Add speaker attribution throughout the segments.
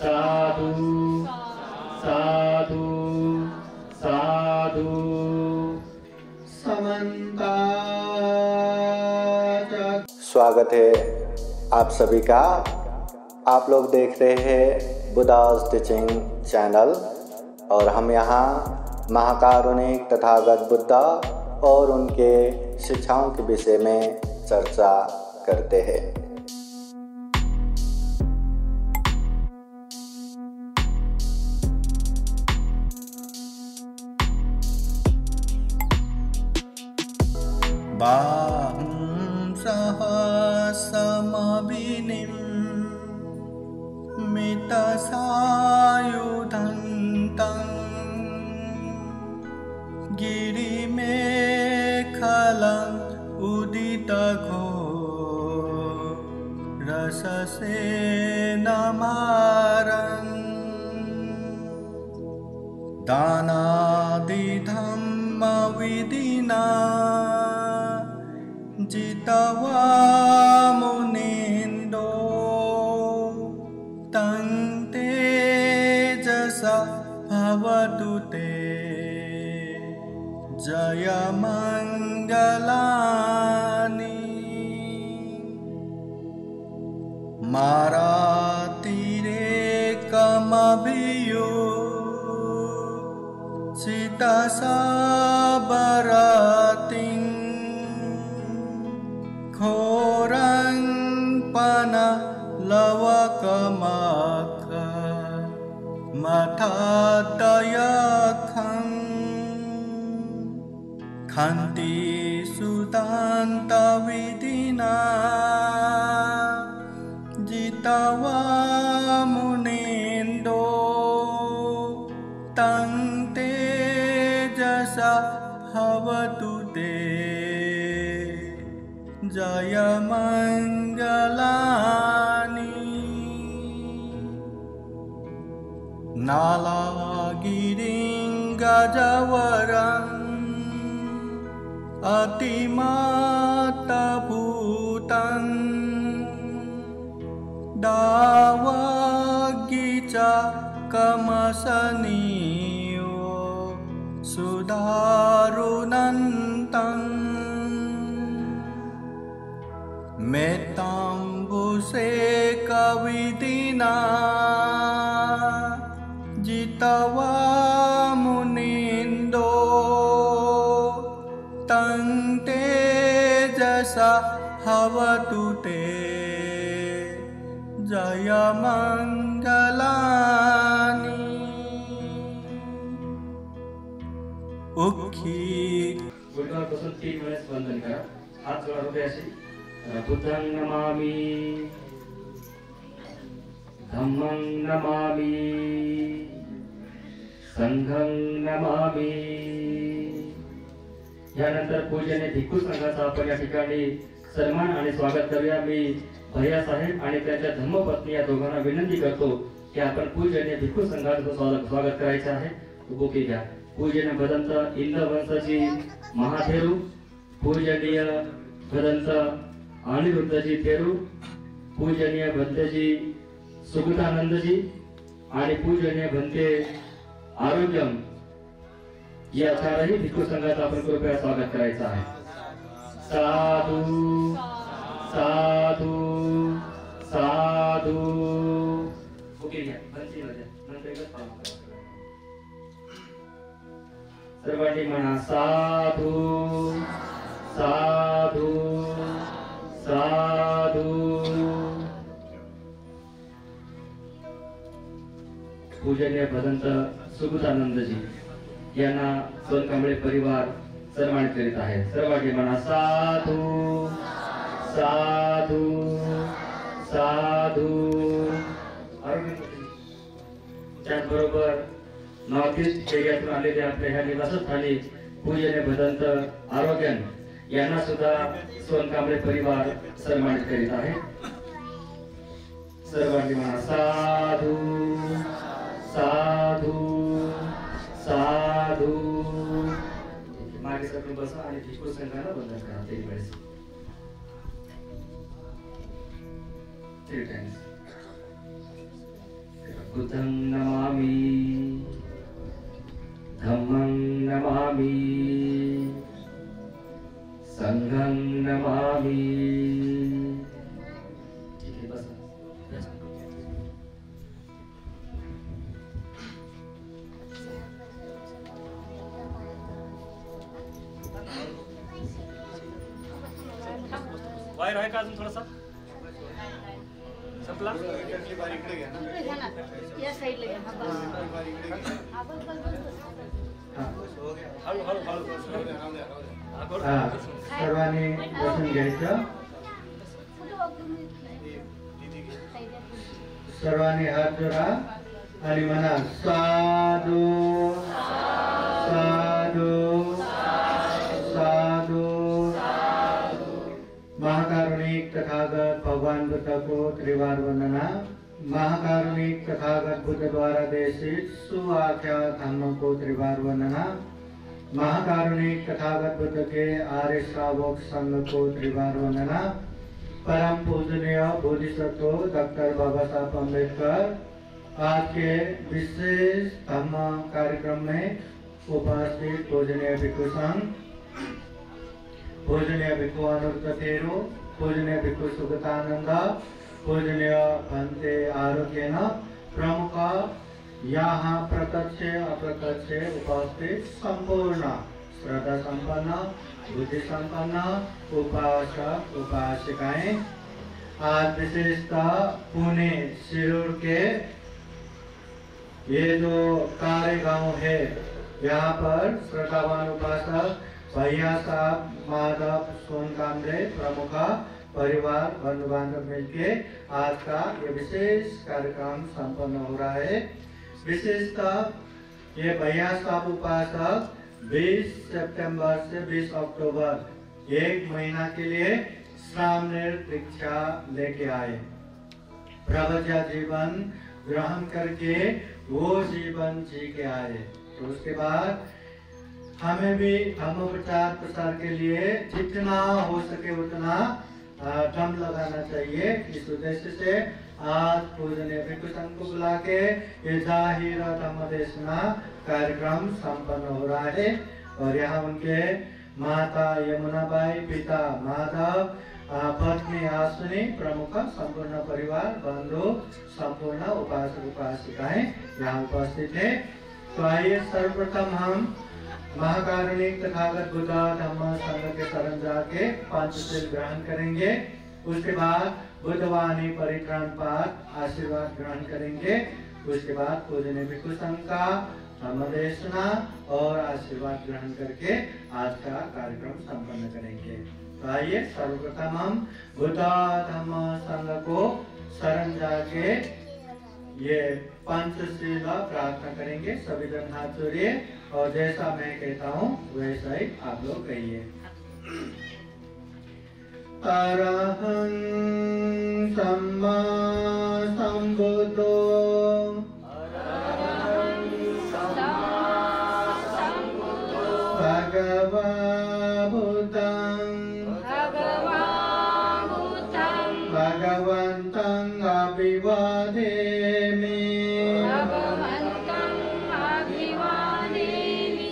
Speaker 1: साधु साधु साधु।
Speaker 2: समन्ता।
Speaker 3: स्वागत है आप सभी का। आप लोग देख रहे हैं बुद्धास टीचिंग चैनल और हम यहाँ महाकारुणिक तथागत बुद्धा और उनके शिक्षाओं के विषय में चर्चा करते हैं।
Speaker 2: सहसमविनिं मितसायुधन्तं गिरिमेखलम् उदितघोरसेनमारं दानादिधम्मविधिना जितवा मुनिन्दो तं तेजसा भवतु ते जयमङ्गलानि। मारातिरेकमभियुचितसबरतिं घोरं पनलवकमख मथातयखं खन्ति सुदान्तविधिना जितवा मुनिन्दो तं तेजसा भवतु ते जयमङ्गलानि। नालागिरिं गजवरम् अतिमातभूतं दावगीचकमसनीयो सुदारुणन्तं मेत्ताम्बुसेकविधिना जितवा मुनिन्दो तं तेजसा भवतु ते जयमङ्गलानि। उक्खी
Speaker 1: गुडघ्यापासून 3 वेळेस वंदन करा। हात जोडा हृदयाशी। बुद्धं नमामि, धम्मं नमामि, संघं नमामि। यानंतर पूजने भिक्खू संघाचा आपण या ठिकाणी सन्मान आणि स्वागत करूया। मी भैया साहेब आणि त्यांच्या धर्मपत्नी या दोघांना विनंती करतो की आपण पूजने भिक्खू संघाचं स्वागत करायचे आहे। बुके घ्या। पूजनीय भदंत इंद्रवंशजी महाथेरू, पूजनीय भदंत अनिरुद्धजी थेरू, पूजनीय भंतेजी सुगतानंदजी आणि पूजनीय भंते आरोग्यम या चारही भिक्खू संघाचा आपण कृपया स्वागत करायचं आहे। साधु साधु साधु। ओके घ्या। भंतीमध्ये नंतर एकच पालन करा। सर्वांनी म्हणा साधु साधु साधु। पूजनीय भदंत सुगतानंदजी यांना सोनकांबळे परिवार सन्मानित करीत आहे। सर्वांनी म्हणा साधु साधु साधु। त्याचबरोबर नॉर्थ ईस्ट एरियातून आलेले आपल्या ह्या निवासस्थानी पूजनीय भदंत आरोग्यन यांना सुद्धा सोनकांबळे परिवार सन्मानित करीत आहे। सर्वांनी म्हणा साधु साधु साधु। मागे सरकून बसा आणि भिक्खू संघाला वंदन करा 3 वेळेस। 3 टाइम्स। बुद्धं नमामि धम्मं नमामि संघं नमामि। ठीक है, बस वायर आहे का अजून थोडासा संपला?
Speaker 4: या साईडला घ्या.
Speaker 1: हळू हळू हळू
Speaker 2: सर्वांनी बसून घ्यायचं. सर्वांनी हात जोडा आणि म्हणा साधू साधू साधू। महाकारुणिक तथागत भगवान बुद्ध को त्रिवार वंदना। महाकारुणिक तथागत बुद्ध द्वारा देशित सुआख्या धम्म को त्रिवार वंदना। महाकारुणिक तथागत बुद्ध के आर्य श्रावक संघ को त्रिवार वंदना। परम पूजनीय बोधिसत्व डॉक्टर बाबा साहब अम्बेडकर आज के विशेष धम्म कार्यक्रम में उपस्थित पूजनीय भिक्षु संघ, पूजनीय भिक्षु अनुरुद्ध थेरो, पूजनीय भिक्षु सुगतानंद, पूजनीय भंते आरोग्यन प्रमुख, यहाँ प्रत्यक्ष अप्रत्यक्ष उपस्थित संपूर्ण श्रद्धा संपन्न बुद्धि संपन्न उपासक उपासिकाएं, आज विशेषतः पुणे शिरूर के ये जो कार्य गांव है यहाँ पर श्रद्धावान उपासक भैया साहब माधव सोनकामरे प्रमुख परिवार बंधु बांधव मिलके आज का ये विशेष कार्यक्रम संपन्न हो रहा है। विशेषतः ये भैया साहब उपासक 20 सितंबर से 20 अक्टूबर 1 महीना के लिए सामनेर दीक्षा लेके आए। प्रवज्ञा जीवन ग्रहण करके वो जीवन जी के आए। तो उसके बाद हमें भी धम्म प्रचार प्रसार के लिए जितना हो सके उतना दम लगाना चाहिए। इस उद्देश्य से आज पूजनीय भिक्षु संघ को बुला के ये जाहिर धम्म देशना कार्यक्रम संपन्न हो रहा है। और यहाँ उनके माता यमुनाबाई, पिता माधव, पत्नी आसुनी प्रमुख संपूर्ण परिवार बंधु संपूर्ण उपासक उपासिकाएं यहाँ उपस्थित है। तो आइए सर्वप्रथम हम महाकारुणिक तथागत बुद्ध धम्म संघ के शरण जाके पंचशील ग्रहण करेंगे। उसके बाद बुद्धवाणी परित्राण पाठ आशीर्वाद ग्रहण करेंगे। उसके बाद पूजनीय भिक्षु संघ का धम्मदेशना और आशीर्वाद ग्रहण करके आज का कार्यक्रम संपन्न करेंगे। तो आइए सर्वप्रथम हम बुद्ध धम्म संघ को शरण जाके ये पंचशील प्रार्थना करेंगे। सभी जन हाथ जोड़िए और जैसा मैं कहता हूँ वैसा ही आप लोग कहिए। अरहं सम्मा सम्बुद्धो भगवा बुद्धं भगवन्तं अभिवादेमि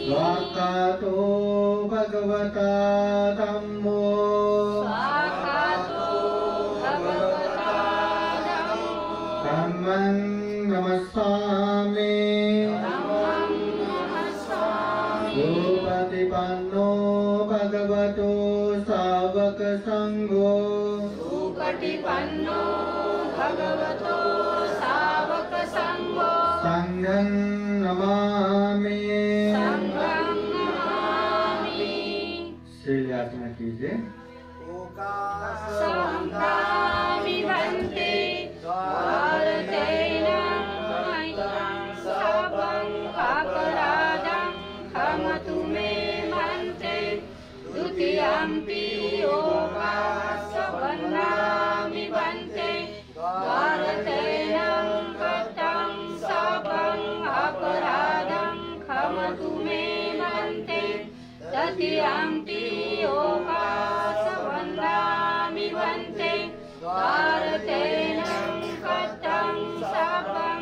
Speaker 2: स्वाकातो भगवता धम्मो धम्मं नमस्सामि सुपतिपन्नो भगवतो सावक संघो संघं नमामि। शील याचना कीजिए।
Speaker 4: ततियम्पि योगासवन्दामि वन्ते भारतेन कथं सपं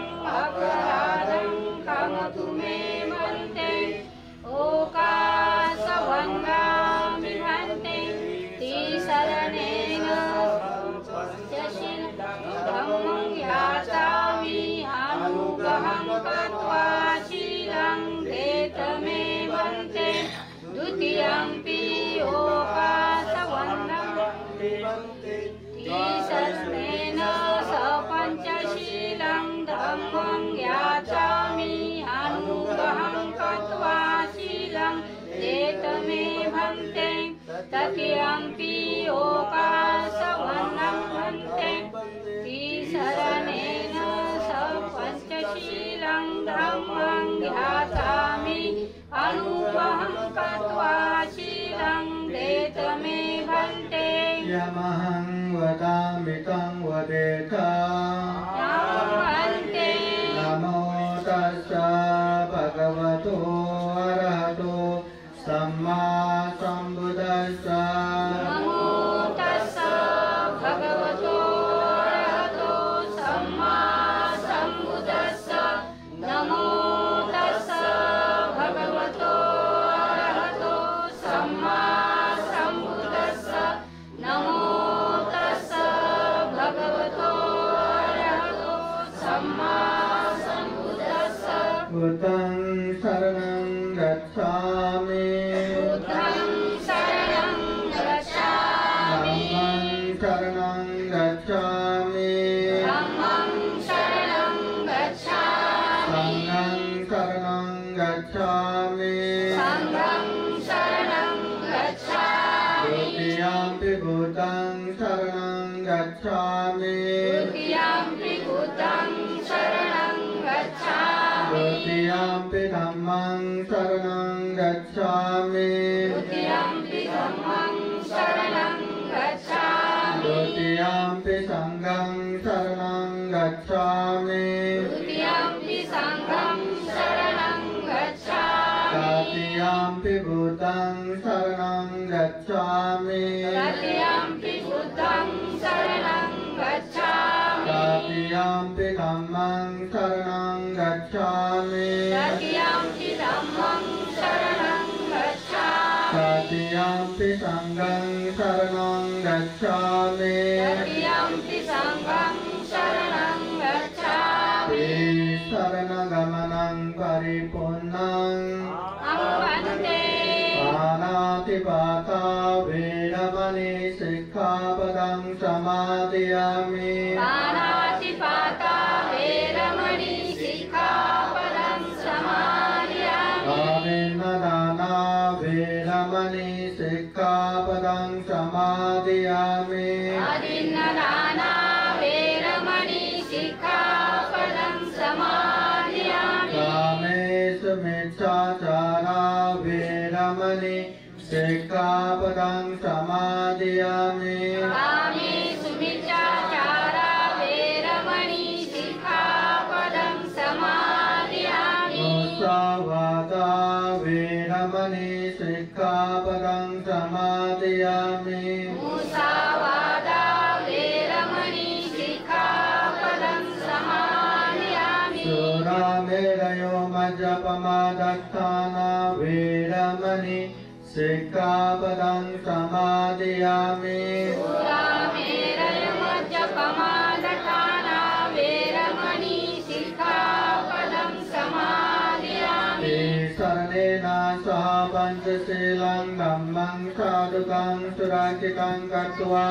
Speaker 4: धम्मं याचामि अनुग्रहं कृत्वा शीलं देतमे भन्ते तथ्यम्पि ओकाशवन्नं भन्ते तिसरणेन स पञ्चशीलं धम्मं याचामि अनुग्रहं कृत्वा शीलं देतमे भन्ते
Speaker 2: यमहं वदामि तं वदेत
Speaker 4: भन्ते
Speaker 2: नमो तस्स भगवतो अरहतो सम्मा सम्बुद्धस्स
Speaker 4: नमो तस्स भगवतो अरहतो सम्मा सम्बुद्धस्स नमो तस्स भगवतो अरहतो सम्मा सम्बुद्धस्स नमो तस्स भगवतो अरहतो सम्मा सम्बुद्धस्स
Speaker 2: बुद्धं शरणं गच्छामि
Speaker 4: बुद्धं शरणं गच्छामि
Speaker 2: धम्मं शरणं गच्छामि
Speaker 4: धम्मं शरणं गच्छामि
Speaker 2: संघं शरणं गच्छामि
Speaker 4: संघं शरणं गच्छामि
Speaker 2: द्वितीयम्पि बुद्धं शरणं गच्छामि
Speaker 4: द्वितीयम्पि बुद्धं शरणं गच्छामि
Speaker 2: द्वितीयम्पि धम्मं शरणं गच्छामि
Speaker 4: द्वितीयम्पि धम्मं शरणं गच्छामि
Speaker 2: द्वितीयम्पि संघं शरणं गच्छामि
Speaker 4: द्वितीयम्पि संघं शरणं गच्छामि
Speaker 2: तृतीयम्पि बुद्धं शरणं गच्छामि
Speaker 4: तृतीयम्पि बुद्धं शरणं गच्छामि
Speaker 2: तृतीयम्पि धम्मं शरणं गच्छामि
Speaker 4: तृतीयम्पि धम्मं शरणं गच्छामि
Speaker 2: तृतीयम्पि संघं शरणं गच्छामि
Speaker 4: तृतीयम्पि संघं शरणं गच्छामि
Speaker 2: शरणगमनं परिपूर्णं
Speaker 4: अम्बन्ते
Speaker 2: पाणातिपाता वेरमणि सिक्खापदं समादयामि
Speaker 4: पाणातिपाता वेरमणि सिक्खापदं समादयामि
Speaker 2: आदिन्नदाना वेरमणि सिक्खापदं समादयामि
Speaker 4: अदिन्नदाना वेरमणि सिक्खापदं समादयामि
Speaker 2: कामेषु मिच्छाचारा वेरमणि सिक्खापदं समादयामि
Speaker 4: कामेषु मिच्छाचारा वेरमणि सिक्खापदं समादयामि
Speaker 2: मुसावादा वेरमणि सिक्खापदं समादयामि
Speaker 4: मुसावादा वेरमणि सिक्खापदं समादयामि
Speaker 2: सुरामेरयो मज्जपमादत्ताना वेरमणि सिक्खापदं समादयामि
Speaker 4: पुरामेरयमज्जपमादठाना वेरमणि सिक्खापदं समादयामि
Speaker 2: शरणेन सह पञ्चशीलं धम्मं साधुकं सुरक्षितं कृत्वा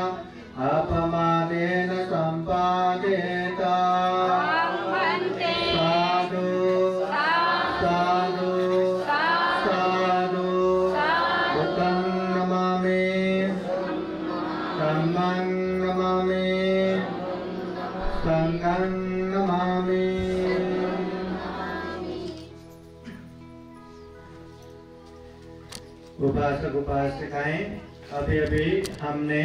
Speaker 2: अपमादेन सम्पादेत
Speaker 4: भन्ते
Speaker 2: साधु साधु साधु बुद्धं नमामि धम्मं नमामि संघं नमामि। उपासक उपासिकाएं, अभी अभी हमने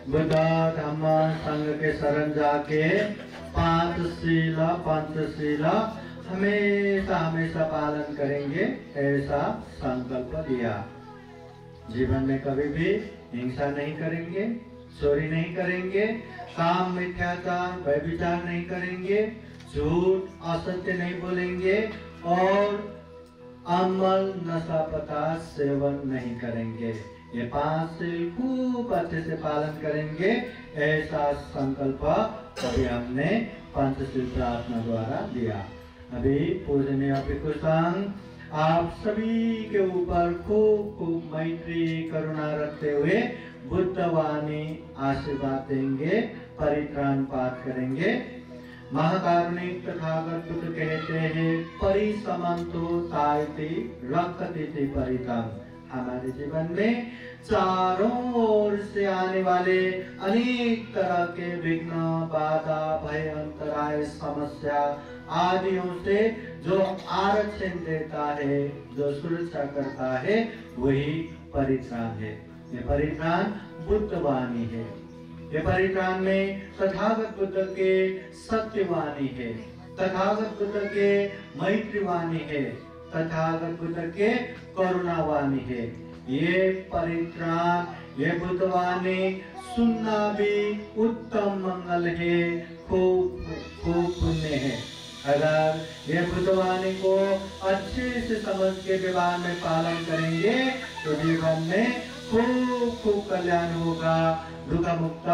Speaker 2: बुद्ध धम्म संघ के शरण जाके पंचशील हमेशा हमेशा पालन करेंगे ऐसा संकल्प लिया। जीवन में कभी भी हिंसा नहीं करेंगे, चोरी नहीं करेंगे, काम मिथ्याचार व्यभिचार नहीं करेंगे, झूठ असत्य नहीं बोलेंगे और अमल नशा पदार्थ सेवन नहीं करेंगे। ये 5 शील खूब अच्छे से पालन करेंगे ऐसा संकल्प अभी हमने पंचशील प्रार्थना द्वारा दिया। अभी पूजनीय भिक्षु संघ आप सभी के ऊपर खूब खूब मैत्री करुणा रखते हुए बुद्धवाणी आशीर्वाद देंगे, परित्राण पाठ करेंगे। महाकारुणिक तथागत बुद्ध कहते हैं परिसमंतो तायति रक्षति परितम। हमारे जीवन में चारों ओर से आने वाले अनेक तरह के विघ्न, बाधा, भय, अंतराय, समस्या आदियों से जो आरक्षण देता है, जो सुरक्षा करता है, वही परित्राण है। ये परित्राण बुद्धवाणी है। ये परित्राण में तथागत बुद्ध के सत्यवाणी है, तथागत बुद्ध के मैत्रीवाणी है, तथागत बुद्ध के करुणावाणी है। ये परित्राण, ये बुद्धवाणी सुनना भी उत्तम मंगल है, खूब खूब पुण्य है। अगर ये बुद्धवाणी को अच्छे से समझ के व्यवहार में पालन करेंगे तो जीवन में खूब खूब कल्याण होगा, दुख मुक्त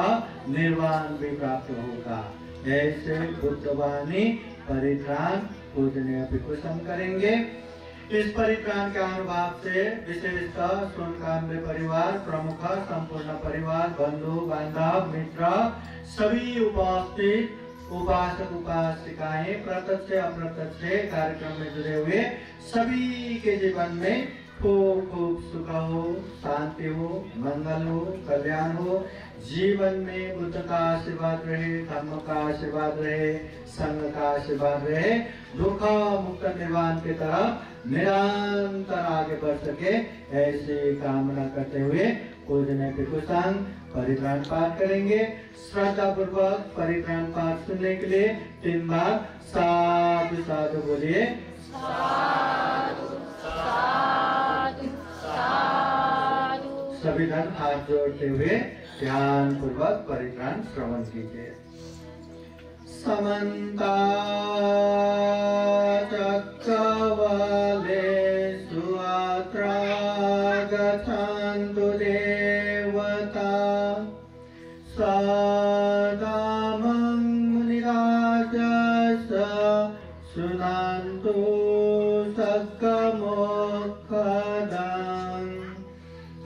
Speaker 2: निर्वाण भी प्राप्त होगा। ऐसे बुद्धवाणी परित्राण पूजनीय भिक्षु करेंगे। इस परित्राण के अनुभव से विशेषतः सोनकाम्बे परिवार प्रमुख, संपूर्ण परिवार, बंधु बांधव, मित्र, सभी उपस्थित उपासक उपासिकाएं, प्रत्यक्ष अप्रत्यक्ष कार्यक्रम में जुड़े हुए सभी के जीवन में खूब खूब सुख हो, शांति हो, मंगल हो, कल्याण हो। जीवन में बुद्ध का आशीर्वाद रहे, धर्म का आशीर्वाद रहे, संघ का आशीर्वाद रहे, दुख मुक्त निर्वाण की तरफ निरंतर आगे बढ़ सके, ऐसी कामना करते हुए पूजनीय भिक्षु संघ परित्राण पाठ करेंगे। श्रद्धा पूर्वक परित्राण पाठ सुनने के लिए 3 बार साधु साधु बोलिए। सभी धन हाथ जोड़ते हुए ध्यान पूर्वक परित्राण श्रवण कीजिए। समन्ता चक्रवालेषु अत्र गच्छन्तु देवता सदा मुनिराजस शृण्वन्तु सद्गमोक्षदम्।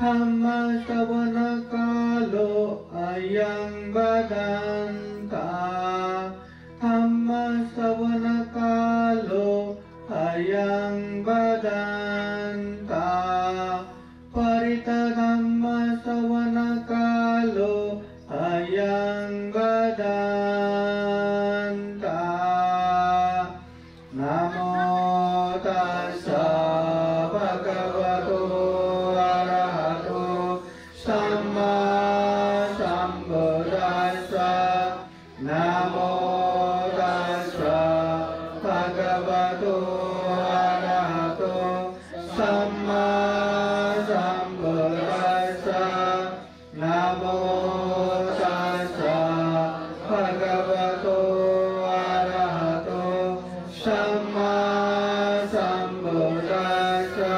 Speaker 2: धम्मश्रवण कालो अयं वदन्ता। धम्मश्रवण कालो अयं वदन्ता। परित धम्मश्रवण कालो अयं वदन्ता। नमो तस्सा भगवतो अरहतो सम्मा सम्बुद्धास्सा। नमो तस्सा भगवतो अरहतो सम्मा सम्बुद्धास्सा। नमो तस्सा भगवतो अरहतो सम्मा सम्बुद्धास्सा।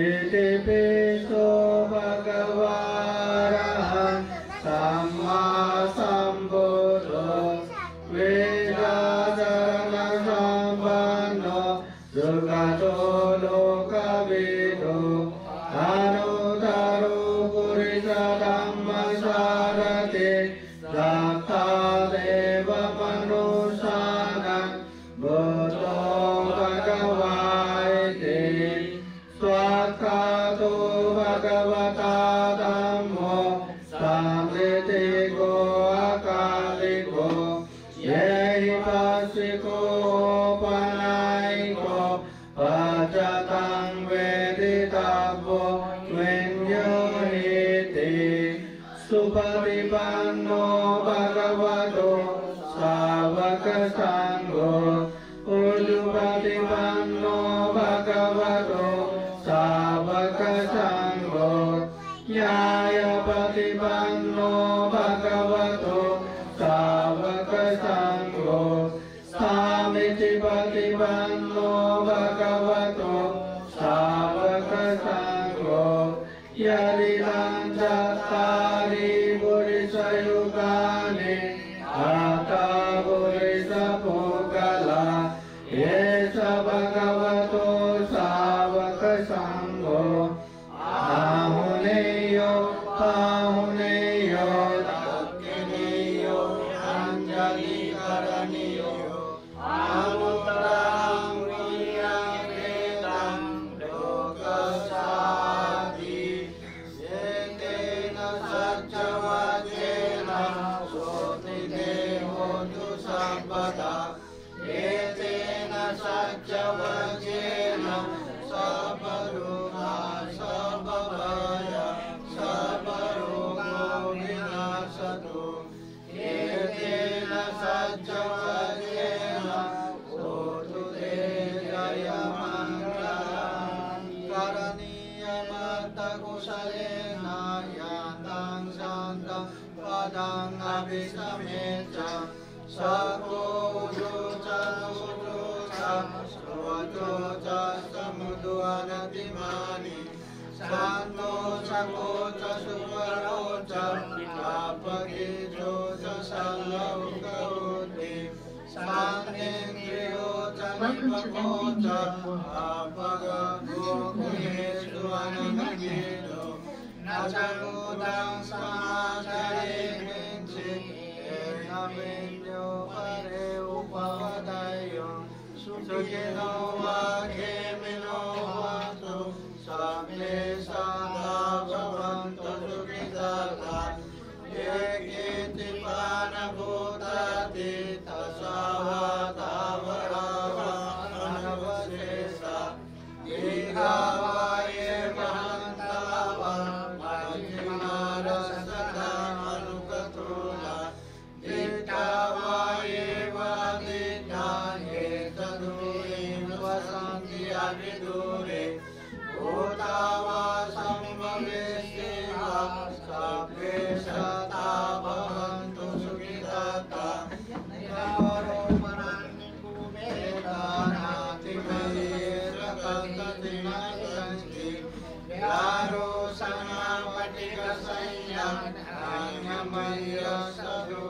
Speaker 2: इति पितो भगवान् सम्मा सम्बुद्धो वेदाधर्मसम्पन्नो सुगतो लोकविदो अनुत्तरो पुरुषधम्मसारथे दत्तादेव मनुष्याणां बुद्धो भगवानिति। स्वाक्षातो भगवता धम्मो सांकृतिको अकालिको यहि पार्श्विको पनायिको भजतं वेदितव्यो त्वन्योनिति। सुपरिपन्नो भगवतो सावकसङ्घो उजुपरिपन्नो भगवतो सावकसङ्घो न्यायपरिपन्नो भगवतो सावकसङ्घो सामिति प्रतिपन्नो भगवतो सावकसङ्घो। यदिदं चत्वारि पुरुषयुगानि अथा पुरुषपूगला एष भगवतो सावकसङ्घो। आहुनेयो आहुनेयो दक्षिणेयो अञ्जलिकरणेयो एतेन सत्यवचेन सर्वरोगा सर्वभय सर्वरोगो विनाशतु एतेन सत्यवचेन होतु ते जयमङ्गलम् करणीयमत्तकुशलेन यान्तं शान्तं पदं अभिसमेत सको श्रुवतो च समुद्वनतिमानि शान्तो सको च सुवरो च पापगीजो च सल्लौकौति शान्तिन्द्रियो च निपको च पापगोकुलेषु अनुगीतो न च नूतं समाचरे किञ्चित् नमेन्यो परे उपवदयो सुखिनो वा खेमिनो भवन्तु सर्वे सदा भवन्तु सुखिताः ये कीर्तिमानभूताति तसावतावरावनवशेषा दीर्घावाये महन्तावा महिमारसदा अनुकतुला दीर्घावाये वादिता वसन्ति अभिदूरे भूतावा सम्भवेष्टिवा सर्वे सदा भवन्तु सुखिताः निरारोपणान्निकुमेदानातिमयेरकन्ततिमसन्ति व्यारो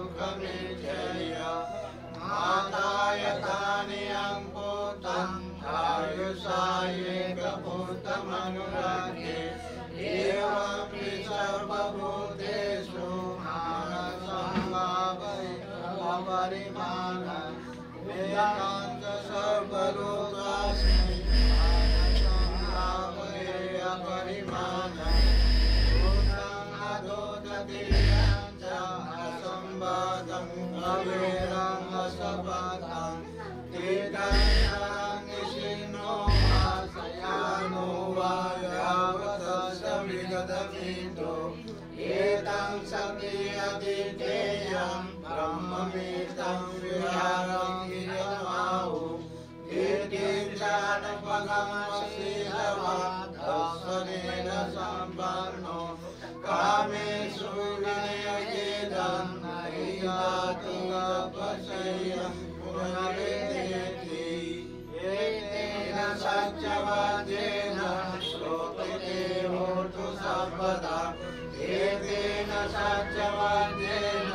Speaker 2: समापटिकसंयमयसदुःखमेजय मातायतानि अङ्कुतं आयुषायेकभूतमनुरागे एवमपि सर्वभूतेषु मानसंभावपरिमाणं वेदान्त सर्वलोकास्मि मानसंभावपरिमाणं भूतं अधोततीयं च असंवादं अवेदं असपातं तीर्थं वासयानो वा यावदसविगतमितो एतं सतियतिथेयं ब्रह्ममितं विहारं हिरमाहु कीर्तिञ्चानुपगमशीलवादर्शनेन सम्पन्नो कामेषु विनयेदं नहि यातु तपस्यं पुनरेति एतेन सत्यवादेन श्रोत्रते होतु सर्वदा एतेन सत्यवादेन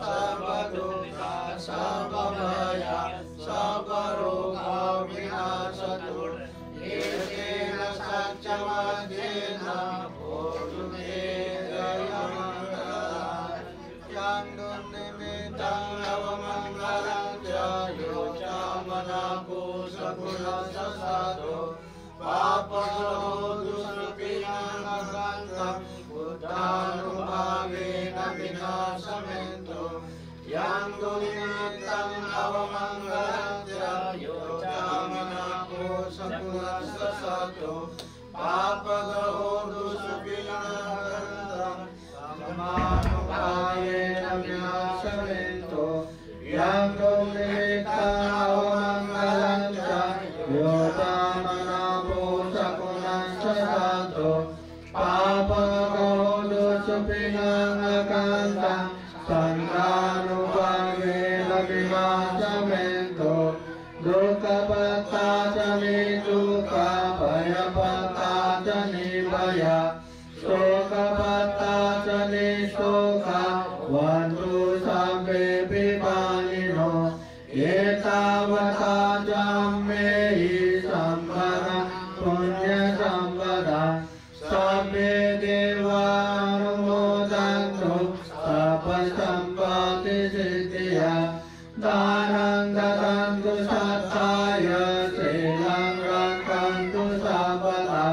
Speaker 2: सर्वदुःखा सर्वभय सर्वरोगा विनाशतु एतेन सत्यवादेन होतु ते जयमङ्गलम् यान्दुर्निमित्तं नवमङ्गलं च यो च मनापूषकुलससादो पापरो दुष्कृतिनागन्तं बुद्धानुभावेन विनाशमेन्तु यान्दुर्निमित्तं नवमङ्गलं च यो च मनापूषकुलससादो पापरो दुष्कृतिनागन्तं समानुभावेन विनाशमेन्तु यान्दुर्निमित्तं नवमङ्गलं च यो च मनापूषकुलससादो पापरो दुष्कृतिनागन्तं समानुभावेन विनाशमेन्तु दुःखपत्ताचनि दुःखभयपत्ताचनि भय शोकपत्ताचनि शोक वन्तु सर्वे विपालिनो एतावता जन्मेहि सम्पदा पुण्यसम्पदा सर्वे देवानुमोदन्तु सर्वसम्पत्तिसिद्धिया दानं ददन्तु सत्ताय शीलं रक्षन्तु सर्वदा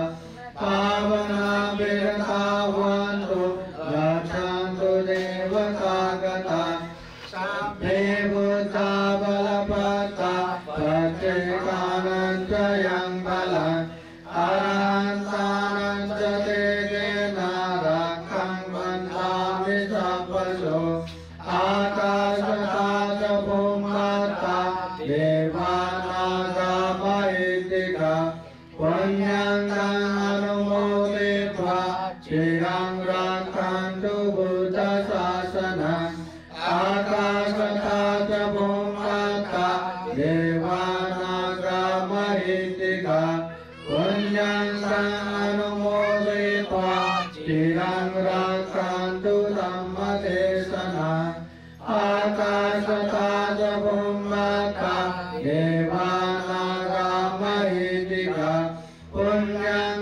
Speaker 2: पावनाभिर्भावन्तु रक्षन्तु देवतागता सर्वे बुद्धा बलवता प्रत्येकानंद यं बलं अनन्तानंद ते तेन रक्षं वन्दामि सर्वशो आकाशताच भूमता देवानागमहितिका पुण्यं अनुमोदित्वा चिरं रक्षन्तु बुद्धशासनम् आकाशताच भूमता देवानागमहितिका पुण्यं अनुमोदित्वा चिरं रक्षन्तु धम्मदेशनम् आकाशताच भूमता देवानागमहितिका पुण्यं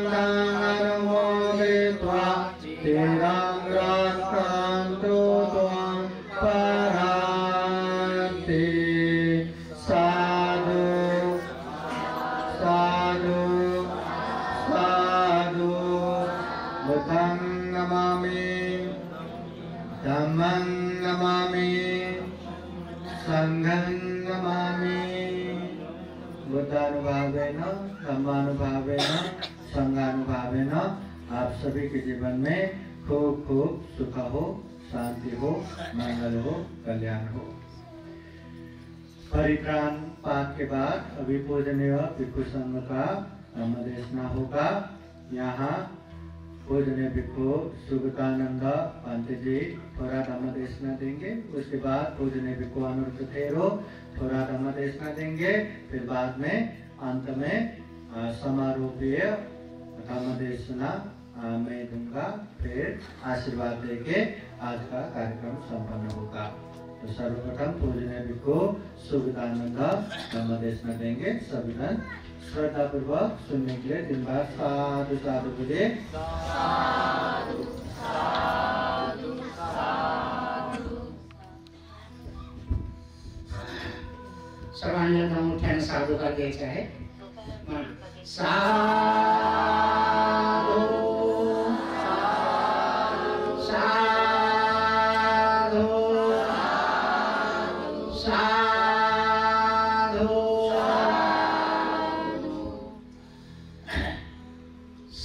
Speaker 2: अनुमोदित्वा चिरं रक्षन्तु त्वं परान्ति साधु साधु साधु बुद्धं नमामि धम्मं नमामि संघं नमामि बुद्धानुभावेन धम्मानुभावेन संघानुभावेन आप सभी के जीवन में खूब खूब सुख हो, शांति हो, मंगल हो, कल्याण हो। परित्राण पाठ के बाद अभी पूजनीय भिक्षु संघ का नामदेशना होगा। यहाँ पूजनीय भिक्षु सुगतानंद पंत जी थोड़ा नामदेशना देंगे। उसके बाद पूजनीय भिक्षु अनुरुद्ध थेरो थोड़ा नामदेशना देंगे। फिर बाद में अंत में समारोपीय नामदेशना मैं दूंगा। फिर आशीर्वाद देके आज का कार्यक्रम संपन्न होगा। तो सर्वप्रथम पूजनीय भिक्षु सुगतानंद नामदेशना देंगे। सभी जन श्रद्धा पूर्वक सुनने के लिए दिन भर साधु साधु बोले।
Speaker 4: साधु साधु साधु।
Speaker 5: सर्वांनी आता मोठ्याने साधुकार द्यायचा आहे। साधु साधु साधु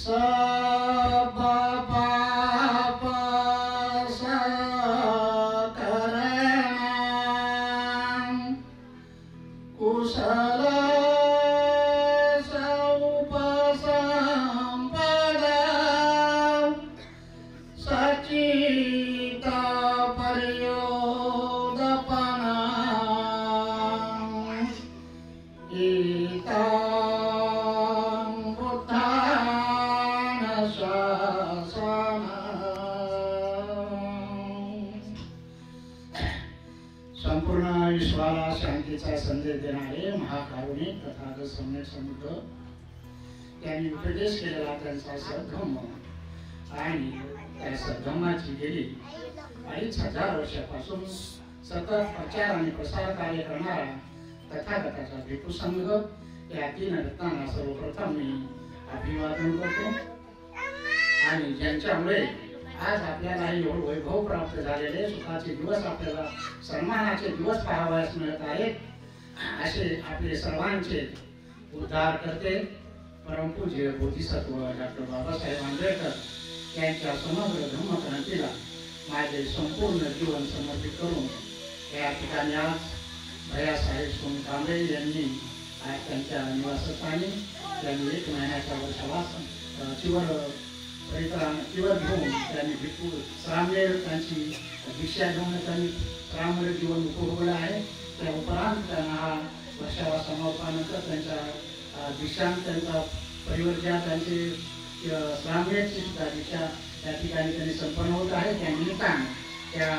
Speaker 5: सब पाप सकरण कुशल सौपसंपदा सचित पर्योदपना ईतां बुद्धान शासनम्। संपूर्ण विश्वाला शांतीचा संदेश देणारे महाकारुणिक तथागत सम्यक समुद्र त्यांनी उपदेश केलेला त्यांचा सद्धम्म आणि त्या सद्धम्माची गेली 2500 वर्षापासून सतत प्रचार आणि प्रसार कार्य करणारा तथागताचा भिक्षु संघ या 3 रत्नांना सर्वप्रथम मी अभिवादन करतो। आणि ज्यांच्यामुळे आज आपल्याला एवढं वैभव प्राप्त झालेले सुखाचे दिवस आपल्याला सन्मानाचे दिवस पाहावयास मिळत आहेत असे आपले सर्वांचे उद्धार करते परमपूज्य बोधिसत्व डॉक्टर बाबासाहेब आंबेडकर यांच्या समग्र धम्मक्रांतीला माझे संपूर्ण जीवन समर्पित करून या ठिकाणी आज भैयासाहेब सोनकांबळे यांनी त्यांच्या निवासस्थानी त्यांनी 1 महिन्याच्या वर्षावास चिवर घेऊन त्यांनी भिक्षू श्रामणेर त्यांची दीक्षा घेऊन त्यांनी श्रामणेर जीवन उपभोगलं आहे। त्या उपरांत त्यांना हा वर्षावास समाप्तानंतर त्यांच्या दीक्षांत त्यांचा परिवर्तन त्यांची श्रामणेरची सुद्धा दीक्षा त्या ठिकाणी त्यांनी संपन्न होत आहे। त्या निमित्ताने त्या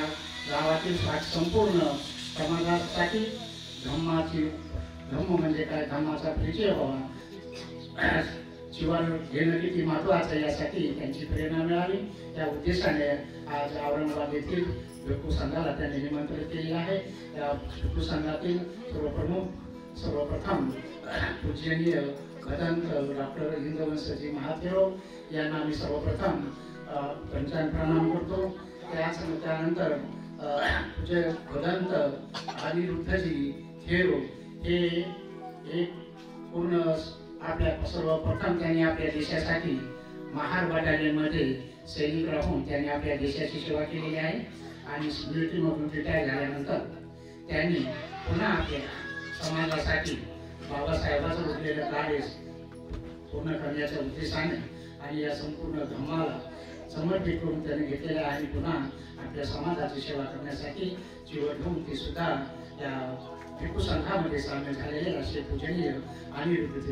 Speaker 5: गावातील संपूर्ण समाजासाठी धम्म म्हणजे काय, धम्माचा परिचय व्हावा, जीवन घेणं किती महत्त्वाचं यासाठी त्यांची प्रेरणा मिळावी त्या उद्देशाने आज औरंगाबाद येथील भिक्षु संघाला त्यांनी निमंत्रित केले आहे। त्या भिक्षु संघातील सर्वप्रथम पूजनीय भदंत डॉक्टर हिंदवंशजी महादेव यांना मी सर्वप्रथम प्रणाम करतो। त्यानंतर पूज्य भदंत अनिरुद्धजी थेरो हे एक पूर्ण आपल्या सर्वप्रथम त्यांनी आपल्या देशासाठी महार बटालियनमध्ये सैनिक राहून त्यांनी आपल्या देशाची सेवा केलेली आहे आणि मिलिटरीमधून रिटायर झाल्यानंतर त्यांनी पुन्हा आपल्या समाजासाठी बाबासाहेबांचं उरलेलं कार्य पूर्ण करण्याच्या उद्देशाने आणि या संपूर्ण धम्माला समर्पित करून त्यांनी घेतलेलं आहे आणि पुन्हा आपल्या समाजाची सेवा करण्यासाठी जीवन घेऊन ते सुद्धा या भिक्खू संघामध्ये सामील झालेले असे पूजनीय अनिरुद्ध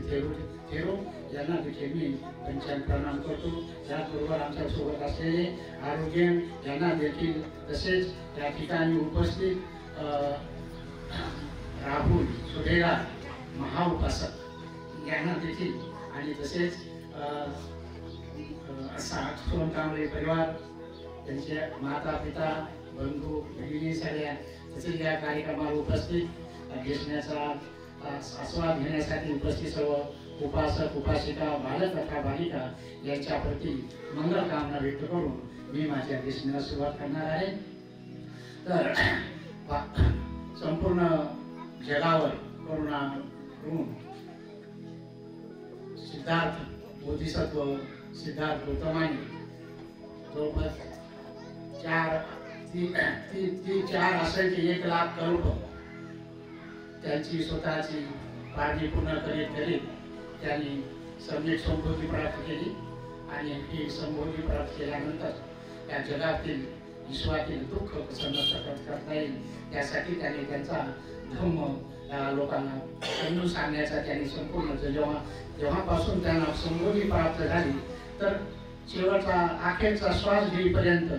Speaker 5: थेरो यांना देखील मी पंचांग प्रणाम करतो. त्याचबरोबर आमच्या सोबत असलेले आरोग्य यांना देखील तसेच या ठिकाणी उपस्थित राहुल सुढेरा महाउपासक यांना देखील आणि तसेच सोन कांबळे परिवार त्यांचे माता पिता बंधू भगिनी सगळ्या तसेच या कार्यक्रमाला उपस्थित घेण्याचा आस्वाद घेण्यासाठी उपस्थित सर्व उपासक उपासिका बालक तथा बालिका यांच्याप्रती मंगल कामना व्यक्त करून मी माझ्या देशनेला सुरुवात करणार आहे. तर संपूर्ण जगावर करुणा करून सिद्धार्थ बोधिसत्व सिद्धार्थ गौतमाने जवळपास 4 असायचे 1 लाख करोड त्यांची स्वतःची पारणी पूर्ण करीत त्यांनी सम्यक संबोधी प्राप्त केली आणि ही संबोधी प्राप्त केल्यानंतर त्या जगातील विश्वातील दुःख कसं नष्ट करता येईल त्यासाठी त्यांनी त्यांचा धम्म लोकांना समजून सांगण्याचा त्यांनी संपूर्ण जेव्हापासून त्यांना संबोधी प्राप्त झाली तर शेवटचा अखेरचा श्वास घेईपर्यंत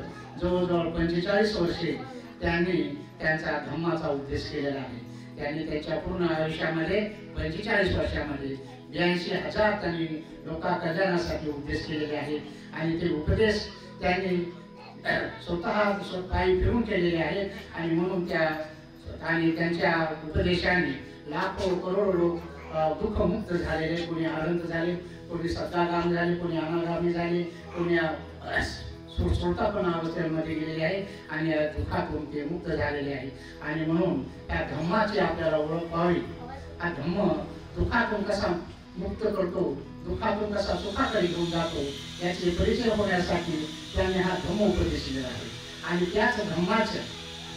Speaker 5: जवळजवळ 45 वर्षे त्यांनी त्यांचा धम्माचा उपदेश केलेला आहे. त्यांनी त्यांच्या पूर्ण आयुष्यामध्ये 45 वर्षामध्ये 82,000 त्यांनी लोका कल्याणासाठी उपदेश केलेले आहेत आणि ते उपदेश त्यांनी स्वतः फिरून केलेले आहेत आणि म्हणून आणि त्यांच्या उपदेशाने लाखो करोडो लोक दुःखमुक्त झालेले, कोणी आनंद झाले, कोणी सत्तागाम झाले, कोणी अनागामी झाले, कोणी सुरसुरतापण अवस्थेमध्ये गेलेले आहे आणि या दुःखातून ते मुक्त झालेले आहे. आणि म्हणून त्या धम्माची आपल्याला ओळख व्हावी. हा धम्म दुःखातून कसा मुक्त करतो, दुःखातून कसा सुखाकडे घेऊन जातो याचे परिचय होण्यासाठी त्याने हा धम्म उपदेश दिलेला आहे. आणि त्याच धम्माचं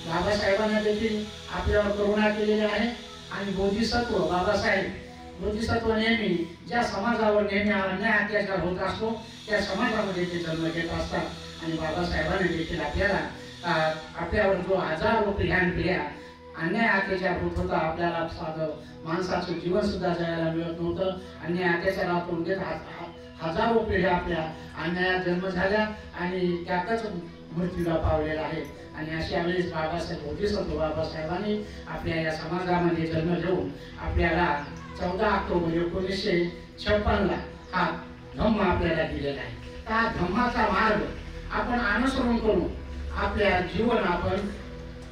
Speaker 5: बाबासाहेबांना देखील आपल्यावर करुणा केलेली आहे. आणि बोधिसत्व बोधिसत्व नेहमी ज्या समाजावर नेहमी अन्याय अत्याचार होत असतो त्या समाजामध्ये ते जन्म घेत असतात आणि बाबासाहेबांनी देखील आपल्यावर जो हजारो पिढ्या अन्याय अत्याचार होत होता, आपल्याला साधं माणसाचं जीवन सुद्धा जगायला मिळत नव्हतं. अन्याय अत्याचारातून हजारो पिढ्या आपल्या अन्यायात जन्म झाल्या आणि त्यातच मृत्यूला पावलेला आहे. आणि अशा वेळेस बाबासाहेब बोधिसत्व बाबासाहेबांनी आपल्या या समाजामध्ये जन्म घेऊन आपल्याला 14 ऑक्टोबर 1956 हा धम्म आपल्याला दिलेला आहे. त्या धम्माचा मार्ग आपण अनुसरण करून आपल्या जीवन आपण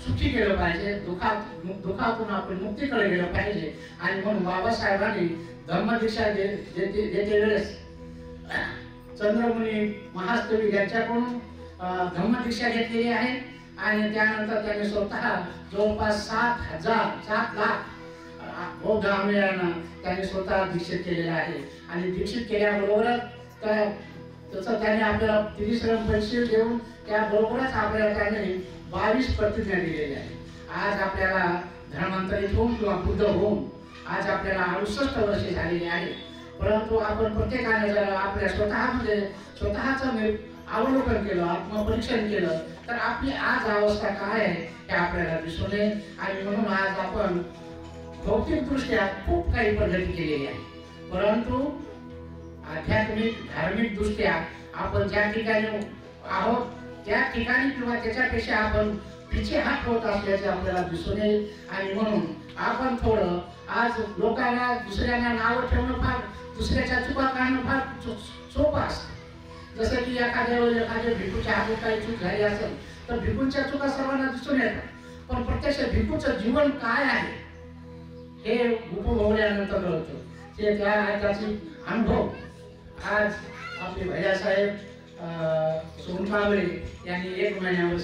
Speaker 5: सुखी केलं पाहिजे, दुःखातून आपण मुक्तीकडे गेलं पाहिजे. आणि म्हणून बाबासाहेबांनी धम्मदीक्षा देते वेळेस चंद्रमुनी महास्तवी यांच्याकडून धम्मदीक्षा घेतलेली आहे आणि त्यानंतर त्यांनी स्वतः जवळपास 7 लाख बौद्ध आंबेयांना त्यांनी स्वतः दीक्षित केलेलं आहे. आणि दीक्षित केल्याबरोबरच त्याचं त्याने आपल्याला 30 परिशील देऊन त्याबरोबरच आपल्याला त्याने 22 प्रतिज्ञा दिलेल्या आहे. आज आपल्याला धर्मांतरित होऊन किंवा बुद्ध होऊन आज आपल्याला 68 वर्षे झालेली आहे. परंतु आपण प्रत्येकाने जर आपल्या स्वतःचं अवलोकन केलं, आत्मपरीक्षण केलं तर आपली आज अवस्था काय आहे हे आपल्याला दिसून येईल. आणि म्हणून आज आपण भौतिकदृष्ट्या खूप काही प्रगती केलेली आहे, परंतु आध्यात्मिक धार्मिक दृष्ट्या आपण ज्या ठिकाणी आहोत त्या ठिकाणी किंवा त्याच्यापेक्षा आपण पिछे हात होत असल्याचे आपल्याला दिसून येईल. आणि म्हणून आपण थोडं आज लोकांना दुसऱ्यांना नाव ठेवणं फार, दुसऱ्याच्या चुका काढणं फार सोपं असतं. जसं की एखाद्या भिक्खूच्या हातून काही चूक झाली असेल तर भिक्खूंच्या चुका सर्वांना दिसून येतात, पण प्रत्यक्ष भिक्खूचं जीवन काय आहे हे उपभोगल्यानंतर कळतं. ते त्याची अनुभव आज आपले भैयासाहेब सोनकांबळे यांनी 1 महिन्यावर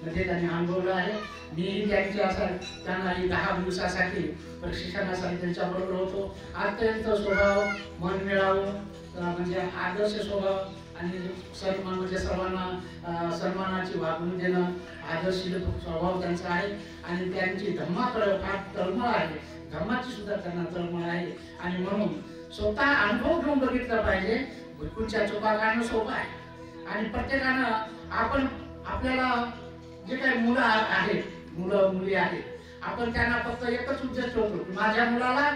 Speaker 5: मध्ये त्यांनी अनुभवलं आहे. मी त्यांना 10 दिवसासाठी प्रशिक्षणासाठी त्यांच्याबरोबर होतो. अत्यंत स्वभाव मन मिळावं म्हणजे आदर्श स्वभाव आणि सन्मान म्हणजे सर्वांना सन्मानाची वागणूक देणं आदर्श स्वभाव त्यांचा आहे. आणि त्यांची धम्माकडे फार तळमळ आहे. धम्माची सुद्धा त्यांना तळमळ आहे. आणि म्हणून स्वतः अनुभव घेऊन बघितलं पाहिजे. भिक्खूंच्या चुका काढणं सोपं आहे. आणि प्रत्येकानं आपण आपल्याला जे काही मुलं आहेत मुलं मुली आहेत आपण त्यांना फक्त एकच उद्देश ठेवतो की माझ्या मुलाला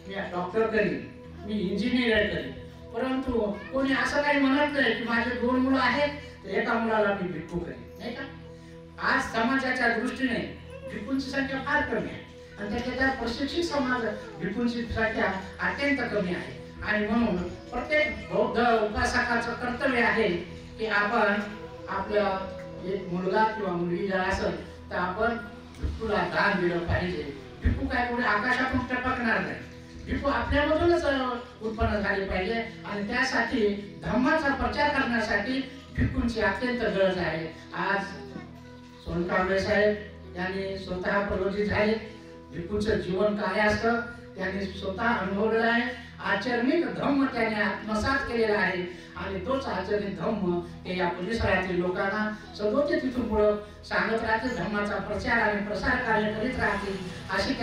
Speaker 5: मी डॉक्टर करीन, मी इंजिनियर करीन. परंतु कोणी असं काही म्हणत नाही की माझे 2 मुलं आहेत तर एका मुलाला मी भिक्खू करीन, नाही का? आज समाजाच्या दृष्टीने भिक्खूंची संख्या फार कमी आहे आणि त्याच्या प्रशिक्षित समाज भिक्खूंची संख्या अत्यंत कमी आहे. आणि म्हणून प्रत्येक बौद्ध उपासकाचं कर्तव्य आहे की आपण आपल्या एक मुलगा किंवा मुलगी जर असेल तर आपण भिक्खूला दान दिलं पाहिजे. भिक्खू काय कोणी आकाशातून टपकणार नाही. भिक्खू आपल्यामधूनच उत्पन्न झाले पाहिजे. आणि त्यासाठी धम्माचा प्रचार करण्यासाठी भिक्खूंची अत्यंत गरज आहे. आज सोनकांबळे साहेब यांनी स्वतः प्रबोधित झाले. भिक्खूचं जीवन काय असतं त्यांनी स्वतः अनुभवलेलं आहे. आचरणिक धम्म त्याने आत्मसात केलेला आहे. आणि तोच आचरणिक धम्म हे या परिसरातील लोकांना सदोचे तिथून पुढं सांगत राहतील. धम्माचा प्रचार आणि प्रसार कार्य करीत राहतील अशी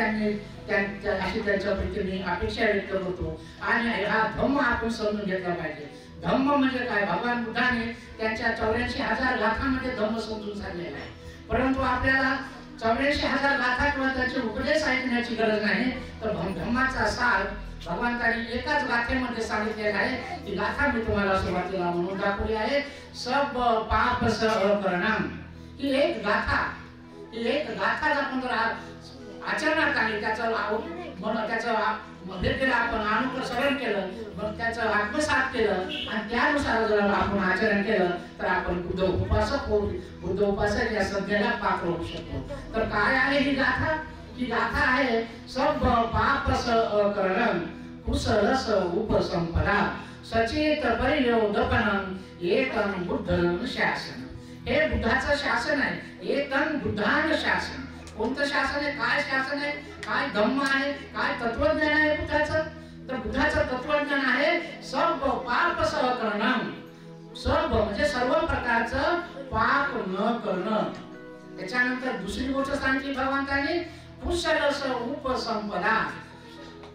Speaker 5: त्यांच्या प्रती मी अपेक्षा व्यक्त करतो. आणि हा धम्म आपण समजून घेतला पाहिजे. धम्म म्हणजे काय? भगवान बुद्धाने त्यांच्या 84,000 गाथांमध्ये धम्म समजून सांगलेला आहे. परंतु आपल्याला 84,000 गाथा किंवा त्याचे उपदेश ऐकण्याची गरज नाही. तर धम्माचा सार भगवंतांनी एकाच गाथेमध्ये सांगितलेला आहे. ती गाथा मी तुम्हाला सुरुवातीला म्हणून दाखवली आहे. सब पाप करणं ही एक गाथा. ही एक गाथा आपण जर आचरणात आणली त्याचं आपण अनुसरण केलं मग त्याचं आत्मसात केलं आणि त्यानुसार जर आपण आचरण केलं तर आपण बुद्ध उपासक होऊ. बुद्ध उपासक या संज्ञेला पात्र होऊ शकतो. तर काय आहे ही गाथा? ही गाथा आहे सब पापस करणं कुशलस उपसंपदा सचेत परियोदपनं एकं बुद्धं शासन. हे बुद्धाचं शासन आहे. एकं बुद्धान शासन. कोणतं शासन आहे? काय शासन आहे? काय धम्म आहे? काय तत्वज्ञान आहे बुद्धाचं? तर बुद्धाचं तत्वज्ञान आहे सब पापस करणं. सब म्हणजे सर्व प्रकारचं पाप न करणं. त्याच्यानंतर दुसरी गोष्ट सांगितली भगवंतांनी कुशलस उपसंपदा.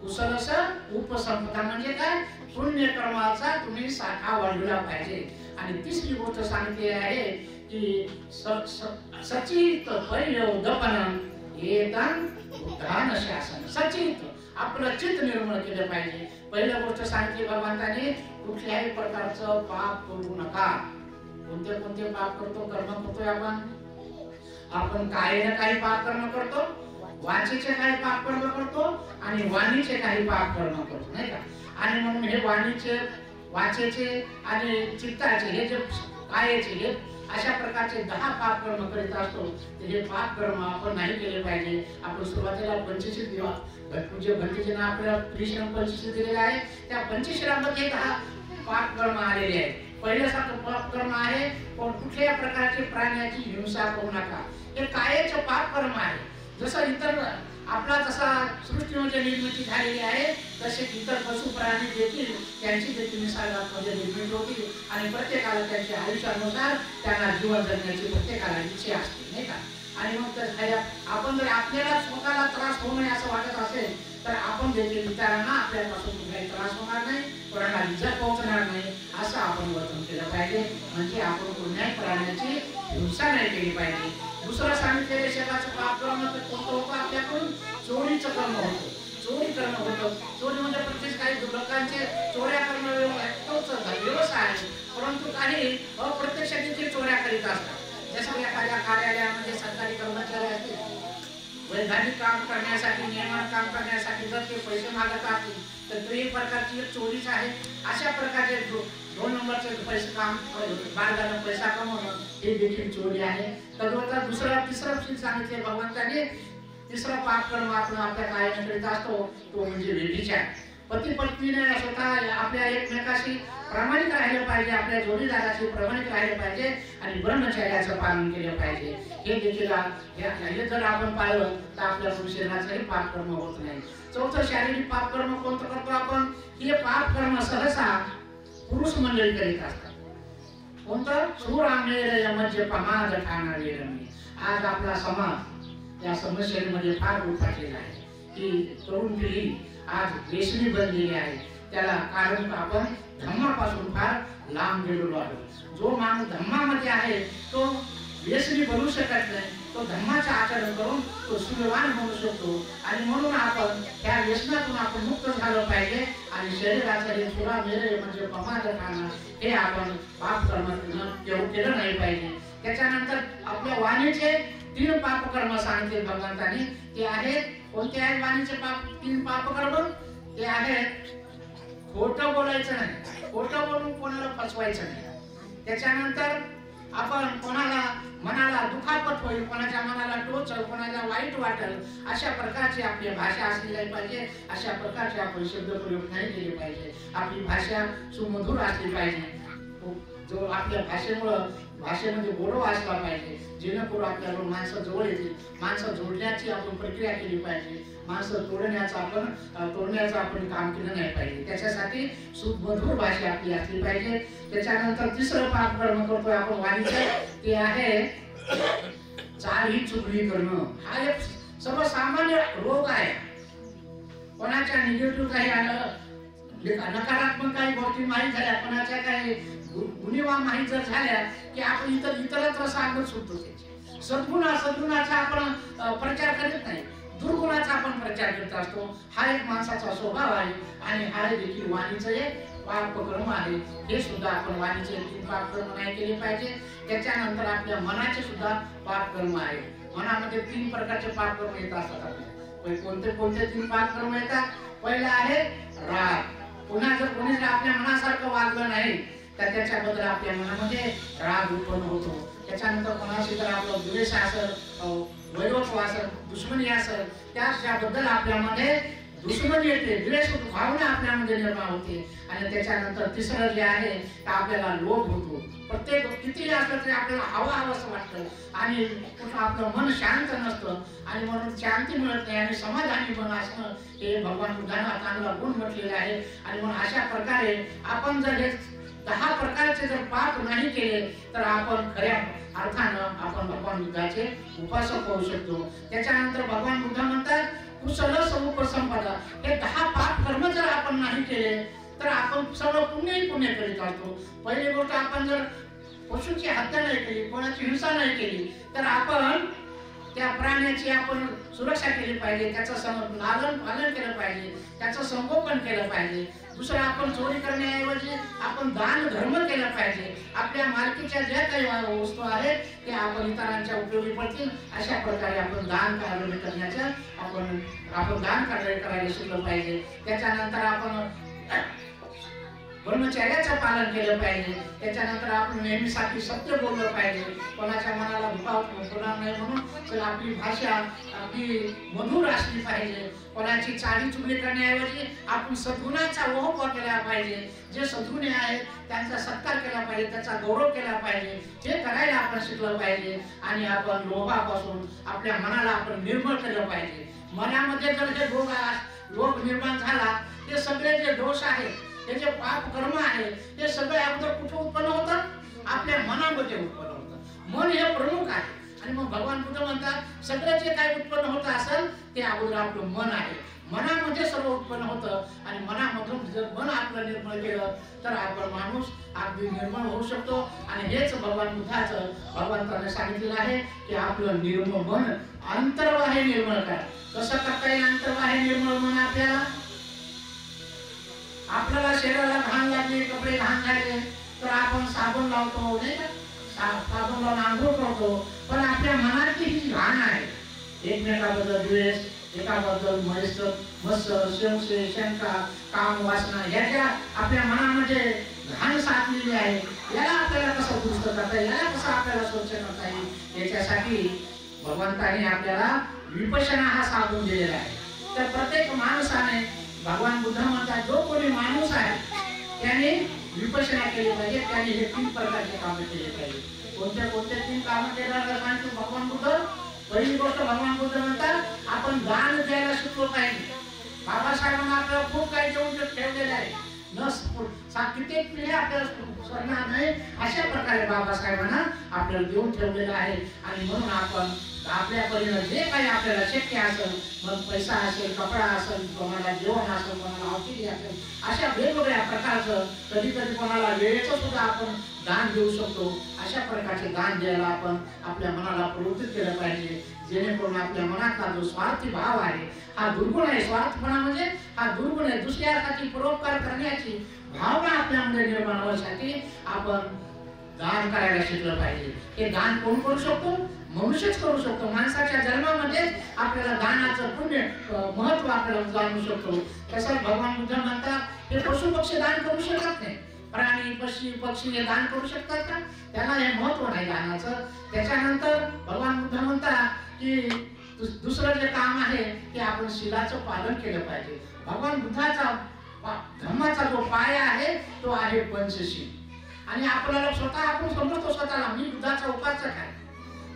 Speaker 5: कुशलस उपसंपदा म्हणजे काय? पुण्यकर्माचा तुम्ही साठा वाढवला पाहिजे. आणि तिसरी गोष्ट सांगितली आहे की सचित परियोदपनं एकं बुद्धान शासन. सचित आपलं चित्त निर्मळ केलं पाहिजे. पहिली गोष्ट सांगितली भगवंतांनी कुठल्याही प्रकारचं पाप करू नका. कोणते कोणते पाप करतो? कर्म करतोय आपण कायेने काही पाप कर्म करतो, वाचेचे काही पाप कर्म करतो आणि वाणीचे काही पाप कर्म करतो, नाही का? आणि म्हणून हे वाणीचे, वाचेचे आणि चित्ताचे हे जे कायेचे हे अशा प्रकारचे 10 पाप कर्म करीत असतो. हे पाप कर्म आपण नाही केले पाहिजे. आपण सुरुवातीला पंचशील दिवा पूज्य भंतेजींना आपल्याला त्रिशरण पंचशील दिलेला आहे. त्या पंचशीलामध्ये 10 पाप कर्म आलेले आहेत. पहिल्यासारखं पाप कर्म आहे कुठल्याही प्रकारचे प्राण्याची हिंसा करू नका. हे कायेचे पाप कर्म आहे. जसं इतर आपला जसा सृष्टीमध्ये निर्मिती झालेली आहे तसे इतर पशु प्राणी देखील त्यांची देखील निसर्गामध्ये निर्मिती होती आणि प्रत्येकाला त्यांच्या आयुष्यानुसार त्यांना जीवन जगण्याची प्रत्येकाला इच्छा असते, नाही का? आणि मग आपण जर आपल्याला स्वतःला त्रास होऊ नये असं वाटत असेल तर आपण देखील इतरांना आपल्यापासून कुठलाही त्रास होणार नाही, कोणाला इजा पोहोचणार नाही असं आपण वर्तन केलं पाहिजे. म्हणजे आपण कोणत्याही प्राण्याची हिंसा नाही केली पाहिजे. दुसरं सांगितलेलं शेताचं पाप कर्म तर कोणतं होतं? आपल्याकडून चोरीचं कर्म होतं. चोरी करणं होतं. चोरी म्हणजे प्रत्येक काही लोकांचे चोऱ्या करणं व्यवसाय आहे. परंतु काही अप्रत्यक्ष देखील चोऱ्या करीत असतात. जसं एखाद्या कार्यालयामध्ये सरकारी कर्मचारी असतील, वैधानिक काम करण्यासाठी नियमन काम करण्यासाठी जर ते पैसे मागत असतील तर ते एक प्रकारची एक चोरीच आहे. अशा प्रकारचे 2 नंबरचे पैसे काम मार्गाने पैसा कमवणं हे देखील चोरी आहे. तद्वत तिसरं सांगितले भगवंताने. तिसरा पाप कर्म आपण आपल्या कायाने करीत असतो तो म्हणजे व्यभिचार. पती पत्नीने स्वतः आपल्या एकमेकाशी प्रामाणिक राहिलं पाहिजे, आपल्या जोडीदाराशी प्रामाणिक राहिलं पाहिजे आणि ब्रह्मचर्याचं पालन केलं पाहिजे. हे देखील हे जर आपण पाळलं तर आपल्या शरीराचंही पापकर्म होत नाही. चौथं शारीरिक पापकर्म कोणतं करतो आपण? हे पापकर्म सहसा पुरुष मंडळी करीत असतात. कोणतं? सुरामेर यमज्य पमाद ठाणा वेरमी. आज आपला समाज या समस्येमध्ये फार उठालेला आहे की तरुण पिढी आज व्यसनी बनलेली आहे. त्याला कारण आपण धम्मापासून फार लांब गेलेलो आहोत. जो माणूस धम्मामध्ये आहे तो व्यसनी बनू शकत नाही. तो धम्माचं आचरण करून तो सूर्यवान बनू शकतो. आणि म्हणून आपण त्या व्यसनातून आपण मुक्त झालं पाहिजे आणि शरीराचं हे सुरा मेरे म्हणजे पमाद ठाणा हे आपण पाप कर्म केलं नाही पाहिजे. त्याच्यानंतर आपल्या वाणीचे 3 पापकर्म सांगितले भगवंतांनी. ते आहेत कोणते आहेत वाणीचे 3 पापकर्म? ते आहेत खोटं बोलायचं नाही, खोटं बोलून कोणाला फसवायचं नाही. त्याच्यानंतर आपण कोणाला मनाला दुखापत होईल, कोणाच्या मनाला टोचल, कोणाला वाईट वाटेल अशा प्रकारची आपली भाषा असली पाहिजे. अशा प्रकारचे आपण शब्दप्रयोग नाही केले पाहिजे. आपली भाषा सुमधुर असली पाहिजे. जो आपल्या भाषेमध्ये गोडवा असला पाहिजे, जेणेकरून आपल्याला माणसं जवळ येतील. माणसं जोडण्याची आपण प्रक्रिया केली पाहिजे. माणसं तोडण्याचं आपण काम केलं नाही पाहिजे. त्याच्यासाठी सुमधुर भाषा आपली असली पाहिजे. त्याच्यानंतर 3रं पापकर्म करतोय आपण वाणीचं, ते आहे चालही चुगली करणं. हा एक सर्वसामान्य रोग आहे. कोणाच्या निगेटिव्ह काही आलं, नकारात्मक काही गोष्टी माहीत झाल्या, कोणाच्या काही गुन्हेवा माहीत जर झाल्या की आपण इतरत्र सांगत सुटतो. सद्गुणाचा आपण प्रचार करीत नाही, दुर्गुणाचा आपण प्रचार करत असतो. हा एक माणसाचा स्वभाव आहे आणि हा देखील वाणीचं एक पापकर्म आहे. हे सुद्धा आपण वाणीचे 3 पापकर्म नाही केले पाहिजे. त्याच्यानंतर आपल्या मनाचे सुद्धा पापकर्म आहे. मनामध्ये 3 प्रकारचे पापकर्म येत असतात. आपल्या कोणते 3 पापकर्म येतात? पहिला आहे राग. पुन्हा जर कोणी आपल्या मनासारखं वागलं नाही तर त्याच्याबद्दल आपल्या मनामध्ये राग उत्पन्न होतो. त्याच्यानंतर कोणाशी जर आपला द्वेष असेल, वैरत्व असेल, दुश्मनी असेल, त्याबद्दल आपल्यामध्ये दुश्मनी येते, द्वेष भावना आपल्यामध्ये निर्माण होते. आणि त्याच्यानंतर 3रं जे आहे ते आपल्याला लोभ होतो. प्रत्येक कितीही असलं तरी आपल्याला हवं असं वाटतं आणि आपलं मन शांत नसतं आणि म्हणून शांती मिळत नाही आणि समाधानी मन असणं हे भगवान बुद्धांना चांगला गुण म्हटलेला आहे. आणि म्हणून अशा प्रकारे आपण जर हे 10 प्रकारचे जर पाप नाही केले तर आपण खऱ्या अर्थानं आपण भगवान बुद्धाचे उपासक होऊ शकतो. त्याच्यानंतर भगवान बुद्ध म्हणतात कुशल समुपसंपदा. हे 10 पाप कर्म जर आपण नाही केले तर आपण सर्व पुण्य करीत असतो. पहिली गोष्ट, आपण जर पशुची हत्या नाही केली, कोणाची हिंसा नाही केली तर आपण त्या प्राण्याची आपण सुरक्षा केली पाहिजे, त्याचं लालन पालन केलं पाहिजे, त्याचं संगोपन केलं पाहिजे. दुसरं, आपण चोरी करण्याऐवजी आपण दान धर्म केला पाहिजे. आपल्या मालकीच्या ज्या काही वस्तू आहेत त्या आपण इतरांच्या उपयोगी पडतील अशा प्रकारे आपण दान करण्याचं आपण दान करायला शिकलं पाहिजे. त्याच्यानंतर आपण ब्रह्मचर्याचं पालन केलं पाहिजे. त्याच्यानंतर आपण नेहमीसाठी सत्य बोललं पाहिजे, कोणाच्या मनाला दुखावत होणार नाही म्हणून तर आपली भाषा आपली मधुर असली पाहिजे. कोणाची चाली चुगली करण्याऐवजी आपण सद्गुणाचा ओहप केला पाहिजे. जे सद्गुणे आहेत त्यांचा सत्कार केला पाहिजे, त्याचा गौरव केला पाहिजे. हे करायला आपण शिकलं पाहिजे. आणि आपण लोभापासून आपल्या मनाला आपण निर्मळ केलं पाहिजे. मनामध्ये जर हे लोभ निर्माण झाला, ते सगळे जे दोष आहेत, हे जे पाप कर्म आहे, हे सगळे अगोदर कुठे उत्पन्न होतं? आपल्या मनामध्ये उत्पन्न होतं. मन हे प्रमुख आहे. आणि मग भगवान बुद्ध म्हणतात सगळं जे काही उत्पन्न होत असेल ते अगोदर आपलं मन आहे. मनामध्ये सर्व उत्पन्न होतं आणि मनामधून जर मन आपलं निर्मळ केलं तर आपण माणूस अगदी निर्मळ होऊ शकतो. आणि हेच भगवान बुद्धाचं भगवंताने सांगितलेलं आहे की आपलं निर्मळ मन अंतर्वाही निर्मळ करा. कसं करता येईल अंतर्वाही निर्मळ मन? आपल्याला शरीराला घाण लागली, कपडे घाण झाले तर आपण साबण लावतो, नाही का? साबण लावून आंघोळ करतो. पण आपल्या मनातली ही घाण आहे, एकमेकाबद्दल द्वेष, एकाबद्दल मत्सर, संशय, शंका, काम, वासना, ह्या ज्या आपल्या मनामध्ये घाण साठलेली आहे, याला आपल्याला कसं दुरुस्त करता येईल, याला कसं आपल्याला स्वच्छ करता येईल, याच्यासाठी भगवंताने आपल्याला विपश्यना हा साधून दिलेला आहे. तर प्रत्येक माणसाने भगवान बुद्ध म्हणतात जो कोणी माणूस आहे त्याने विपश्यना केली पाहिजे, त्याने हे 3 प्रकारचे कामं केले पाहिजे। कोणते 3 कामं केल्यावर सांगतो भगवान बुद्ध? पहिली गोष्ट भगवान बुद्ध म्हणतात आपण दान द्यायला शिकलो पाहिजे। बाबासाहेबांना आपल्याला खूप काही देऊन ठेवलेलं आहे, कित्येक पिढ्या आपल्याला सोडणार नाही अशा प्रकारे बाबासाहेबांना आपल्याला देऊन ठेवलेलं आहे। आणि म्हणून आपण आपल्या परीने जे काही आपल्याला शक्य असेल, मग पैसा असेल, कपडा असेल, कोणाला जेवण असेल, कोणाला औषधी असेल, अशा वेगवेगळ्या प्रकारचं कधी कधी कोणाला वेळेचं सुद्धा आपण दान देऊ शकतो। अशा प्रकारचे दान द्यायला आपण आपल्या मनाला प्रवृत्त केलं पाहिजे, जेणेकरून आपल्या मनातला जो स्वार्थी भाव आहे हा दुर्गुण आहे। स्वार्थपणा म्हणजे हा दुर्गुण आहे। दुसऱ्यासाठी परोपकार करण्याची भावना आपल्यामध्ये निर्माण होण्यासाठी आपण दान करायला शिकलं पाहिजे। हे दान कोण करू शकतो? मनुष्यच करू शकतो। माणसाच्या जन्मामध्ये आपल्याला दानाचं पुण्य महत्व आपल्याला जाणू शकतो। तसंच भगवान बुद्ध म्हणतात हे पशु पक्षी दान करू शकत नाही, प्राणी पक्षी हे दान करू शकतात का? त्याला हे महत्व नाही दानाचं। त्याच्यानंतर भगवान बुद्ध म्हणतात की दुसरं जे काम आहे ते आपण शीलाचं पालन केलं पाहिजे। भगवान बुद्धाचा धर्माचा जो पाया आहे तो आहे पंचशील। आणि आपल्याला स्वतः आपण समजतो स्वतःला मी बुद्धाचा उपासक आहे,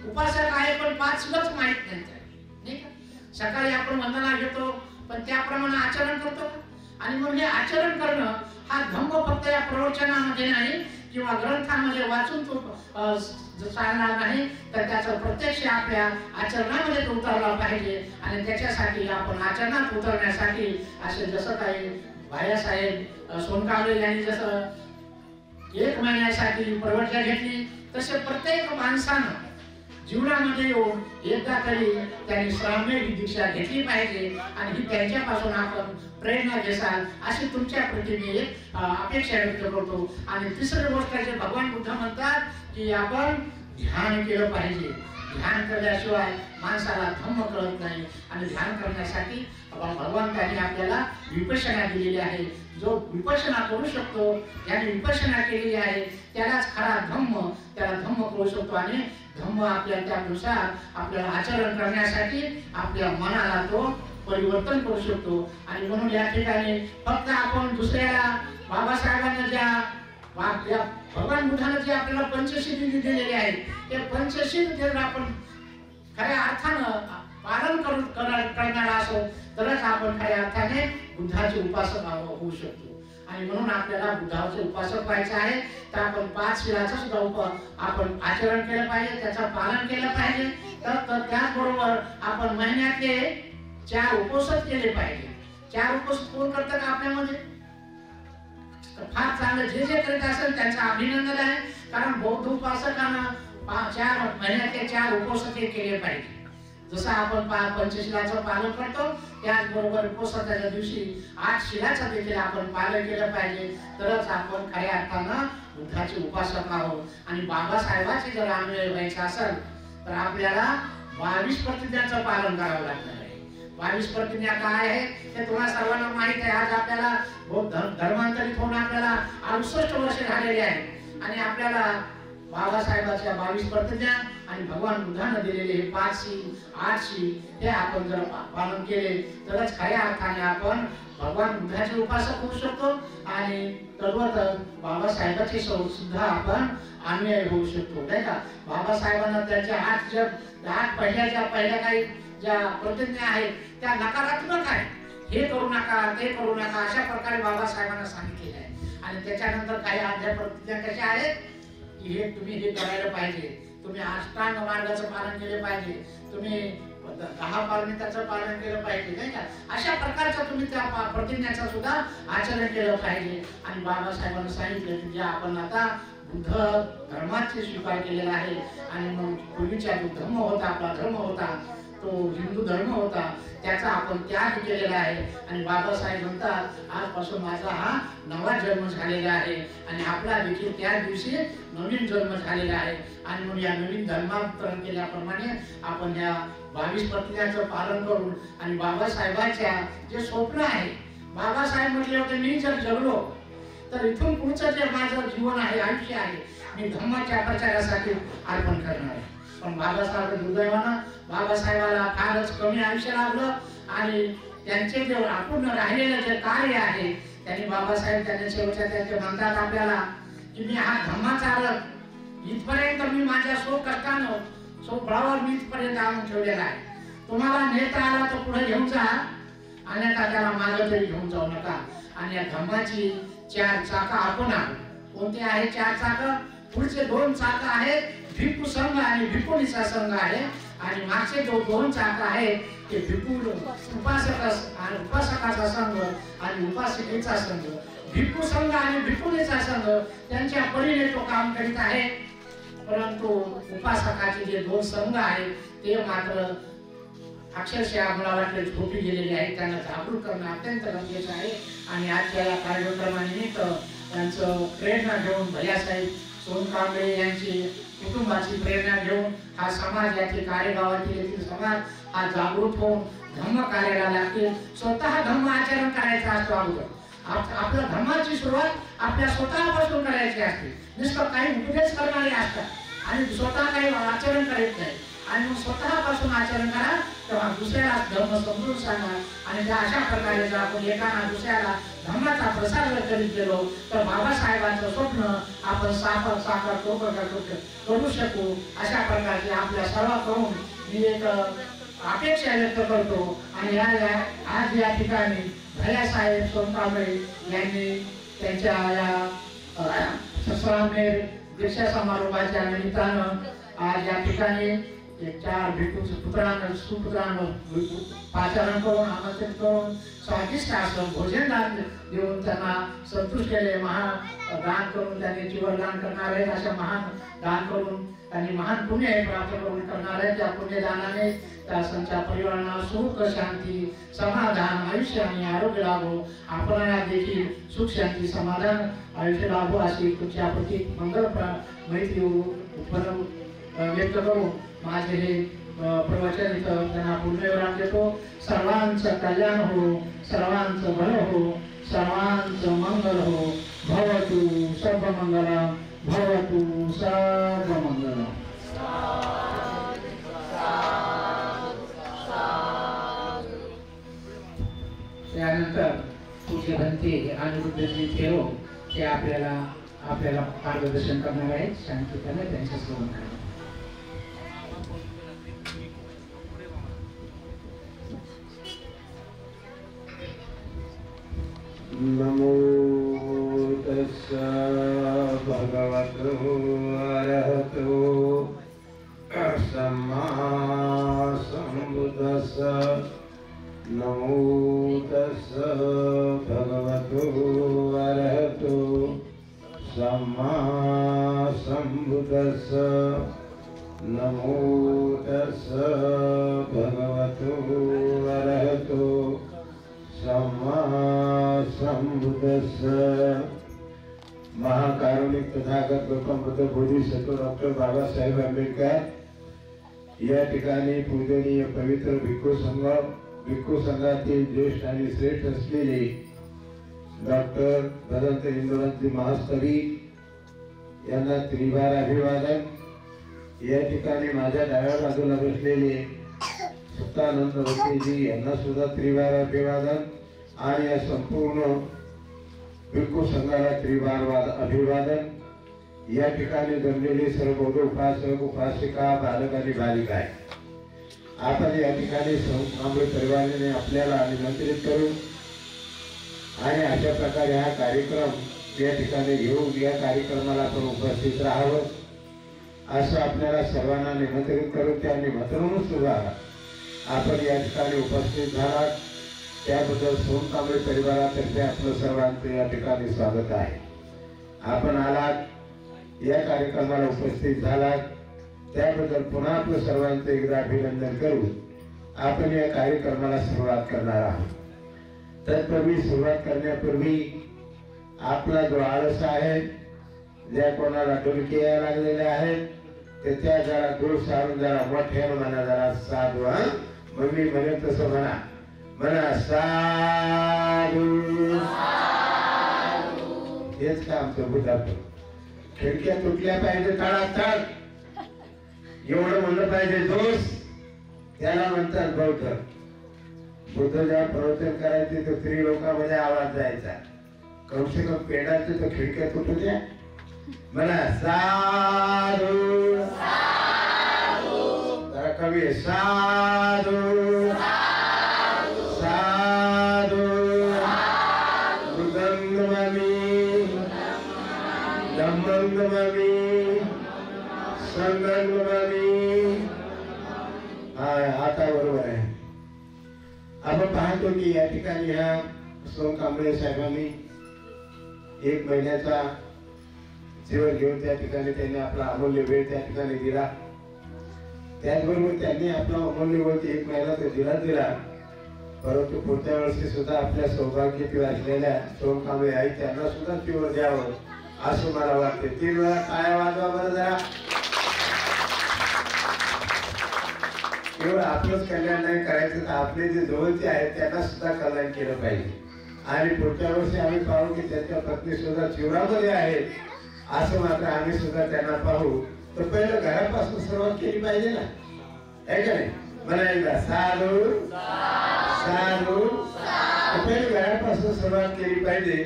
Speaker 5: उपासक आहे, पण 5 शीलच माहित नाही का? सकाळी आपण वंदना घेतो पण त्याप्रमाणे आचरण करतो, आणि मग हे आचरण करणं हा धम्म फक्त या प्रवचनामध्ये नाही किंवा ग्रंथामध्ये वाचून तो चालणार नाही, तर त्याचा प्रत्यक्ष आपल्या आचरणामध्ये तो उतरला पाहिजे। आणि त्याच्यासाठी आपण आचरणात उतरण्यासाठी असे जसं काही भायासाहेब सोनकांबळे यांनी जसं 1 महिन्यासाठी प्रवचन घेतली, तसे प्रत्येक माणसानं जीवनामध्ये येऊन एकदा तरी त्यांनी श्राम्य दीक्षा घेतली पाहिजे, आणि ही त्यांच्यापासून आपण प्रेरणा घेसाल अशी तुमच्या प्रती मी अपेक्षा व्यक्त करतो। आणि तिसरी गोष्ट जे भगवान बुद्ध म्हणतात की आपण ध्यान केलं पाहिजे। ध्यान केल्याशिवाय माणसाला धम्म कळत नाही, आणि ध्यान करण्यासाठी भगवंतांनी आपल्याला विपश्यना दिलेली आहे। जो विपश्यना करू शकतो, ज्याने विपश्यना केलेली आहे त्यालाच खरा धम्म, त्याला धम्म कळू शकतो। आणि धम्म आपल्या त्यानुसार आपल्याला आचरण करण्यासाठी आपल्या मनाला तो परिवर्तन करू शकतो। आणि म्हणून या ठिकाणी फक्त आपण दुसऱ्याला बाबासाहेबांना ज्या भगवान बुद्धाने जे आपल्याला पंचशील दिलेले आहेत ते पंचशील जर आपण खऱ्या अर्थानं पालन करणार असो तरच आपण खऱ्या अर्थाने बुद्धाचे उपासक होऊ शकतो। आणि म्हणून आपल्याला बुद्धाचे उपासक व्हायचे आहे तर आपण 5 शीलाचं सुद्धा आपण आचरण केलं पाहिजे, त्याचं पालन केलं पाहिजे। तर त्याचबरोबर आपण महिन्यातले 4 उपवास केले पाहिजे। 4 उपवास कोण करतात आपल्यामध्ये? फार चांगलं, जे करीत असेल त्यांचं अभिनंदन आहे, कारण बौद्ध उपासकांना 4 महिन्यातले 4 उपवास केले पाहिजे। जसं आपण पंचशीलाचं पालन करतो त्याचबरोबर उपवासाच्या दिवशी 8 शीलाचं देखील आपण पालन केलं पाहिजे, तरच आपण खऱ्या अर्थानं बुद्धाचे उपासक आहोत। आणि बाबासाहेबांचे जर अनुयायी व्हायचं असेल तर आपल्याला 22 प्रतिज्ञांचं पालन करावं लागणार आहे। 22 प्रतिज्ञा काय आहे ते तुम्हाला सर्वांना माहित आहे। आज आपल्याला धर्मांतरित होऊन आपल्याला 68 वर्ष झालेली आहे, आणि आपल्याला बाबासाहेबांच्या 22 प्रतिज्ञा आणि भगवान बुद्धाने दिलेले हे 5 शील 8 शील हे आपण जर पालन केले तरच खऱ्या अर्थाने आपण भगवान बुद्धाचे उपासक होऊ शकतो, आणि तद्वत बाबासाहेबांचे सुद्धा आपण अनुयायी होऊ शकतो, नाही का? बाबासाहेबांना त्यांच्या 8 पहिल्या काही ज्या प्रतिज्ञा आहेत त्या नकारात्मक आहेत, हे करू नका ते करू नका अशा प्रकारे बाबासाहेबांना सांगितलेलं आहे। आणि त्याच्यानंतर काही आध्या प्रतिज्ञा कशा आहेत की हे तुम्ही हे करायला पाहिजे, तुम्ही अष्टांग मार्गाचं पालन केले पाहिजे, तुम्ही 10 पारमिताचं पालन केलं पाहिजे, नाही का? अशा प्रकारचं तुम्ही त्या प्रतिज्ञाचं सुद्धा आचरण केलं पाहिजे। आणि बाबासाहेबांनी सांगितलं की जे आपण आता बुद्ध धर्माचे स्वीकार केलेला आहे, आणि मग पूर्वीचा जो धर्म होता आपला धर्म होता तो हिंदू धर्म होता त्याचा आपण त्याग केलेला आहे। आणि बाबासाहेब म्हणतात आजपासून माझा हा नवा जन्म झालेला आहे, आणि आपला देखील त्या दिवशी नवीन जन्म झालेला आहे। आणि म्हणून या नवीन धर्मांतरण केल्याप्रमाणे आपण या 22 प्रतिज्ञांचं पालन करून आणि बाबासाहेबांच्या जे स्वप्न आहे, बाबासाहेब म्हटले होते मी जर जगलो तर इथून पुढचं जे माझं जीवन आहे आयुष्य आहे मी धर्माच्या प्रचारासाठी अर्पण करणार आहे। पण बाबासाहेब दुर्दैवानं बाबासाहेबाला फारच कमी आयुष्य लाभलं, आणि त्यांचे जे अपूर्ण राहिलेलं जे कार्य आहे त्यांनी बाबासाहेब त्यांनी शेवटच्या त्यांचे म्हणतात आपल्याला की मी हा धम्मा चालक इथपर्यंत मी माझ्या सो कष्टानं सो बळावर मी इथपर्यंत आणून ठेवलेला आहे. तुम्हाला नेता आला तर पुढे घेऊन जा, अन्यथा त्याला मागे तरी घेऊन जाऊ नका. आणि या धम्माची 4 चाकं आपण आहोत. कोणते आहे 4 चाकं? पुढचे 2 चाकं आहेत भिक्खू संघ आणि भिक्खुनीचा संघ आहे, आणि मागचे 2 चाकं आहेत ते भिक्खू उपासकाचा संघ आणि उपासिकेचा संघ. भिक्खू संघ आणि भिक्खुनीचा संघ त्यांच्या परीने तो काम करीत आहे, परंतु उपासकाचे जे 2 संघ आहेत ते मात्र अक्षरशः मला वाटते झोपी गेलेले आहेत. त्यांना जागरूक करणं अत्यंत गरजेचं आहे. आणि आजच्या या कार्यक्रमानिमित्त त्यांचं प्रेरणा घेऊन भैयासाहेब सोनकांबळे यांची कुटुंबाची प्रेरणा घेऊन हा समाज याचे कार्यगावातील येथील समाज हा जागरूक होऊन धम्म कार्याला लागतील. स्वतः धम्म आचरण करायचा असतो. अगोदर आपल्या धम्माची सुरुवात आपल्या स्वतःपासून करायची असते. नुसतं काही उपदेश करणारे असतात आणि स्वतः काही आचरण करत नाही. आणि मग स्वतःपासून आचरण करा, तेव्हा दुसऱ्याला धर्म समजून सांगा. आणि त्या अशा प्रकारे जर आपण एकाना दुसऱ्याला धर्माचा प्रसार करीत गेलो तर बाबासाहेबांचं स्वप्न आपण साकार करू शकू. अशा प्रकारचे आपल्या सर्वांकडून मी एक अपेक्षा व्यक्त करतो. आणि आज या ठिकाणी भैयासाहेब सोनकांबळे यांनी त्यांच्या या ससरामेर दीक्षा समारोहाच्या निमित्तानं आज या ठिकाणी 4 भिक्खूंचे सुपुत्रांना पाचारण करून आमंत्रित करून स्वादिष्ट असं भोजन देऊन त्यांना संतुष्ट केले. महान दान करून त्यांनी जीवनदान करणार आहेत. अशा महान दान करून त्यांनी महान पुण्य प्राप्त करून करणार आहेत. त्या पुण्यदानाने त्या संच्या परिवारांना सुख शांती समाधान आयुष्य आणि आरोग्य लाभो. आपल्याला देखील सुख शांती समाधान आयुष्य लाभो अशी तुमच्या प्रती मंगल मैत्री उत्पन्न व्यक्त करून माझे हे प्रवचन इथं त्यांना पूर्णविराम देतो. सर्वांचं कल्याण हो, सर्वांचं भलं हो, सर्वांचं मंगल हो. भवतु सर्वमंगलम, भवतु सर्वमंगलम. त्यानंतर पूज्य भंते अनिरुद्धजी थेरो ते आपल्याला मार्गदर्शन करणार आहेत. शांततेने त्यांच्या श्रवण करा.
Speaker 2: नमो तस्सा भगवतो अरहतो सम्मा सम्बुद्धस्सा. नमो तस्सा भगवतो अरहतो सम्मा सम्बुद्धस्सा. नमो तस्सा भगवतो अरहतो सम्मा सम्बुद्धस्सा. महाकारुणिक तथागत गौतम बुद्ध बोधिसत्व डॉक्टर बाबासाहेब आंबेडकर या ठिकाणी पूजनीय पवित्र भिक्खू संघातील ज्येष्ठ आणि श्रेष्ठ असलेले डॉक्टर भदंत इंदुरंजी महास्तरी यांना त्रिवार अभिवादन. या ठिकाणी माझ्या डाव्या बाजूला बसलेले सत्तानंद वकीलजी यांना सुद्धा त्रिवार अभिवादन. आणि या संपूर्ण भिक्खू संघाला त्रिवार अभिवादन. या ठिकाणी जमलेले सर्व उपासक उपासिका बालक आणि बालिका आहे. आपण या ठिकाणी सोनकांबळे परिवाराने आपल्याला निमंत्रित करून आणि अशा प्रकारे हा कार्यक्रम या ठिकाणी घेऊन या कार्यक्रमाला आपण उपस्थित राहावं असं आपल्याला सर्वांना निमंत्रित करून त्या निमंत्रण सुद्धा आपण या ठिकाणी उपस्थित झालात त्याबद्दल सोनकांबळे परिवारातर्फे आपलं सर्वांचं या ठिकाणी स्वागत आहे. आपण आलात या कार्यक्रमाला उपस्थित झालात त्याबद्दल पुन्हा आपलं सर्वांचं एकदा अभिनंदन करून आपण या कार्यक्रमाला सुरुवात करणार आहोत. तत्पूर्वी सुरुवात करण्यापूर्वी आपला जो आळस आहे ज्या कोणाला डुलकी यायला लागलेल्या आहेत ते त्या जरा दूर सारून जरा मोठ्यानं म्हणा जरा साधू. मग मी म्हणेन तसं म्हणा साधू. हेच का आमचं बुद्धाचं. खिडक्या तुटल्या पाहिजे तळातळ एवढं म्हणलं पाहिजे दोष त्याला म्हणतात बौद्ध.
Speaker 6: बुद्ध जेव्हा प्रवचन करायचे तर स्त्री लोकांमध्ये आवाज जायचा, कम से कम पेडाचे तर खिडक्या तुटू द्या म्हणा साधू जरा कमी आहे, साधू साधू मृदंगमामी धम्मंगमामी संगंगमामी. हा आता बरोबर आहे. आपण पाहतो की या ठिकाणी ह्या सोम कांबळे साहेबांनी 1 महिन्याचा जीवन घेऊन त्या ठिकाणी त्यांनी आपला अमूल्य वेळ त्या ठिकाणी दिला. त्याचबरोबर त्यांनी आपला अमूल्य वेळ 1 महिना तो दिला. परंतु पुढच्या वर्षी सुद्धा आपल्या सौभाग्यवती असलेल्या सोम कांबळे आई त्यांना सुद्धा तीवर द्यावं असं मला वाटते. 3 वेळा टाळ्या वाजवा बरं जरा. केवळ आपलंच कल्याण नाही करायचं तर आपले जे जवळचे आहेत त्यांना सुद्धा कल्याण केलं पाहिजे. आणि पुढच्या वर्षी आम्ही पाहू की त्यांच्या पत्नी सुद्धा चिवरामध्ये आहेत असं मात्र आम्ही सुद्धा त्यांना पाहू. तर पहिलं घरापासून सुरुवात केली पाहिजे ना, आहे का नाही? मला एकदा साधू साधू पहिलं घरापासून सुरुवात केली पाहिजे.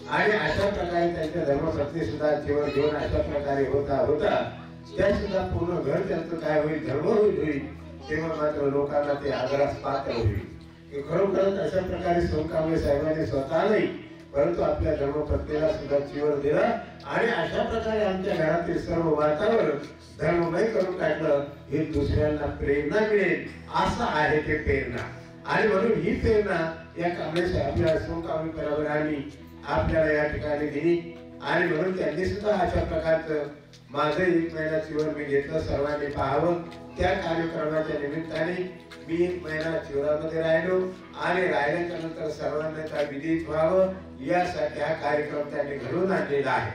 Speaker 6: आणि अशा प्रकारे त्यांच्या धर्मपत्नी सुद्धा जीवन घेऊन अशा प्रकारे होता त्या सुद्धा पूर्ण घर त्यांचं काय होईल, धर्म होईल, तेव्हा मात्र लोकांना ते आदरास पात्र होईल. खरोखरच अशा प्रकारे सोम कांबळे साहेबांनी स्वतः नाही परंतु आपल्या धर्मपत्नीला सुद्धा जीवन दिलं आणि अशा प्रकारे आमच्या घरातील सर्व वातावरण धर्ममय करून टाकलं. हे दुसऱ्यांना प्रेरणा मिळेल असं आहे ते प्रेरणा. आणि म्हणून ही प्रेरणा या कांबळे साहेबांच्या सोम कांबळे परिवाराने आपल्याला या ठिकाणी दिली. आणि म्हणून त्यांनी सुद्धा अशा प्रकारचं माझं 1 महिना जीवन मी घेतलं, सर्वांनी पाहावं. त्या कार्यक्रमाच्या निमित्ताने मी 1 महिना चिवरामध्ये राहिलो आणि राहिल्याच्या नंतर सर्वांना त्या विधीत व्हावं यासाठी हा कार्यक्रम त्यांनी घडवून आणलेला आहे.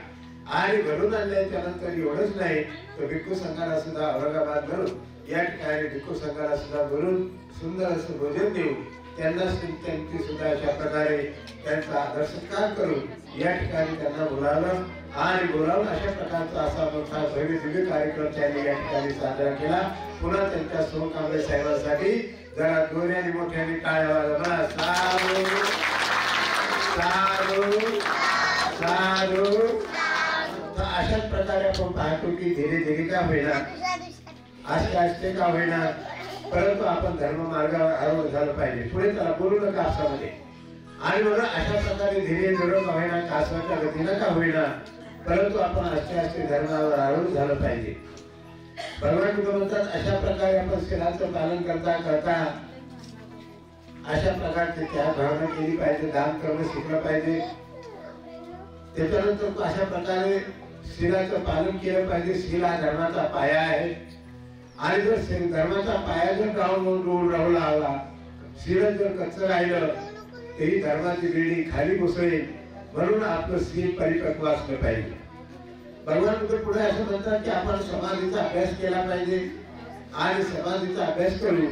Speaker 6: आणि घडवून आणल्याच्या नंतर एवढंच नाही तर भिक्खू संघाला सुद्धा औरंगाबाद भरून या ठिकाणी भिक्खू संघाला सुद्धा बोलून सुंदर असं भोजन देऊ, त्यांना त्यांची सुद्धा अशा प्रकारे त्यांचा आदर सत्कार करून या ठिकाणी त्यांना बोलावलं आणि बोलावून अशा प्रकारचा असा मोठा भव्य दिव्य कार्यक्रम त्यांनी या ठिकाणी साजरा केला. पुन्हा त्यांच्या सोम कांबळे साहेबांसाठी जरा जोराने मोठ्याने टाळ्या वाजवा. साधू साधू साधू. तर अशाच प्रकारे आपण पाहतो की धीरे धीरे का होईना, आस्ते आस्ते का होईना, परंतु आपण धर्म मार्गावर आरोग्य झालं पाहिजे. पुढे त्याला बोलू नका आपसामध्ये. आणि म्हणून अशा प्रकारे धीरे धीरे का होईना, कासवाच्या गतीनं का होईना, परंतु आपण आस्ते आस्ते धर्मावर आरोग्य झालं पाहिजे. भगवान बुद्ध म्हणतात अशा प्रकारे आपण शिलाचं पालन करता अशा प्रकारची त्या भावना केली पाहिजे, दान करणं शिकलं पाहिजे. त्याच्यानंतर अशा प्रकारे शिलाचं पालन केलं पाहिजे. शील हा धर्माचा पाया आहे. आणि जर धर्माचा पाया जर राहू लागला, शील जर कच्चं राहिलं तरी धर्माची बिल्डिंग खाली कोसळेल. म्हणून आपलं शील परिपक्व असलं पाहिजे. भगवान बुद्ध पुढे असं म्हणतात की आपण समाधीचा अभ्यास केला पाहिजे आणि समाधीचा अभ्यास करून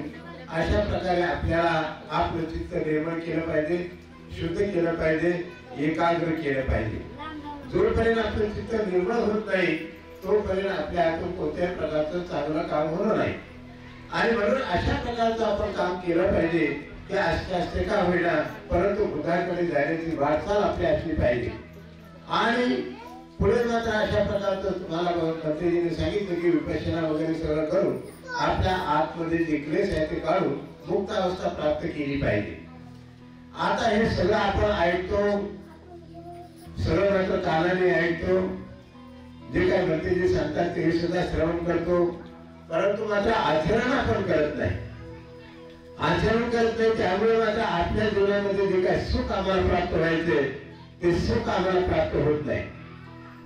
Speaker 6: अशा प्रकारे आपल्याला आपलं चित्त निर्मळ केलं पाहिजे, शुद्ध केलं पाहिजे, एकाग्र केलं पाहिजे. जोपर्यंत आपलं चित्त निर्मळ होत नाही तोपर्यंत आपल्या हातून कोणत्याही प्रकारचं चांगलं काम होणार नाही. आणि म्हणून अशा प्रकारचं आपण काम केलं पाहिजे की आस्ते आस्ते का होईना परंतु बुद्धाकडे जाण्याची वाटचाल आपली असली पाहिजे. आणि पुढे मात्र अशा प्रकारचं तुम्हाला मंत्रीजीने सांगितलं की विपश्यना वगैरे सगळं करून आपल्या आतमध्ये जे क्लेश आहे ते काढून मुक्त अवस्था प्राप्त केली पाहिजे. आता हे सगळं आपण ऐकतो, सर्व मात्र कानाने ऐकतो, जे काय मंत्रीजी सांगतात ते सुद्धा श्रवण करतो, परंतु मात्र आचरण आपण करत नाही. आचरण करत नाही त्यामुळे मात्र आपल्या जीवनामध्ये जे काय सुख आम्हाला प्राप्त व्हायचे ते सुख आम्हाला प्राप्त होत नाही.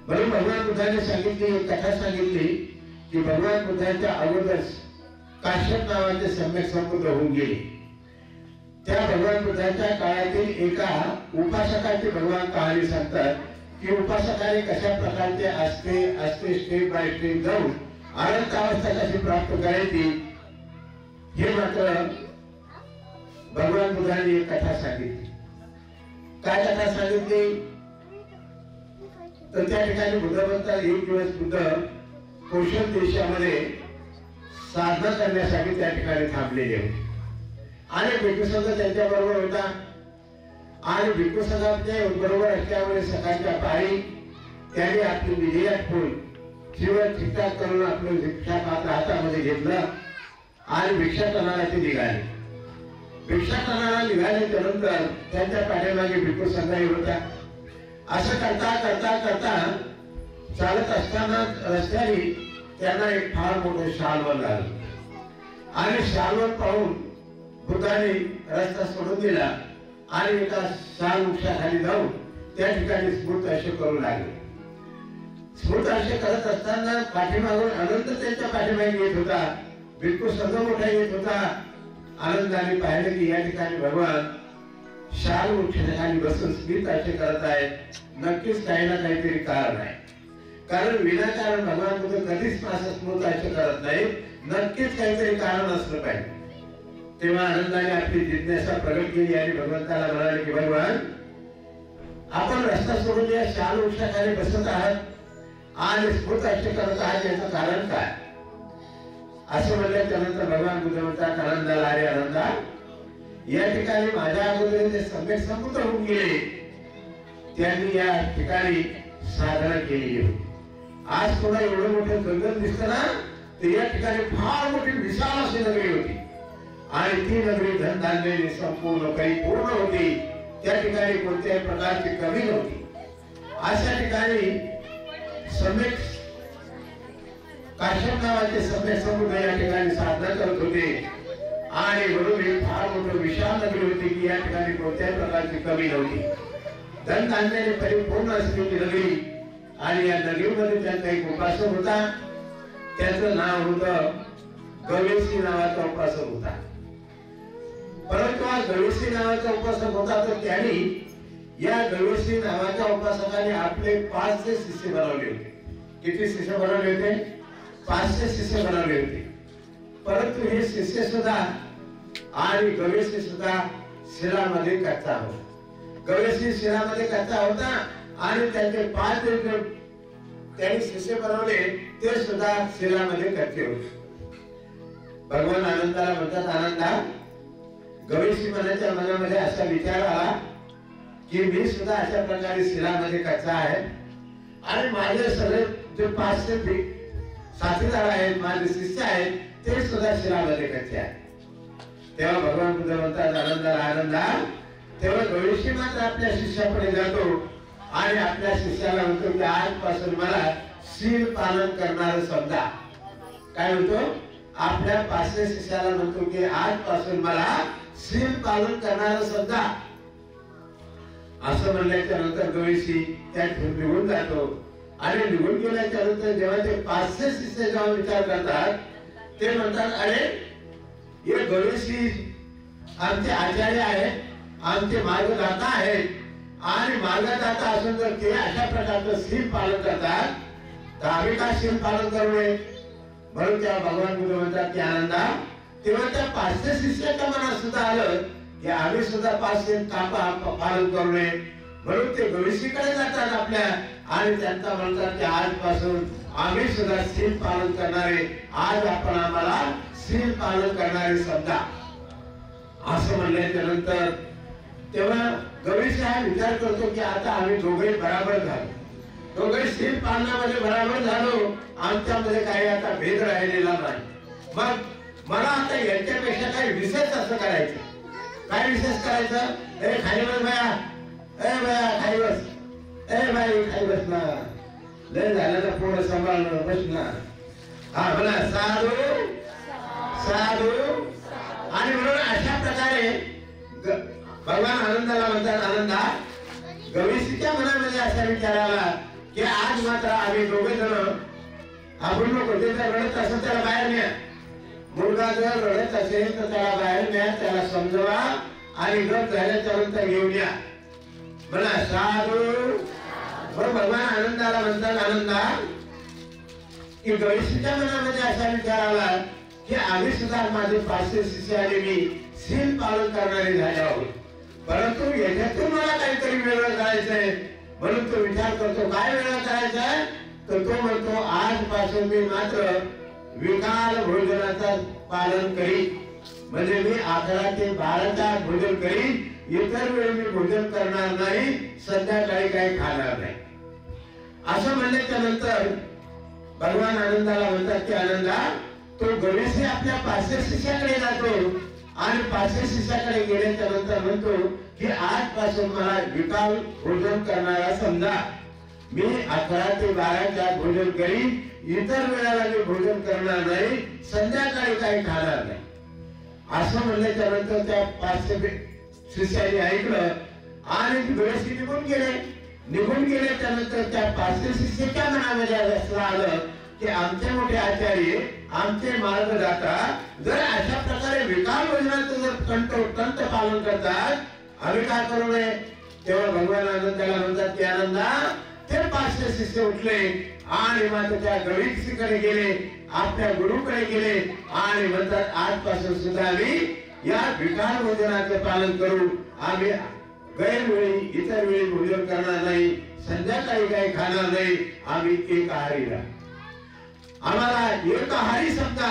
Speaker 6: म्हणून भगवान बुद्धाने सांगितली, एक कथा सांगितली की भगवान बुद्धांच्या अगोदर काश्यप नावाचे सम्यक संबुद्ध होऊन गेले. त्या भगवान बुद्धांच्या काळातील एका उपासकाची भगवान कहाणी सांगतात की उपासकाने कशा प्रकारचे असते स्टेप बाय स्टेप जाऊन अनंत अवस्था कशी प्राप्त करायची हे मात्र भगवान बुद्धांनी एक कथा सांगितली. काय कथा सांगितली तर त्या ठिकाणी बुद्ध म्हणतात एक दिवस बुद्ध कौशल देशामध्ये साधना करण्यासाठी त्या ठिकाणी थांबलेले होते. आणि भिक्खू संघ त्यांच्या बरोबर होता आणि भिक्खू संघाच्या बरोबर असल्यामुळे सकाळच्या पाळी त्यांनी आपली विधी आठवून जीवन ठीकठाक करून आपलं भिक्षा पात्र हातामध्ये घेतलं आणि भिक्षाटनाला ते निघाले. भिक्षाटनाला निघाल्याच्या नंतर त्यांच्या पाठीमागे भिक्खू संघही होता. असं करता करता करता चालत असताना रस्त्याने त्यांना एक फार मोठं शालवन लागलं आणि शालवन पाहून बुद्धाने रस्ता सोडून दिला आणि एका शाल वृक्षाखाली जाऊन त्या ठिकाणी स्मृत असे करू लागले. स्मृत असे करत असताना पाठीमागून अनंत त्यांच्या पाठीमागे येत होता. भिक्खू संघ मोठा येत होता. आनंदाने पाहिलं की या ठिकाणी भगवान शाल वृक्षाखाली बसून स्मित असे करत आहेत. नक्कीच काही ना काहीतरी कारण आहे. कारण विनाकारण भगवान बुद्ध कधीच असं स्मृत असे करत नाही. नक्कीच काहीतरी कारण असलं पाहिजे. तेव्हा आनंदाने आपली जिज्ञासा प्रगट केली आणि भगवंताला म्हणाले की भगवान आपण रस्ता सोडून या शाल वृक्षाखाली बसत आहात आणि स्मृत असे करत आहात याचं कारण काय? असं म्हणल्याच्या नंतर भगवान बुद्ध म्हणतात आनंदाला अरे आनंदा या ठिकाणी माझ्या अगोदर जे सम्यक संपूर्ण होऊन गेले त्यांनी या ठिकाणी साधना केली होती. आज थोडं एवढं मोठं जंगल दिसतं ना तर या ठिकाणी फार मोठी विशाल अशी नगरी होती आणि ती नगरी धनधान्याने संपूर्ण परिपूर्ण होती. त्या ठिकाणी कोणत्याही प्रकारची कमी नव्हती. अशा ठिकाणी सम्यक काश्यप नावाचे सम्यक संपूर्ण या ठिकाणी साधना करत होते आणि म्हणून ही फार मोठी विशाल नगरी होती की या ठिकाणी कोणत्याही प्रकारची कमी नव्हती. धनधान्याने परिपूर्ण असलेली नगरी आणि या नगरीमध्ये त्यांचा एक उपासक होता. त्याचं नाव होतं गवेसी नावाचा उपासक होता. परंतु हा गवेसी नावाचा उपासक होता तर त्यांनी या गवेसी नावाच्या उपासकाने आपले 500 शिष्य बनवले होते. किती शिष्य बनवले होते? 500 शिष्य बनवले होते. परंतु हे शिष्य सुद्धा आणि गवेसी सुद्धा शिलामध्ये कच्चा होता. गवेसी शिलामध्ये कच्चा होता आणि त्यांचे 5 त्यांनी शिष्य बनवले ते सुद्धा शिलामध्ये कच्चे होते. भगवान आनंदाला म्हणतात आनंदा गवेसी मनाच्या मनामध्ये असा विचार आला की मी सुद्धा अशा प्रकारे शिलामध्ये कच्चा आहे आणि माझे सगळे जे 500 साथीदार आहेत माझे शिष्य आहेत ते सुद्धा शिलामध्ये कच्चे आहेत. तेव्हा भगवान बुद्ध म्हणतात आनंदाला आनंदा तेव्हा गवेसी मात्र आपल्या शिष्याकडे जातो आणि आपल्या शिष्याला म्हणतो की आजपासून मला शील पालन करणारं समजा. काय म्हणतो? आपल्या 500 शिष्याला म्हणतो की आजपासून मला शील पालन करणारं समजा. असं म्हणल्याच्या नंतर गवेसी त्या निघून जातो आणि निघून गेल्याच्या नंतर जेव्हा ते 500 शिष्य जेव्हा विचार करतात ते म्हणतात अरे हे गवेसी आमचे आचार्य आहेत, आमचे मार्गदाता आहेत आणि मार्गदाता असून जर ते अशा प्रकारचं शील पालन करतात तर आम्ही का शील पालन करू नये? म्हणून तेव्हा भगवान बुद्ध म्हणतात की आनंदा तेव्हा त्या 500 शिष्याच्या मनात सुद्धा आलं की आम्ही सुद्धा 500 पालन करू नये. म्हणून ते गवेसीकडे जातात आपल्या आणि त्यांचा म्हणतात की आजपासून आम्ही सुद्धा शील पालन करणारे आज आपण आम्हाला शील पालन करणारे समजा. असं म्हणल्याच्या नंतर तेव्हा गवेसी हा विचार करतो की आता आम्ही दोघे बराबर झालो, दोघे शील पालनामध्ये बराबर झालो, आमच्यामध्ये काही आता भेद राहिलेला नाही. मग मला आता यांच्यापेक्षा काही विशेष असं करायचं. काय विशेष करायचं? ए खाली बस बाया, ए बाया खाली बस, ए बाई खाली बस ना, लय झालं ना पुढे सांभाळणं बस ना. हा बोला साधू साधू. आणि म्हणून अशा प्रकारे भगवान आनंदाला म्हणतात आनंदा गवेसीच्या मनामध्ये असा विचार आला की आज मात्र आम्ही दोघे जण आपण नको ते जर रडत असेल त्याला बाहेर न्या. मुलगा जर रडत असेल तर त्याला बाहेर न्या, त्याला समजवा आणि गप झाल्याच्या नंतर घेऊन या. म्हणा साधू. मग भगवान आनंदाला म्हणतात आनंदा की गवेसीच्या मनामध्ये असा विचार आला की आम्ही सुद्धा माझे 500 शिष्य आणि मी शील पालन करणारे झाले आहोत, परंतु याच्यातून मला काहीतरी वेगळं करायचंय. म्हणून तो विचार करतो काय वेगळं करायचंय तर तो म्हणतो आजपासून मी मात्र विकाल भोजनाचं पालन करीन. म्हणजे मी 11 ते 12चा भोजन करीन, इतर वेळी मी भोजन करणार नाही, संध्याकाळी काही खाणार नाही. असं म्हणल्याच्या नंतर भगवान आनंदाला म्हणतात की आनंदा, तो गणेश आपल्या 500 शिष्याकडे जातो आणि 500 शिष्याकडे गेल्याच्या नंतर म्हणतो की आजपासून मला विकाल भोजन करणारा समजा. मी 11 ते 12च्या भोजन करीन, इतर वेळेला मी भोजन करणार नाही, संध्याकाळी काही खाणार नाही. असं म्हणल्याच्या नंतर त्या 500 शिष्याने ऐकलं आणि गणेश निघून गेल्याच्या नंतर त्या 500 शिष्याच्या मनामध्ये असं आलं की आमचे मोठे आचार्य, आमचे मार्गदाता जर अशा प्रकारे विकाल भोजनाचं जर तंत पालन करतात, आम्ही काय करू नये. तेव्हा भगवान आनंदाला म्हणतात की आनंदा, ते 500 शिष्य उठले आणि मात्र त्या गणेशकडे गेले, आपल्या गुरुकडे गेले आणि म्हणतात आजपासून सुद्धा आम्ही या विकाल भोजनाचं पालन करू. आम्ही गैरवेळी इतर वेळी भोजन करणार नाही, संध्याकाळी काही खाणार नाही, आम्ही एकाहारी राहू. आम्हाला एकाहारी समजा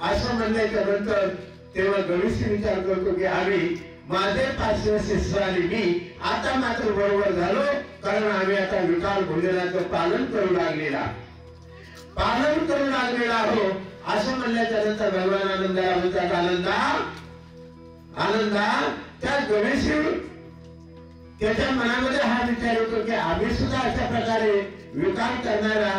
Speaker 6: असं म्हणल्याच्या नंतर तेव्हा गणेश विचार करतो की आम्ही माझे 500 शिष्य आणि मी आता मात्र बरोबर झालो, कारण आम्ही आता विकाल भोजनाचं पालन करू लागलेला आहो. असं म्हणल्याच्या नंतर भगवान आनंदाला म्हणतात आनंदा त्या गणेश त्याच्या मनामध्ये हा विचार होतो की आम्ही सुद्धा अशा प्रकारे विकाल करणारा,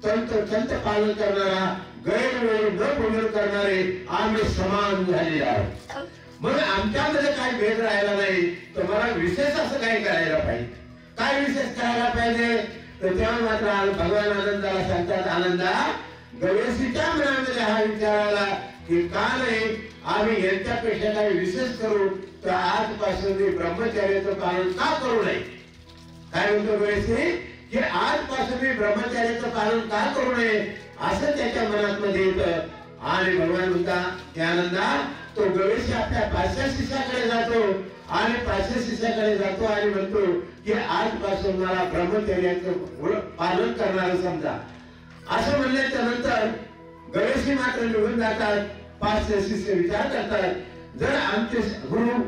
Speaker 6: तंत पालन करणारा, गैरवेळी न भोजन करणारे आम्ही समान झालेले आहोत. मग आमच्यामध्ये काही भेद राहिला नाही, तर मला विशेष असं काही करायला पाहिजे. काय विशेष करायला पाहिजे? तर तेव्हा मात्र भगवान आनंदाला सांगतात आनंदा, गणेशच्या मनामध्ये हा विचार आला की का नाही आम्ही यांच्यापेक्षा काही विशेष करू, तर आजपासून मी ब्रह्मचर्याचं पालन का करू नये. काय म्हणतो गणेश की आजपासून मी ब्रह्मचर्याचं पालन का करू नये, असं त्याच्या मनात मध्ये येतं. आणि भगवान म्हणतात की आनंदा, तो गणेश आपल्या 500 शिष्याकडे जातो आणि 500 शिष्याकडे जातो आणि म्हणतो की आजपासून मला ब्रह्मचर्याचं पालन करणारं समजा. असं म्हणल्याच्या नंतर गणेश मात्र निघून जातात. 500 शिष्य विचार करतात, जर आमचे गुरु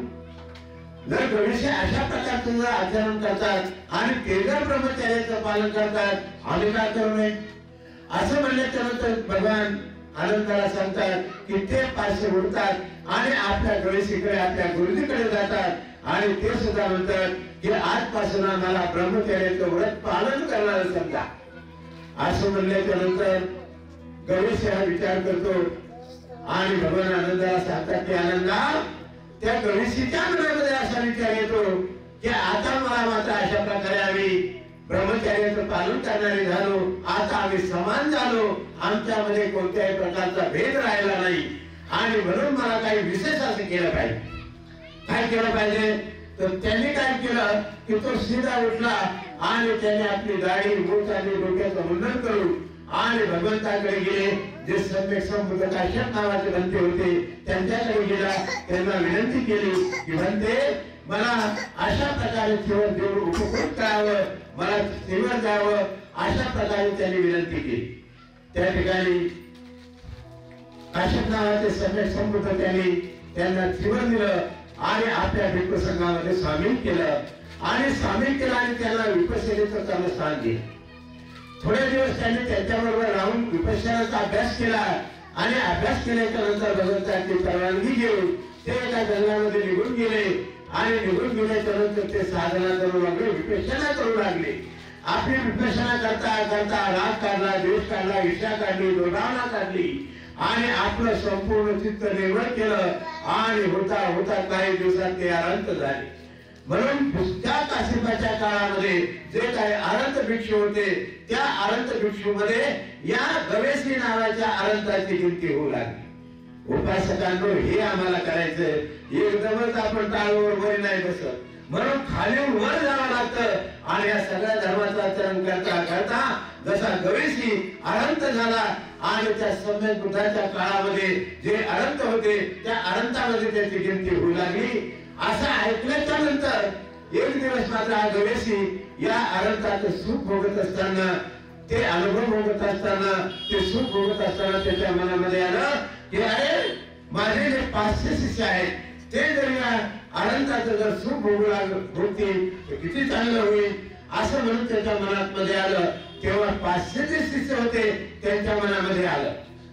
Speaker 6: जर गणेश अशा प्रकारचं जर आचरण करतात आणि ते जर ब्रह्मचर्याचं पालन करतात, आम्ही काय करू नये. असं म्हणल्याच्या नंतर भगवान आनंदाला सांगतात की ते 500 उठतात आणि आपल्या गणेशीकडे, आपल्या गुरुजीकडे जातात आणि ते सुद्धा म्हणतात की आजपासून आम्हाला ब्रह्मचर्याचं व्रत पालन करणार समजा. असं म्हणल्याच्या नंतर गणेश हा विचार करतो आणि भगवान आनंदाला सांगतात की आनंदा, त्या गणेशीच्या मनामध्ये असा विचार येतो की आता मला मात्र अशा प्रकारे आम्ही ब्रह्मचर्याचं पालन करणारे झालो, आता आम्ही समान झालो, आमच्यामध्ये कोणत्याही प्रकारचा भेद राहिला नाही आणि म्हणून मला काही विशेष असं केलं पाहिजे. काय केलं पाहिजे? तर त्यांनी काय केलं की तो सीधा उठला आणि त्याने आपली दाढी मूठ आणि डोक्याचं मुंडन करून आणि भगवंताकडे गेले. जे सम्यक संबुद्ध काश्यप नावाचे भंते होते त्यांच्याकडे गेला, त्यांना विनंती केली की भंते, मला अशा प्रकारे सेवन देऊन उपकृत करावं, मला सेवन द्यावं, अशा प्रकारे त्यांनी विनंती केली. त्या ठिकाणी काश्यप नावाचे सम्यक संबुद्ध त्यांना सेवन दिलं आणि आपल्या भिक्खू संघामध्ये सामील केलं आणि त्यांना विपश्यनेचं कर्मस्थान दिलं. थोडे दिवस त्यांनी त्यांच्याबरोबर राहून विपश्यनाचा अभ्यास केला आणि अभ्यास केल्याच्या नंतर भगवंताची परवानगी घेऊन ते एका जंगलामध्ये निघून गेले आणि निघून गेल्याच्या नंतर ते साधना करू लागले, विपश्यना करू लागले. आपली विपश्यना करता करता राग काढला, द्वेष काढला, ईर्ष्या काढली, दुर्भावना काढली आणि आपलं संपूर्ण चित्त निर्मळ केलं आणि होता होता काही दिवसात ते अनंत झाले. म्हणून त्या काश्यपाच्या काळामध्ये जे काही अनंत भिक्षू होते त्या अनंत भिक्षू मध्ये या गवेसी नावाच्या अनंताची गिनती होऊ लागली. उपासकांनो, हे आम्हाला करायचं एकदमच आपण टाळूवर वर नाही बसत, म्हणून खाली वर जावं लागतं आणि या सगळ्या धर्माचं आचरण करता करता जसा गवेसी अनंत झाला आणि त्या सम्यक बुद्धाच्या काळामध्ये जे अनंत होते त्या अनंतामध्ये त्याची गिनती होऊ लागली. असं ऐकल्याच्या नंतर एक दिवस मात्र हा गवेसी या अनंताचं सुख भोगत असताना, ते अनुभव भोगत असताना, ते सुख भोगत असताना त्याच्या मनामध्ये आलं की अरे माझे जे 500 शिष्य आहेत ते जर या आनंदाचं जर सुख भोगतील तर किती चांगलं होईल असं म्हणून त्याच्या मनात मध्ये आलं. तेव्हा 500 जे शिष्य होते त्यांच्या मनामध्ये आलं.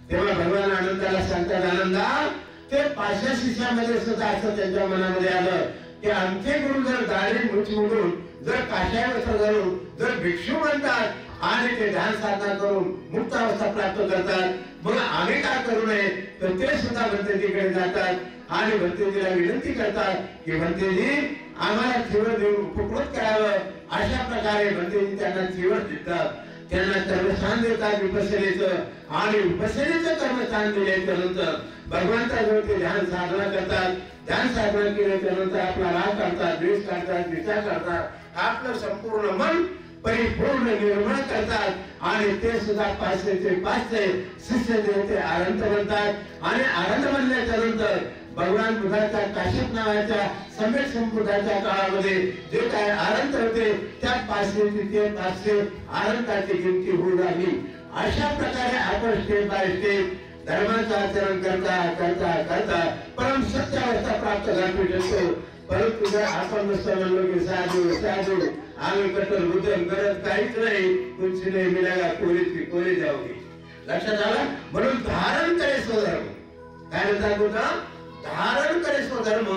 Speaker 6: तेव्हा भगवान आनंदाला सांगतात, आनंदा ते 500 शिष्यामध्ये सुद्धा असं त्यांच्या मनामध्ये आलं की आमचे गुरु जर दाढी मूछ मुडून जर काशाय वस्त्र घालून जर भिक्षू बनतात आणि ते ध्यान साधना करून मुक्त अवस्था प्राप्त करतात, मग आम्ही काय करू नये. तर ते सुद्धा भंतेजीकडे जातात आणि भंतेजीला विनंती करतात की भंतेजी आम्हाला चिवर देऊन उपकृत करावं. अशा प्रकारे भंतेजी त्यांना चिवर देतात, त्यांना कर्मस्थान देतात विपश्यनेचं आणि विपश्यनेचं कर्मस्थान दिल्यानंतर भगवंताजवळ ते ध्यान साधना करतात. ध्यान साधना केल्यानंतर आपला राग काढतात, द्वेष काढतात, विचार करतात, आपलं संपूर्ण मन परिपूर्ण निर्मळ करतात आणि ते सुद्धा 500 शिष्य जे ते आनंद बनतात आणि आनंद बनल्याच्या नंतर भगवान बुद्धाच्या काश्यप नावाच्या सम्यक संपुटाच्या काळामध्ये जे काय आनंद होते त्या 500 ते 500 आनंदाची गिनती होऊ लागली. अशा प्रकारे आपण स्टेप बाय स्टेप धर्माचं आचरण करता करता करता परम सत्य अवस्था प्राप्त करू शकतो. परंतु जर आपण नुसतं म्हणलो की साधू साधू आम्ही कठोर बुद्धन करत काहीच नाही, कुछ नाही मिळाला कोरी जाऊगी. लक्षात आलं. म्हणून धारण करे स्वधर्म. काय म्हणतात बुद्धा? धारण करे स्वधर्म.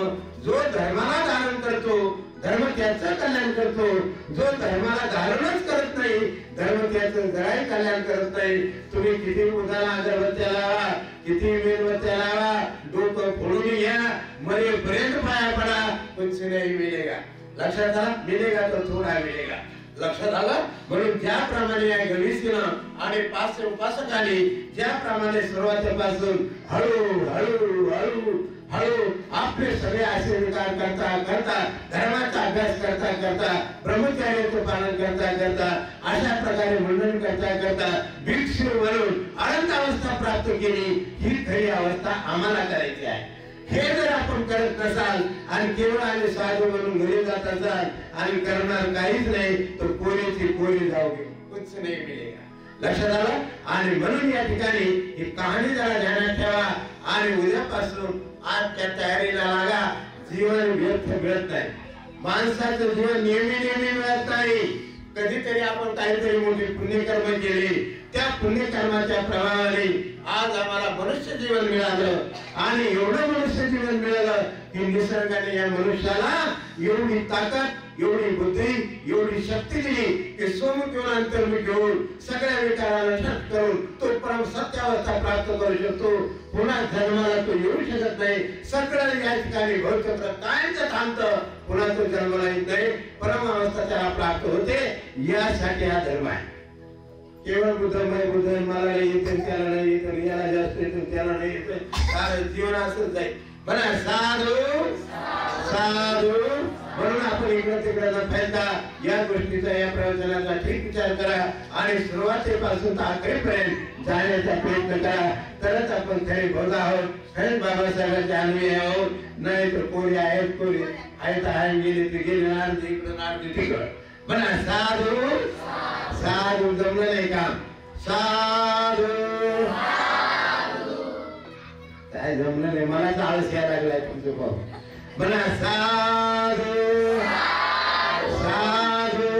Speaker 6: जो धर्माला धारण करतो धर्म त्याचं कल्याण करतो. जो धर्माला धारणच करत नाही धर्म त्याचं जराही कल्याण करत नाही. तुम्ही किती उदाला अगरबत्त्या लावा, किती मेणबत्त्या लावा, डोकं फोडून घ्या, मरेपर्यंत पाया पडा, कुछ नाही मिळेगा. लक्षात आला. मिळेगा तो थोडा मिळेगा. लक्षात आलं. म्हणून ज्याप्रमाणे या गणेशनं आणि 500 उपासकांनी ज्याप्रमाणे सुरुवातीपासून हळू आपले सगळे असे विचार करता करता धर्माचा अभ्यास करता करता ब्रह्मचर्याचं पालन करता करता अशा प्रकारे मंडन करता करता भिक्षू बनून आनंद अवस्था प्राप्त केली. ही खरी अवस्था आम्हाला करायची आहे. हे जर आपण करत नसाल आणि केवळ आणि साधू म्हणून घरी जात असाल आणि करणार काहीच नाही तर कोणीची कोणी जाऊगे, कुछ नाही मिळेगा. लक्षात आलं. आणि म्हणून या ठिकाणी ही कहाणी जरा ध्यानात ठेवा आणि उद्यापासून आज त्या तयारीला लागा. जीवन व्यर्थ मिळत नाही. माणसाचं जीवन नेहमी मिळत नाही. कधीतरी आपण काहीतरी मोठी पुण्यकर्म केली, त्या पुण्यकर्माच्या प्रभावाने आज आम्हाला मनुष्य जीवन मिळालं आणि एवढं मनुष्य जीवन मिळालं की निसर्गाने या मनुष्याला एवढी ताकद, एवढी बुद्धी, एवढी शक्ती दिली की सोमुख घेऊन अंतर्मुख घेऊन सगळ्या विचाराला नष्ट करून तो परम सत्य अवस्था प्राप्त करू शकतो. पुन्हा जन्माला तो येऊ शकत नाही. सगळं या ठिकाणी भौतिक कायमचं थांबतं. पुन्हा तो जन्माला येत नाही. परम अवस्था त्याला प्राप्त होते. यासाठी हा धर्म आहे. केवळ बुद्धमय बुद्ध मला नाही येते, त्याला नाही येते, याला जास्त येते, त्याला नाही येते, कारण जीवन असंच जाईल. म्हणा साधू साधू. म्हणून आपण इकडे तिकडे न फिरता या गोष्टीचा या प्रवचनाचा ठीक विचार करा आणि सुरुवातीपासून तर अखेरपर्यंत जाण्याचा प्रयत्न करा. तरच आपण खरे बौद्ध आहोत, खरेच बाबासाहेबांचे अन्वयी आहोत. नाही तर कोणी आहेत, कोणी आहेत आहे गेले ते गेले, अर्धे इकडं अर्धे तिकडं. म्हणा साधू साधू. जमलं नाही काम. साधू काय जमलं नाही. मला आळस यायला लागलाय तुमचं भाऊ. म्हणा साधू साधू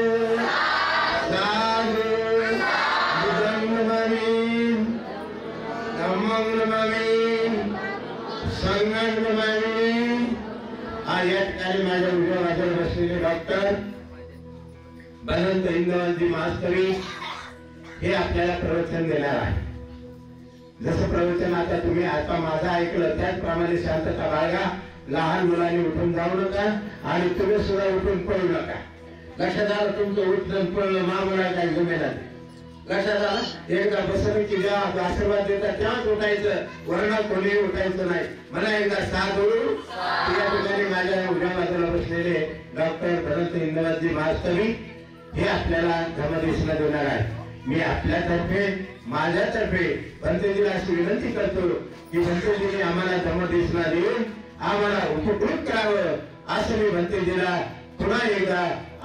Speaker 6: साधू. बुद्धं नमामि, धम्मं नमामि, संघं नमामि. या ठिकाणी माझ्या उजव्या बाजूला बसलेले डॉक्टर भगवंत इंद्रवंती मास्तरी हे आपल्याला प्रवचन देणार आहे. जसं प्रवचन आता तुम्ही आता माझं ऐकलं त्याचप्रमाणे शांतता बाळगा. लहान मुलांनी उठून जाऊ नका आणि तुम्ही सुद्धा उठून पळू नका. लक्षात आलं. तुमचं उठणं पळणं मामुला काही जमेला. लक्षात आलं. एकदा बसलं की जेव्हा आशीर्वाद देतात तेव्हाच उठायचं, वरना कोणी उठायचं नाही. मला एकदा साधू. या ठिकाणी माझ्या उजव्या बाजूला बसलेले डॉक्टर भगवंत इंद्रवंती मास्तरी हे आपल्याला धर्मदेशना देणार आहे. मी आपल्यातर्फे माझ्यातर्फे भंतेजीला अशी विनंती करतो की भंतेजीने आम्हाला धर्मदेशना देऊन आम्हाला उपकृत करावं असं मी भंतेजीला पुन्हा एकदा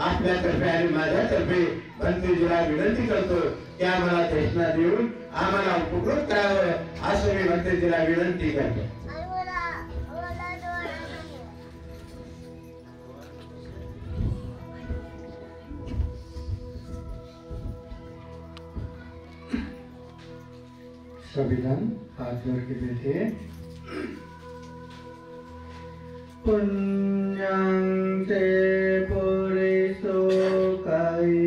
Speaker 6: आपल्यातर्फे आणि माझ्यातर्फे भंतेजीला विनंती करतो की आम्हाला देशना देऊन आम्हाला उपकृत करावं असं मी भंतेजीला विनंती करतो.
Speaker 2: सभी जन हाथ जोड़ के बैठे। पुण्यं ते पुरिसो कैराते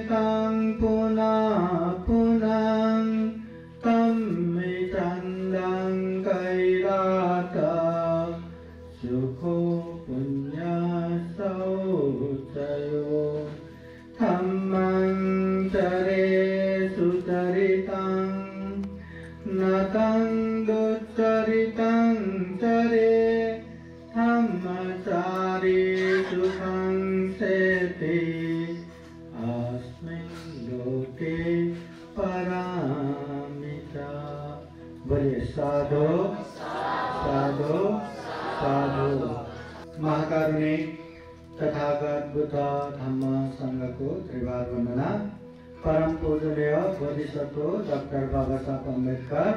Speaker 2: तं पुनः पुनः तं मितन्दं कैरात सुखो पुण्यसौचयो धम्मं चरे सुचरितं नतं दुच्चरितं चरे धम्मचारी सुखं सेति अस्मिन् लोके परामिता। बोलिए साधु साधु साधु। महाकारुणिक तथागत बुद्ध धम्म संघ को त्रिवार वंदना। परम पूजनीय बोधिसत्व डॉक्टर बाबा साहब अम्बेडकर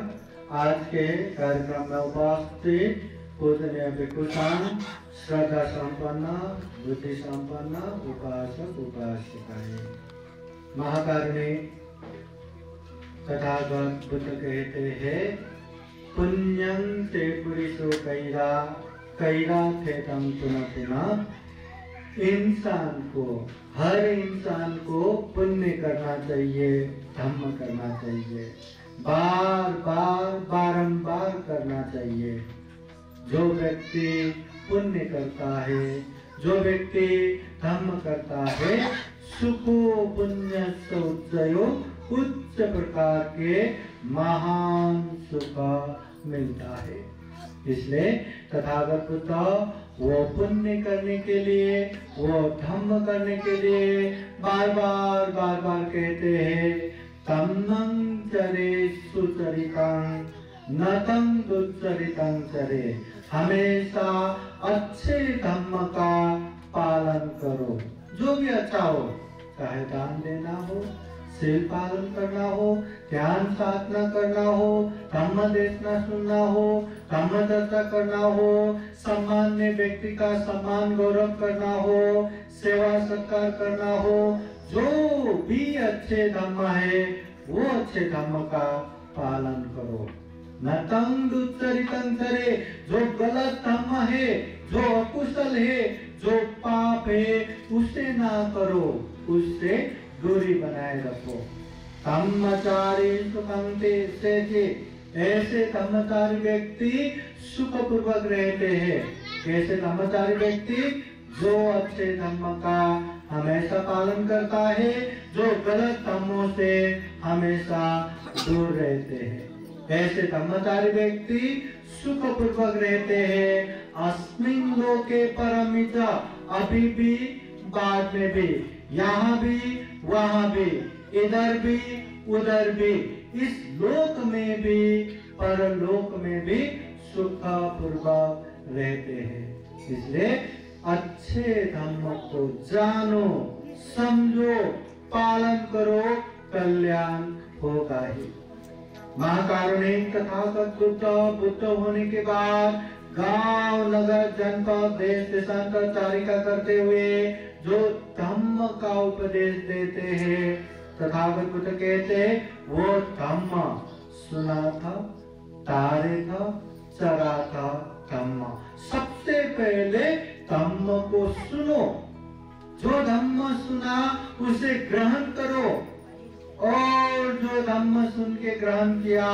Speaker 2: आज के कार्यक्रम में उपस्थित पूजनीय भिक्षुगण, श्रद्धा संपन्न, बुद्धि संपन्न उपासक उपासिकाएं। महाकारुणिक तथागत बुद्ध कहते हैं पुण्यं ते पुरिसो कैरा थे तम पुनः पुनः। इंसान को, हर इंसान को पुण्य करना चाहिए, धम्म करना चाहिए, बार बार बारंबार करना चाहिए। जो व्यक्ति पुण्य करता है, जो व्यक्ति धम्म करता है, सुखो पुण्य सौचयो, उच्च प्रकार के महान सुख मिलता है। इसलिए तथागत बुद्ध वो पुण्य करने के लिए, वो धम्म करने के लिए बार बार कहते हैं तम्मं चरे सुचरितं नतं दुच्चरितं चरे। हमेशा अच्छे धम्म का पालन करो। जो भी अच्छा हो, चाहे दान देना हो, शील पालन करना हो, ध्यान साधना करना हो, धम्म देशना सुनना हो, धम्म चर्चा करना हो, सम्मान्य व्यक्ति का सम्मान गौरव करना हो, सेवा सत्कार करना हो, जो भी अच्छे धम्म है वो अच्छे धम्म का पालन करो। नतं दुच्चरितं चरे। जो गलत धम्म है, जो अकुशल है, जो पाप है, उसे ना करो, उससे दूरी बनाए रखो। धम्मचारी सुखं सेति। ऐसे धम्मचारी व्यक्ति सुख पूर्वक रहते हैं। कैसे धम्मचारी व्यक्ति? जो अच्छे धम्म का हमेशा पालन करता है, जो गलत धम्मों से हमेशा दूर रहते हैं। ऐसे धम्मचारी व्यक्ति सुख पूर्वक रहते हैं। अस्मिन् लोके परमिता। अभी भी, बाद में भी, यहाँ भी, वहाँ भी, इधर भी, उधर भी, इस लोक में भी, परलोक में भी सुख पूर्वक रहते हैं। इसलिए अच्छे धर्म को जानो, समझो, पालन करो, कल्याण होगा ही। महाकारुणिक तथागत बुद्ध होने के बाद गांव, नगर, जनपद, देश देशांतर चारिका करते हुए जो धम्म का उपदेश देते हैं, तथागत बुद्ध कहते हैं वो धम्म सुना था, तारे था, चरा था धम्म। सबसे पहले धम्म को सुनो। जो धम्म सुना उसे ग्रहण करो, और जो धम्म सुन के ग्रहण किया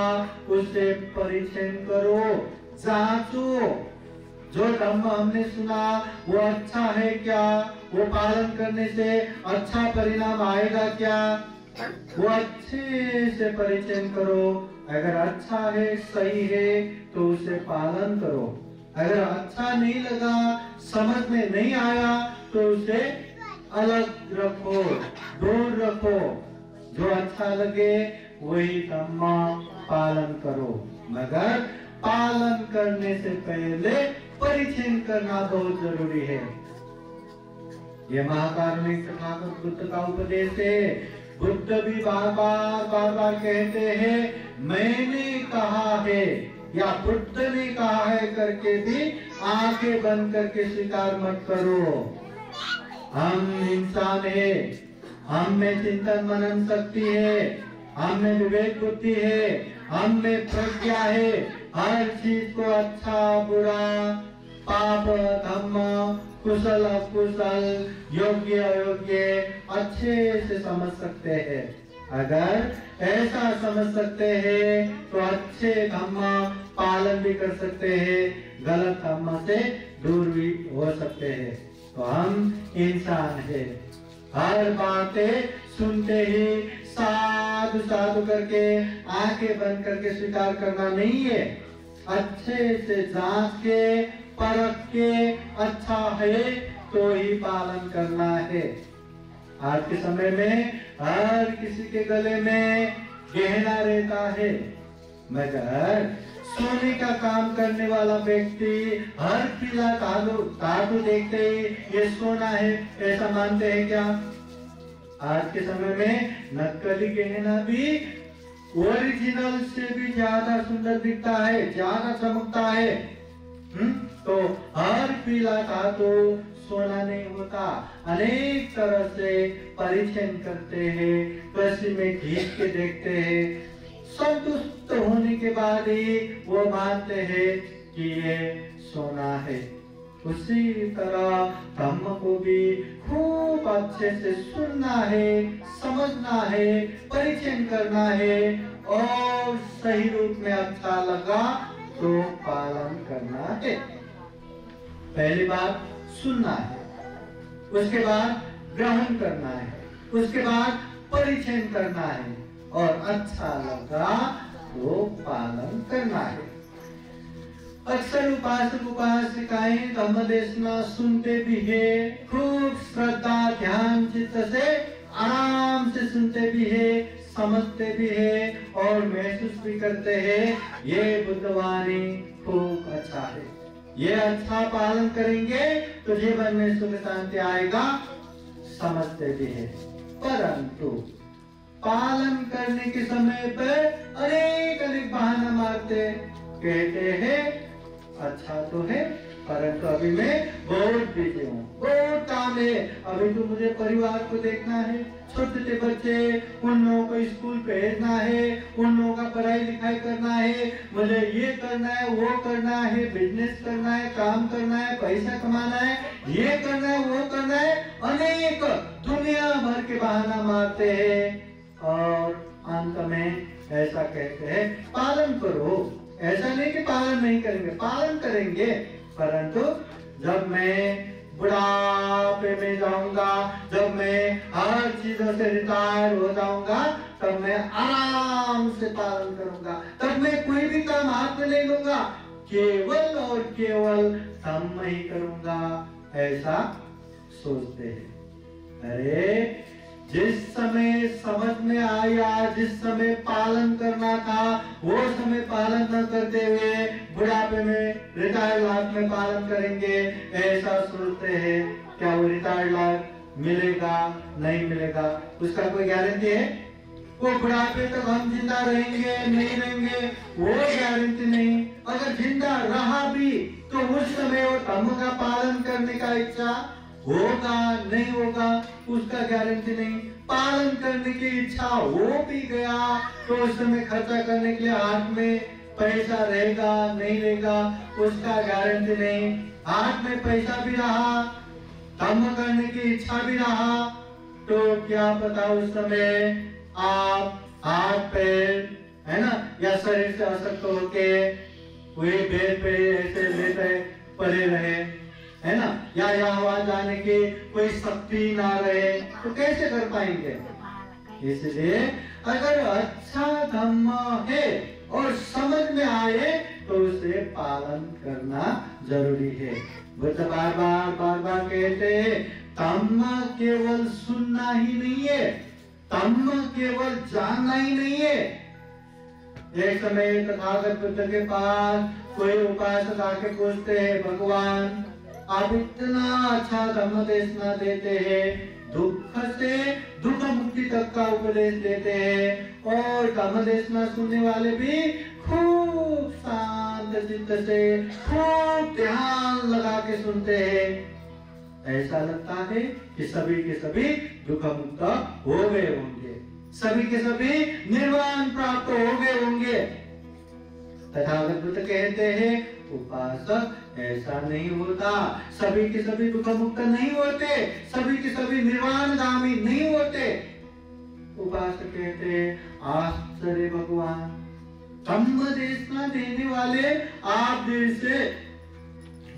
Speaker 2: उसे परिचय करो, जांचो। जो धम्म हमने सुना वो अच्छा है क्या, वो पालन करने से अच्छा परिणाम आएगा क्या, वो अच्छे से परिचय करो। अगर अच्छा है, सही है तो उसे पालन करो। अगर अच्छा नहीं लगा, समझ में नहीं आया तो उसे अलग रखो, दूर रखो। जो अच्छा लगे वही धम्म पालन करो, मगर पालन करने से पहले परिचय करना बहुत जरूरी है। ये महाकारुणिक तथागत बुद्ध का उपदेश है। बुद्ध भी बार बार कहते हैं मैंने कहा है या बुद्ध ने कहा है करके भी आंखें बंद करके स्वीकार मत करो। हम इंसान है, हम में चिंतन मनन शक्ति है, हम में विवेक बुद्धि है, हम में प्रज्ञा है। हर चीज को अच्छा बुरा, पाप धर्म, कुशल अकुशल, योग्य अयोग्य अच्छे से समझ सकते हैं। अगर ऐसा समझ सकते हैं तो अच्छे धर्म पालन भी कर सकते हैं, गलत धर्म से दूर भी हो सकते हैं। तो हम इंसान हैं। हर बातें सुनते ही साधु साधु करके आंखें बंद करके स्वीकार करना नहीं है। अच्छे से जांच के परख के अच्छा है तो ही पालन करना है। आज के समय में हर किसी के गले में गहना रहता है, मगर सोने का काम करने वाला व्यक्ति हर पीला धातु देखते ही ये सोना है ऐसा मानते हैं क्या? आज के समय में नकली गहना भी ओरिजिनल से भी ज्यादा सुंदर दिखता है, ज्यादा चमकता है। तो हर पीला धातु सोना नहीं होता। अनेक तरह से परीक्षण करते हैं, कृषि में घींच के देखते हैं, संतुष्ट होने के बाद ही वो मानते हैं कि ये सोना है। उसी तरह धम्म को भी खूब अच्छे से सुनना है, समझना है, परीक्षण करना है और सही रूप में अच्छा लगा तो पालन करना है। पहली बात सुनना है, उसके बाद ग्रहण करना है, उसके बाद परीक्षण करना है और अच्छा लगा तो पालन करना है। अक्सर उपासक उपासिकाएं धम्म देशना सुनते भी है, खूब श्रद्धा ध्यान चित्त से आराम से सुनते भी है, समझते भी है और महसूस भी करते हैं ये बुद्धवाणी खूब अच्छा है। ये अच्छा पालन करेंगे तो जीवन में सुख शांति आएगा, समझते भी है। परंतु पालन करने के समय पर अनेक बहाना मारते, कहते हैं अच्छा तो है परंतु अभी मैं बहुत बिजी हूँ, बहुत काम है, अभी तो मुझे परिवार को देखना है, छोटे छोटे बच्चे उन लोगों को स्कूल भेजना है, उन लोगों का पढ़ाई लिखाई करना है, मुझे ये करना है, वो करना है, बिजनेस करना है, काम करना है, पैसा कमाना है, ये करना है, वो करना है। अनेक दुनिया भर के बहाना मारते हैं और अंत में ऐसा कहते हैं पालन करो। ऐसा नहीं कि पालन नहीं करेंगे, पालन करेंगे, परंतु जब मैं बुढ़ापे में जाऊंगा, जब मैं हर चीजों से रिटायर हो जाऊंगा, तब मैं आराम से पालन करूंगा, तब मैं कोई भी काम हाथ में ले लूंगा, केवल और केवल धम्म ही करूंगा, ऐसा सोचते हैं। अरे जिस समय समझ में आया, जिस समय पालन करना था वो समय पालन न करते हुए बुढ़ापे में रिटायर्ड लाइफ में पालन करेंगे ऐसा सोचते हैं। क्या वो रिटायर्ड लाइफ मिलेगा नहीं मिलेगा उसका कोई गारंटी है? वो बुढ़ापे तक हम जिंदा रहेंगे नहीं रहेंगे वो गारंटी नहीं। अगर जिंदा रहा भी तो उस समय वो धम्म का पालन करने का इच्छा होगा नहीं होगा उसका गारंटी नहीं। पालन करने की इच्छा हो भी गया तो उस समय खर्चा करने के लिए हाथ में पैसा रहेगा नहीं रहेगा उसका गारंटी नहीं। हाथ में पैसा भी रहा, धम्म करने की इच्छा भी रहा, तो क्या पता उस समय आप हाथ पैर है ना या शरीर से असक्त होके वही बेड पे ऐसे लेटे पड़े रहे है ना, या यहाँ जाने की कोई शक्ति ना रहे तो कैसे कर पाएंगे? इसलिए अगर अच्छा धम्म है और समझ में आए तो उसे पालन करना जरूरी है। बुद्ध बार बार कहते हैं धम्म केवल सुनना ही नहीं है, धम्म केवल जानना ही नहीं है। एक समय तथागत बुद्ध के पास कोई उपासक आके पूछते हैं भगवान आप इतना अच्छा धम्म देशना देते हैं, दुख से दुख मुक्ति तक का उपदेश देते हैं और धम्म देशना सुनने वाले भी खूब शांत चित्त से खूब ध्यान लगा के सुनते हैं, ऐसा लगता है कि सभी के सभी दुख मुक्त हो गए होंगे, सभी के सभी निर्वाण प्राप्त हो गए होंगे। तथागत बुद्ध कहते हैं उपासक ऐसा नहीं होता, सभी के सभी दुख मुक्त नहीं होते, सभी के सभी निर्वाणगामी नहीं होते। उपासक कहते हैं आश्चर्य भगवान, धम्म देशना देने वाले आप जैसे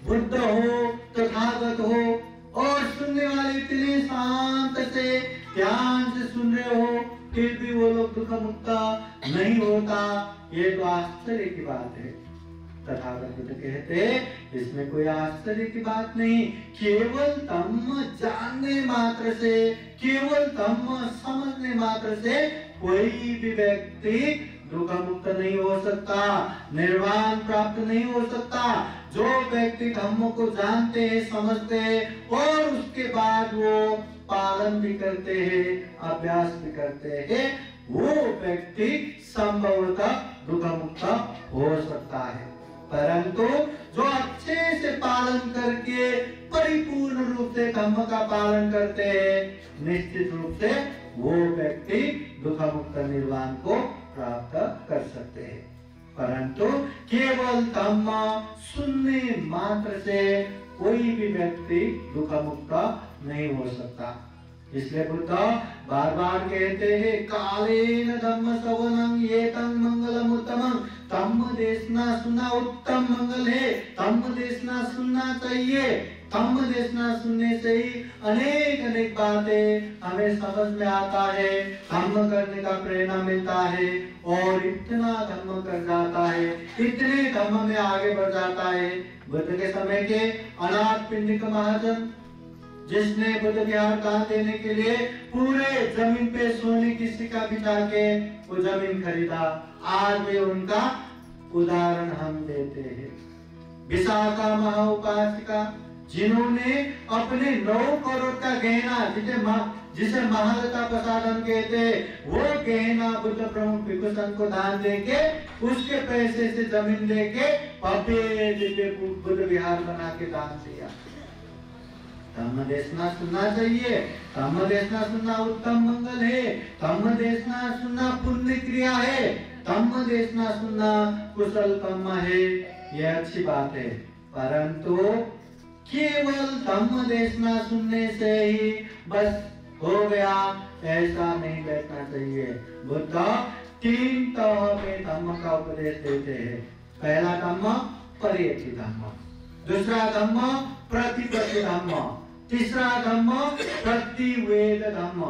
Speaker 2: बुद्ध हो, तथागत हो और सुनने वाले इतने शांत से ध्यान से सुन रहे हो, फिर भी वो लोग दुख मुक्त नहीं होता, ये तो आश्चर्य की बात है। तथागत बुद्ध कहते इसमें कोई आश्चर्य की बात नहीं, केवल धम्म जानने मात्र से, केवल धम्म समझने मात्र से कोई भी व्यक्ति दुख मुक्त नहीं हो सकता, निर्वाण प्राप्त नहीं हो सकता। जो व्यक्ति धम्म को जानते हैं, समझते हैं और उसके बाद वो पालन भी करते हैं, अभ्यास भी करते हैं, वो व्यक्ति संभवतः दुख मुक्त हो सकता है। परंतु जो अच्छे से पालन करके परिपूर्ण रूप से धम्म का पालन करते हैं, निश्चित रूप से वो व्यक्ति दुख मुक्त निर्वाण को प्राप्त कर सकते हैं। परंतु केवल धम्म सुनने मात्र से कोई भी व्यक्ति दुख मुक्त नहीं हो सकता। इसलिए बुद्ध बार बार कहते हैं कालेन धम्म श्रवणं एतं मंगलम उत्तमं, धम्म देशना सुनना उत्तम मंगल है, धम्म देशना सुनना चाहिए। धम्म देशना सुनने से ही अनेक अनेक बातें हमें समझ में आता है, धम्म करने का प्रेरणा मिलता है और इतना धम्म कर जाता है, इतने धम्म में आगे बढ़ जाता है। बुद्ध के समय के अनाथ पिंडिक महाजन जिसने बुद्ध विहार दान देने के लिए पूरे जमीन पे सोने की सिक्का बिछा के वो जमीन खरीदा, आज भी उनका उदाहरण हम देते हैं। विशाखा महाउपासिका जिन्होंने अपने 9 करोड़ का गहना, जिसे महालता प्रसादम कहते, वो गहना बुद्ध प्रमुख भिक्षु संघ को दान देके उसके पैसे से जमीन लेके भव्य दिव्य बुद्ध विहार बना के दान दिया। धम्म देशना सुनना चाहिए, धम्म देशना सुनना उत्तम मंगल है, धम्म देशना सुनना पुण्य क्रिया है, धम्म देशना सुनना कुशल कर्म है, यह अच्छी बात है। परंतु केवल धम्म देशना सुनने से ही बस हो गया, ऐसा नहीं बैठना चाहिए। बुद्ध 3 तरह के धम्म का उपदेश देते हैं। पहला धम्म परियति धम्म, दूसरा धम्म प्रतिपत्ति धम्म, तीसरा धम्म प्रतिवेद धम्म।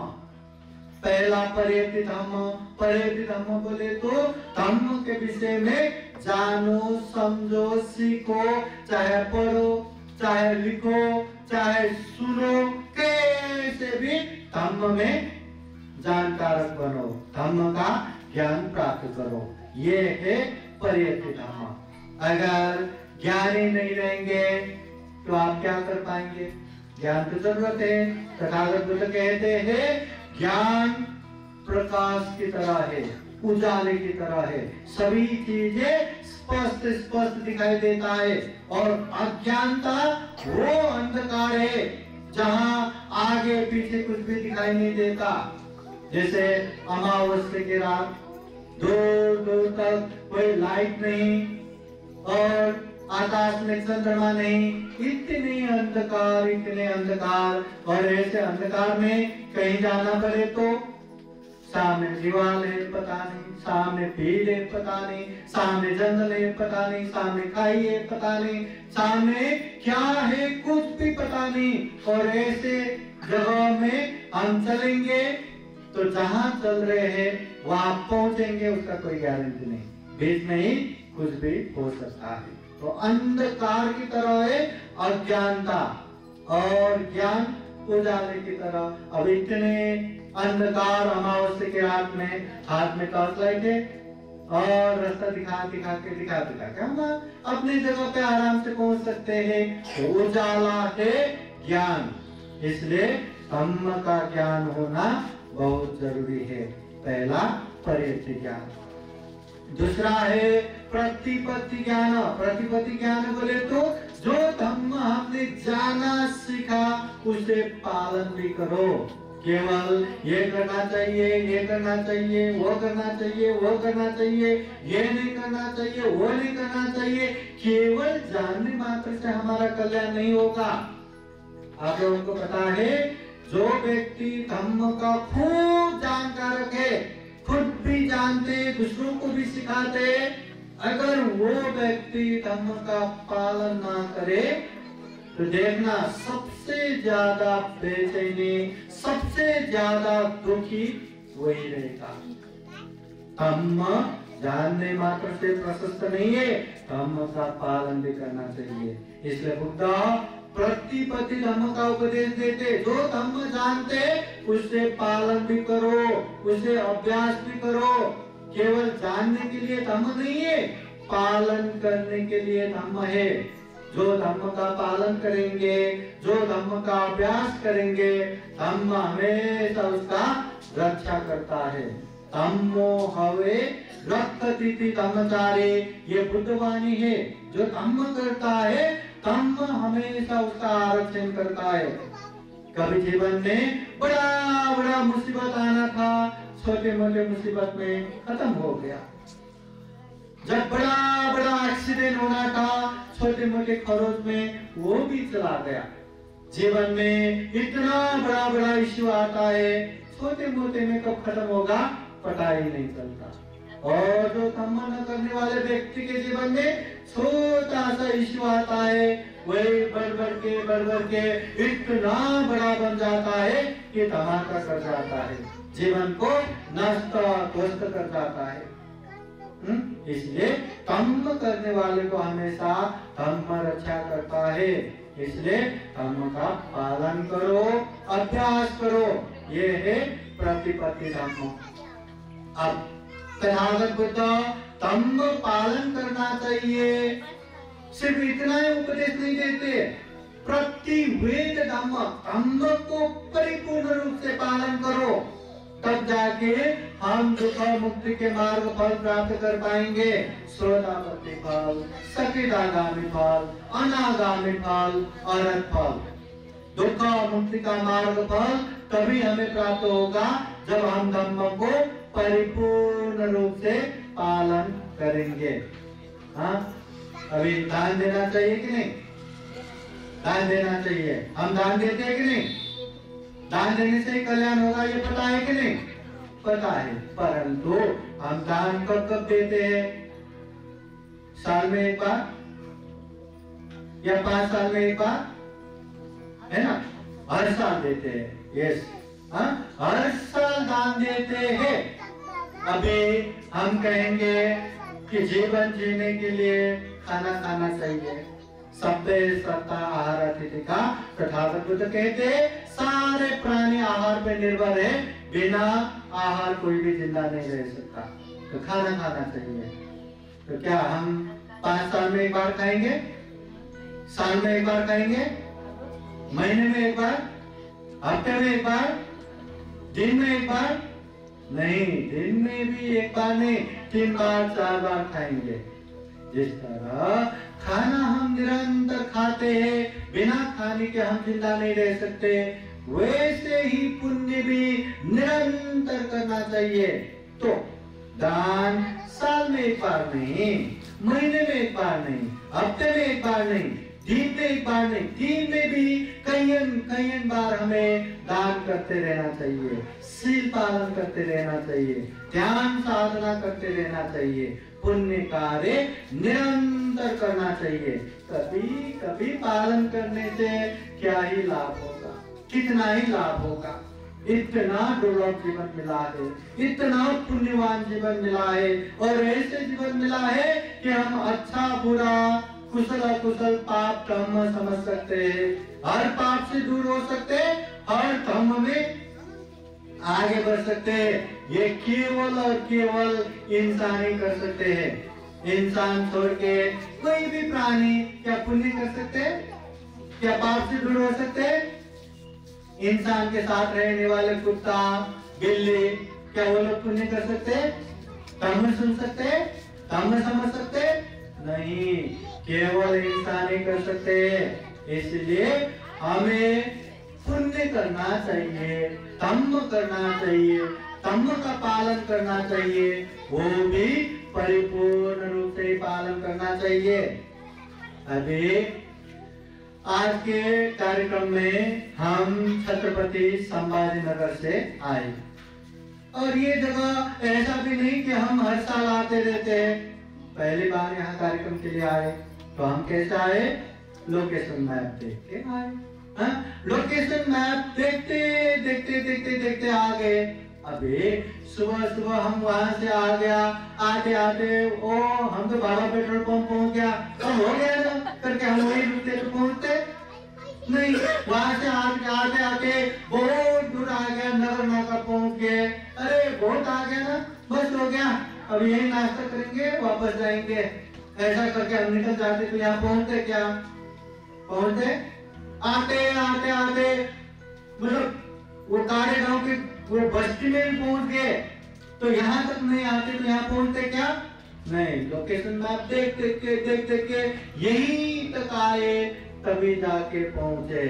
Speaker 2: पहला परियति धम्म, परियति धम्म बोले तो धम्म के विषय में जानो, समझो, सीखो, चाहे पढ़ो, चाहे लिखो, चाहे सुनो, कैसे भी धम्म में जानकार बनो, धम्म का ज्ञान प्राप्त करो, ये है परियति धम्म। अगर ज्ञानी नहीं रहेंगे तो आप क्या कर पाएंगे? ज्ञान की जरूरत है। तथागत बुद्ध कहते हैं ज्ञान प्रकाश की तरह है, उजाले की तरह है, सभी चीजें स्पष्ट स्पष्ट दिखाई देता है। और अज्ञानता वो अंधकार है जहाँ आगे पीछे कुछ भी दिखाई नहीं देता। जैसे अमावस्या की रात, दूर दूर तक कोई लाइट नहीं और आकाश में चंद्रमा नहीं, इतने अंधकार, इतने अंधकार। और ऐसे अंधकार में कहीं जाना पड़े तो सामने दीवार है पता नहीं, सामने पेड़ है पता नहीं, सामने जंगल है पता नहीं, सामने खाई है पता नहीं, सामने क्या है कुछ भी पता नहीं। और ऐसे जगह में हम चलेंगे तो जहाँ चल रहे हैं वहां पहुंचेंगे उसका कोई गारंटी नहीं, बीच में ही कुछ भी हो सकता है। तो अंधकार की तरह है अज्ञानता और ज्ञान उजाले की तरह। अब इतने अंधकार, अमावस्या के रात में हाथ में टॉर्च लाइट है और रास्ता दिखा के हम अपनी जगह पे आराम से पहुंच सकते हैं। तो उजाला है ज्ञान, इसलिए धम्म का ज्ञान होना बहुत जरूरी है। पहला परियति ज्ञान, दूसरा है प्रतिपत्ति ज्ञान। प्रतिपत्ति ज्ञान बोले तो जो धम्म हमने जाना सीखा उसे पालन भी करो। केवल ये करना चाहिए, ये करना चाहिए, वो करना चाहिए, वो करना चाहिए, ये नहीं करना चाहिए, वो नहीं करना चाहिए, केवल जानने मात्र से हमारा कल्याण नहीं होगा। आप लोगों को पता है, जो व्यक्ति धम्म का खूब जानकार रखे, खुद भी जानते, दूसरों को भी सिखाते, अगर वो व्यक्ति धम्म का पालन ना करे तो देखना सबसे ज्यादा बेचैनी, सबसे ज्यादा दुखी वही रहेगा। धम्म जानने मात्र से प्रशस्त नहीं है, धम्म का पालन भी करना चाहिए। इसलिए बुद्ध प्रतिपत्ति धम्म का उपदेश देते, जो धम्म जानते उससे पालन भी करो, उसे अभ्यास भी करो। केवल जानने के लिए धम्म नहीं है, पालन करने के लिए धम्म है। जो धम्म का पालन करेंगे, जो धम्म का अभ्यास करेंगे, धम्म हमेशा उसका रक्षा करता है। धम्मो हवे रक्षति धम्मचारे, ये बुद्धवाणी है। जो धम्म करता है, धम्म हमेशा उसका आरक्षण करता है। कभी जीवन में बड़ा बड़ा मुसीबत आना था, छोटे मोटे मुसीबत में खत्म हो गया। जब बड़ा बड़ा एक्सीडेंट होना था, छोटे मोटे खरोच में वो भी चला गया। जीवन में इतना बड़ा बड़ा इश्यू आता है, छोटे मोटे में कब खत्म होगा पता ही नहीं चलता। और जो धम्म न करने वाले व्यक्ति के जीवन में छोटा सा इश्यू आता है, वही बढ़ के इतना बड़ा बन जाता है कि धमाका कर जाता है, जीवन को नष्ट ध्वस्त कर जाता है। इसलिए धम्म करने वाले को हमेशा धम्म रक्षा करता है। इसलिए धम्म का पालन करो, अभ्यास करो, ये है प्रतिपत्ति धम्म। अब तथागत बुद्ध धम्म पालन करना चाहिए, सिर्फ इतना ही उपदेश नहीं देते, प्रति वेद धम्म को परिपूर्ण रूप से पालन करो, तब जाके हम दुख मुक्ति के मार्ग फल प्राप्त कर पाएंगे। श्रोतापत्ति फल, सकृदागामी फल, अनागामी फल, अरहत फल। दुख मुक्ति का मार्ग फल तभी हमें प्राप्त होगा जब हम धम्म को परिपूर्ण रूप से पालन करेंगे। हाँ, अभी दान देना चाहिए कि नहीं? दान देना चाहिए। हम दान देते हैं कि नहीं? दान देने से ही कल्याण होगा, ये पता है कि नहीं? पता है, परंतु हम दान कब कब देते हैं? साल में एक बार या 5 साल में एक बार, है ना? हर साल देते हैं। यस, हाँ, हर साल दान देते हैं। अभी हम कहेंगे कि जीवन जीने के लिए खाना खाना चाहिए, सत्य सत्ता आहार अतिथिका। तथागत बुद्ध कहते सारे प्राणी आहार पे निर्भर है, बिना आहार कोई भी जिंदा नहीं रह सकता, तो खाना खाना चाहिए। तो क्या हम 5 साल में एक बार खाएंगे? साल में एक बार खाएंगे? महीने में एक बार? हफ्ते में एक बार? दिन में एक बार? नहीं, दिन में भी एक बार नहीं, 3 बार 4 बार खाएंगे। जिस तरह खाना हम निरंतर खाते हैं, बिना खाने के हम जिंदा नहीं रह सकते, वैसे ही पुण्य भी निरंतर करना चाहिए। तो दान साल में एक बार नहीं, महीने में एक बार नहीं, हफ्ते में एक बार नहीं, दिन में एक बार नहीं, दिन में भी कई बार हमें दान करते रहना चाहिए, शील पालन करते रहना चाहिए, ध्यान साधना करते रहना चाहिए, पुण्य कार्य निरंतर करना चाहिए। कभी कभी पालन करने से क्या ही लाभ होगा, कितना ही लाभ होगा। इतना दुर्लभ जीवन मिला है, इतना पुण्यवान जीवन मिला है, और ऐसे जीवन मिला है कि हम अच्छा बुरा, कुशल अकुशल, पाप धर्म समझ सकते हैं, हर पाप से दूर हो सकते हैं, हर धर्म में आगे बढ़ सकते हैं। ये केवल और केवल इंसान ही कर सकते हैं। इंसान छोड़ के कोई भी प्राणी क्या पुण्य कर सकते हैं? क्या पाप से दूर हो सकते हैं? इंसान के साथ रहने वाले कुत्ता, बिल्ली, क्या वो लोग पुण्य कर सकते हैं? धर्म सुन सकते हैं? धर्म समझ सकते हैं? नहीं, केवल इंसान ही कर सकते हैं। इसलिए हमें पुण्य करना चाहिए, धम्म करना चाहिए, धम्म का पालन करना चाहिए, वो भी परिपूर्ण रूप से पालन करना चाहिए। अभी आज के कार्यक्रम में हम छत्रपति संभाजी नगर से आए और ये जगह ऐसा भी नहीं कि हम हर साल आते रहते हैं। पहली बार यहाँ कार्यक्रम के लिए आए तो हम कैसे आए? लोकेशन मैप देख के आए। लोकेशन मैप देखते देखते देखते देखते आ गए। अभी सुबह सुबह हम वहां से आ गया, आते आते ओ हम तो बाबा पेट्रोल पंप पहुंच गया, कब हो गया ना करके हम वही रुकते तो पहुंचते नहीं। वहां से आते आते बहुत दूर आ गया, नगर नाका पहुंच गए। अरे बहुत आ गया ना, बस हो गया, अब यही नाश्ता करेंगे वापस जाएंगे। ऐसा करके हम निकल जाते तो यहाँ पहुंचते क्या? पहुंचते आते आते आते मतलब वो कारे गांव के वो बस्ती में भी पहुंच गए तो यहाँ तक नहीं आते तो यहाँ पहुंचते क्या? नहीं, लोकेशन मैप देख देख के यही तक आए तभी जाके पहुंचे।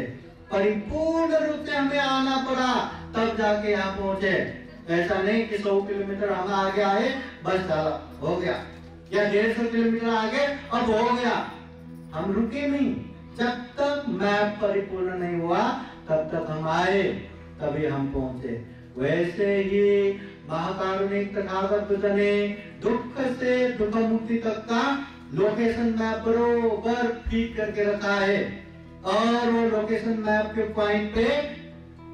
Speaker 2: परिपूर्ण रूप से हमें आना पड़ा तब जाके यहाँ पहुंचे। ऐसा नहीं कि 100 किलोमीटर हम आगे आए बस चला हो गया, या 150 किलोमीटर आगे अब हो गया। हम रुके नहीं, जब तक मैप परिपूर्ण नहीं हुआ तब तक हम आए तभी हम पहुंचे। वैसे ही महाकारुणिक तथागत बुद्ध ने दुख से दुख मुक्ति तक का लोकेशन मैप बरोबर ठीक करके रखा है और वो लोकेशन मैप के पॉइंट पे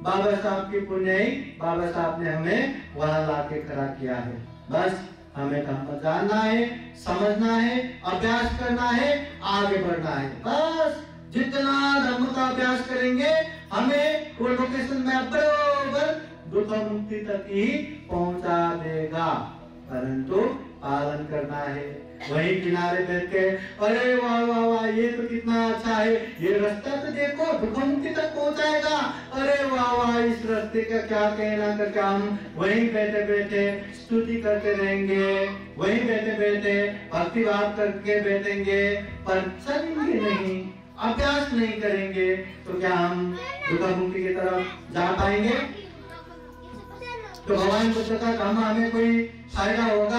Speaker 2: बाबा साहब की पुण्याई बाबा साहब ने हमें वहां लाके खड़ा किया है। बस हमें धम्म जानना है, समझना है, अभ्यास करना है, आगे बढ़ना है। बस जितना धम्म का अभ्यास करेंगे हमें वो लोकेशन मैप बरोबर दुख मुक्ति तक ही पहुंचा देगा, परंतु पालन करना है। वही किनारे बैठ के अरे वाह वाह वाह ये तो कितना अच्छा है, ये रास्ता तो देखो दुख मुक्ति तक पहुंचाएगा, अरे वाह वाह इस रास्ते का क्या कहना करके हम वहीं बैठे बैठे स्तुति करते रहेंगे, वहीं बैठे बैठे भक्ति भाव करके बैठेंगे, पर चलेंगे नहीं, अभ्यास नहीं करेंगे तो क्या हम दुख मुक्ति की तरफ जा पाएंगे? तो भगवान बुद्ध का धम्म हमें कोई फायदा होगा?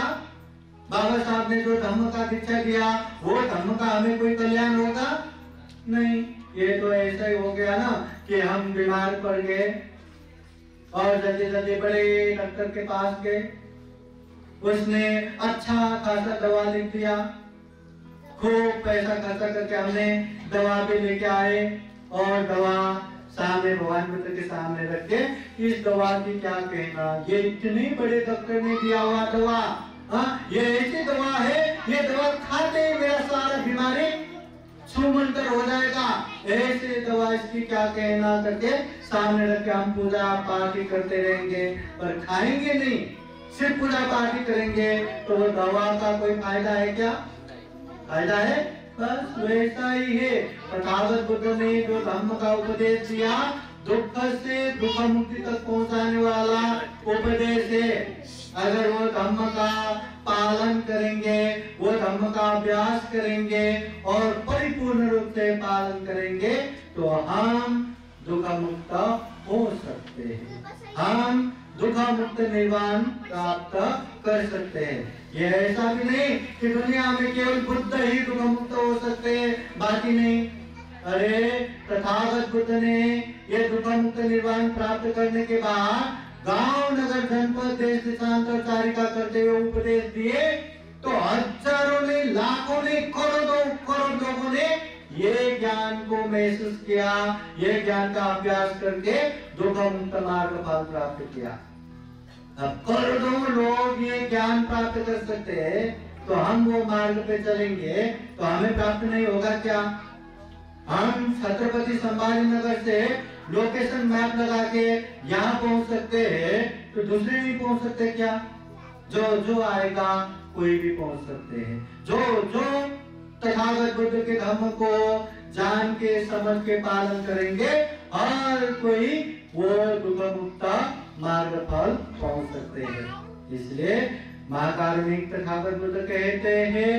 Speaker 2: बाबा साहब ने जो धम्म का दीक्षा दिया वो धम्म का हमें कोई कल्याण होगा? नहीं, ये तो ऐसा ही हो गया ना कि हम बीमार पड़ गए और जल्दी जल्दी बड़े डॉक्टर के पास गए, उसने अच्छा खासा दवा लिख दिया, खूब पैसा खर्चा करके हमने दवा भी लेके आए और दवा सामने भगवान बुद्ध के सामने रख के इस दवा की क्या कहना, ये इतने बड़े डॉक्टर ने दिया हुआ दवा, ये ऐसी दवा है, ये दवा खाते ही मेरा सारा बीमारी छूमंतर हो जाएगा, ऐसे दवा इसकी क्या कहना करके सामने रख के हम पूजा पाठ ही करते रहेंगे पर खाएंगे नहीं, सिर्फ पूजा पाठ ही करेंगे तो वो दवा का कोई फायदा है क्या? फायदा है? बस वैसा ही है तथागत बुद्ध ने जो धम्म का उपदेश दिया दुख से दुख मुक्ति तक पहुंचाने वाला उपदेश है। अगर वो धम्म का पालन करेंगे, वो धम्म का अभ्यास करेंगे और परिपूर्ण रूप से पालन करेंगे तो हम दुख मुक्त हो सकते हैं, हम दुख मुक्त निर्वाण प्राप्त कर सकते हैं। ये ऐसा भी नहीं कि दुनिया में केवल बुद्ध ही दुख मुक्त हो सकते हैं, बाकी नहीं। अरे तथागत बुद्ध ने ये दुख मुक्त निर्वाण प्राप्त करने के बाद गांव नगर जनपद देश देशांतर चारिका करते हुए उपदेश दिए तो हजारों ने, लाखों ने, करोड़ों लोगों ने ये ज्ञान को महसूस किया, ये ज्ञान का अभ्यास करके दुख मुक्त मार्ग फल प्राप्त किया। अब करोड़ों लोग ये ज्ञान प्राप्त कर सकते हैं तो हम वो मार्ग पे चलेंगे तो हमें प्राप्त नहीं होगा क्या? हम छत्रपति संभाजी नगर से लोकेशन मैप लगा के यहाँ पहुंच सकते हैं तो दूसरे नहीं पहुंच सकते क्या? जो आएगा कोई भी पहुंच सकते हैं, जो तथागत बुद्ध के धम्म को जान के समझ के पालन करेंगे हर कोई वो दुख मुक्त मार्ग फल पहुंच सकते हैं। इसलिए महाकारुणिक तथागत बुद्ध कहते हैं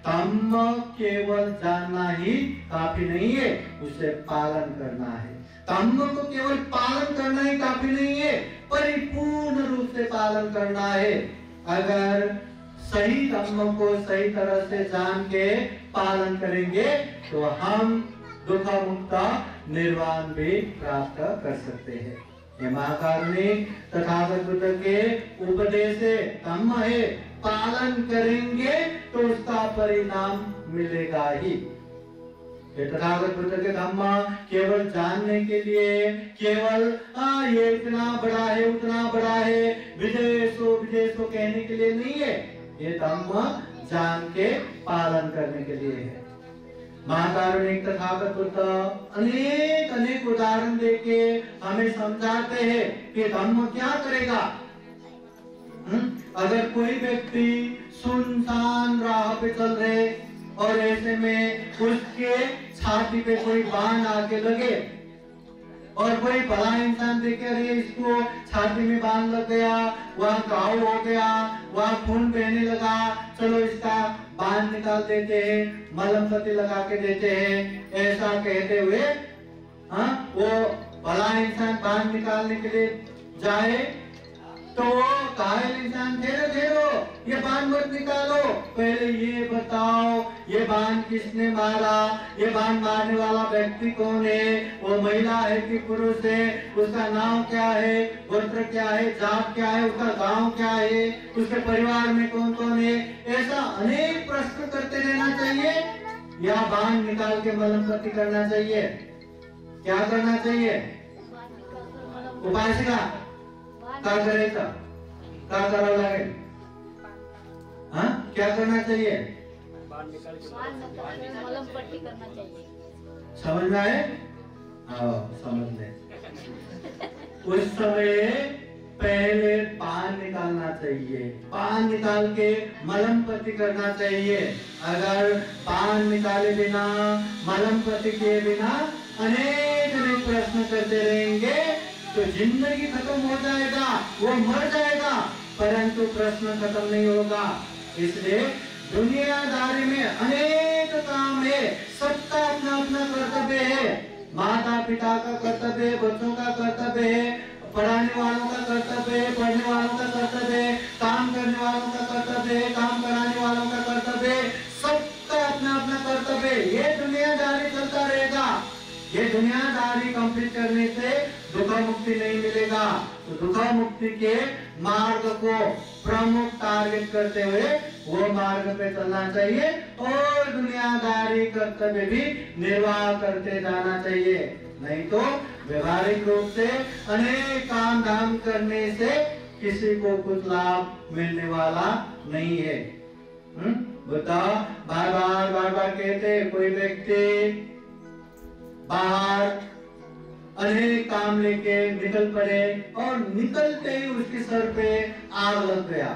Speaker 2: धम्म केवल जानना ही काफी नहीं है, उसे पालन करना है। धम्म को केवल पालन करना ही काफी नहीं है, परिपूर्ण रूप से पालन करना है। अगर सही धम्म को सही तरह से जान के पालन करेंगे तो हम दुख मुक्त निर्वाण भी प्राप्त कर सकते हैं। ये महाकारुणिक तथागत बुद्ध के उपदेश से धम्म है, पालन करेंगे तो उसका परिणाम मिलेगा ही। ये तथागत बुद्ध के धम्म केवल जानने के लिए, केवल ये इतना बड़ा है उतना बड़ा है, विदेशो विदेशो कहने के लिए नहीं है। ये धम्म जान के पालन करने के लिए है। महाकारुणिक तथागत बुद्ध अनेक अनेक उदाहरण देके हमें समझाते हैं कि धम्म क्या करेगा। अगर कोई व्यक्ति सुनसान राह पे चल रहे और ऐसे में उसके छाती पे कोई बाण आके लगे और कोई भला इंसान देखे अरे इसको छाती में बाण लग गया, वहाँ घाव हो गया, वहाँ खून बहने लगा, चलो इसका बाण निकाल देते हैं, मलहम पट्टी लगा के देते हैं, ऐसा कहते हुए वो भला इंसान बाण निकालने के लिए जाए तो वो घायल इंसान ठहरो ठहरो, ये बाण मत निकालो, पहले ये बताओ ये बाण किसने मारा, ये बाण मारने वाला व्यक्ति कौन है, वो महिला है कि पुरुष है, उसका नाम क्या है, गोत्र क्या है, जात क्या है, उसका गांव क्या है, उसके परिवार में कौन कौन है। ऐसा अनेक प्रश्न करते रहना चाहिए या बाण निकाल के मलहम पट्टी करना चाहिए। क्या करना चाहिए? उपासिका क्या करेगा, क्या करा लगे, हाँ क्या करना चाहिए?
Speaker 4: मलहम पट्टी करना चाहिए।
Speaker 2: समझ में आए? हाँ समझ ले। उस समय पहले बाण निकालना चाहिए, बाण निकाल के मलहम पट्टी करना चाहिए। अगर बाण निकाले बिना, मलहम पट्टी किए बिना अनेक अनेक प्रश्न करते रहेंगे तो जिंदगी खत्म हो जाएगा, वो मर जाएगा, परंतु प्रश्न खत्म नहीं होगा। इसलिए दुनियादारी में अनेक काम है, सबका अपना अपना कर्तव्य है। माता पिता का कर्तव्य है, बच्चों का कर्तव्य है, पढ़ाने वालों का कर्तव्य है, पढ़ने वालों का कर्तव्य है, काम करने वालों का कर्तव्य है, काम कराने वालों का कर्तव्य है, सबका अपना अपना कर्तव्य है। ये दुनियादारी चलता रहेगा। ये दुनियादारी कंप्लीट करने से दुख मुक्ति नहीं मिलेगा। तो दुख मुक्ति के मार्ग को प्रमुख टारगेट करते हुए वो मार्ग पे चलना चाहिए और दुनियादारी कर्तव्य भी निर्वाह करते जाना चाहिए। नहीं तो व्यवहारिक रूप से अनेक काम धाम करने से किसी को कुछ लाभ मिलने वाला नहीं है। बताओ, बार बार कहते कोई व्यक्ति बाहर अनेक काम लेके निकल पड़े और निकलते ही उसके सर पे आग लग गया।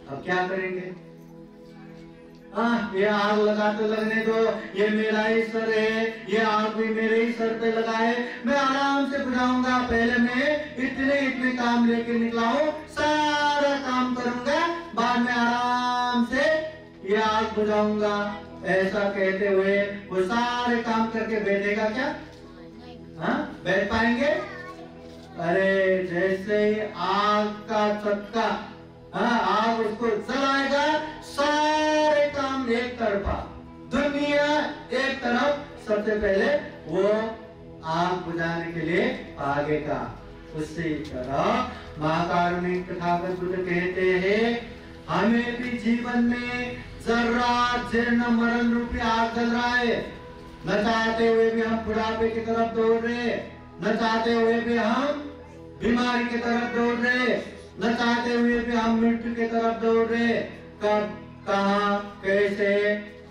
Speaker 2: अब क्या करेंगे? ये आग लगाते लगने दो, ये मेरा ही सर है, ये आग भी मेरे ही सर पे लगा है, मैं आराम से बुझाऊंगा। पहले मैं इतने काम लेके निकला हूँ, सारा काम करूंगा, बाद में आराम से ये आग बुझाऊंगा। ऐसा कहते हुए वो सारे काम करके बैठेगा क्या? हाँ बैठ पाएंगे? अरे जैसे ही आग का चटका आग उसको जलाएगा, सारे काम एक तरफा, दुनिया एक तरफ, सबसे पहले वो आग बुझाने के लिए भागेगा। उसी तरह महाकारुणिक तथागत बुद्ध कहते हैं हमें भी जीवन में जर्रा जीर्ण मरण रूपी आग जल रहा है। न चाहते हुए भी हम बुढ़ापे की तरफ दौड़ रहे, न चाहते हुए भी हम बीमारी की तरफ दौड़ रहे, न चाहते हुए भी हम मृत्यु की तरफ दौड़ रहे। कब कहाँ कैसे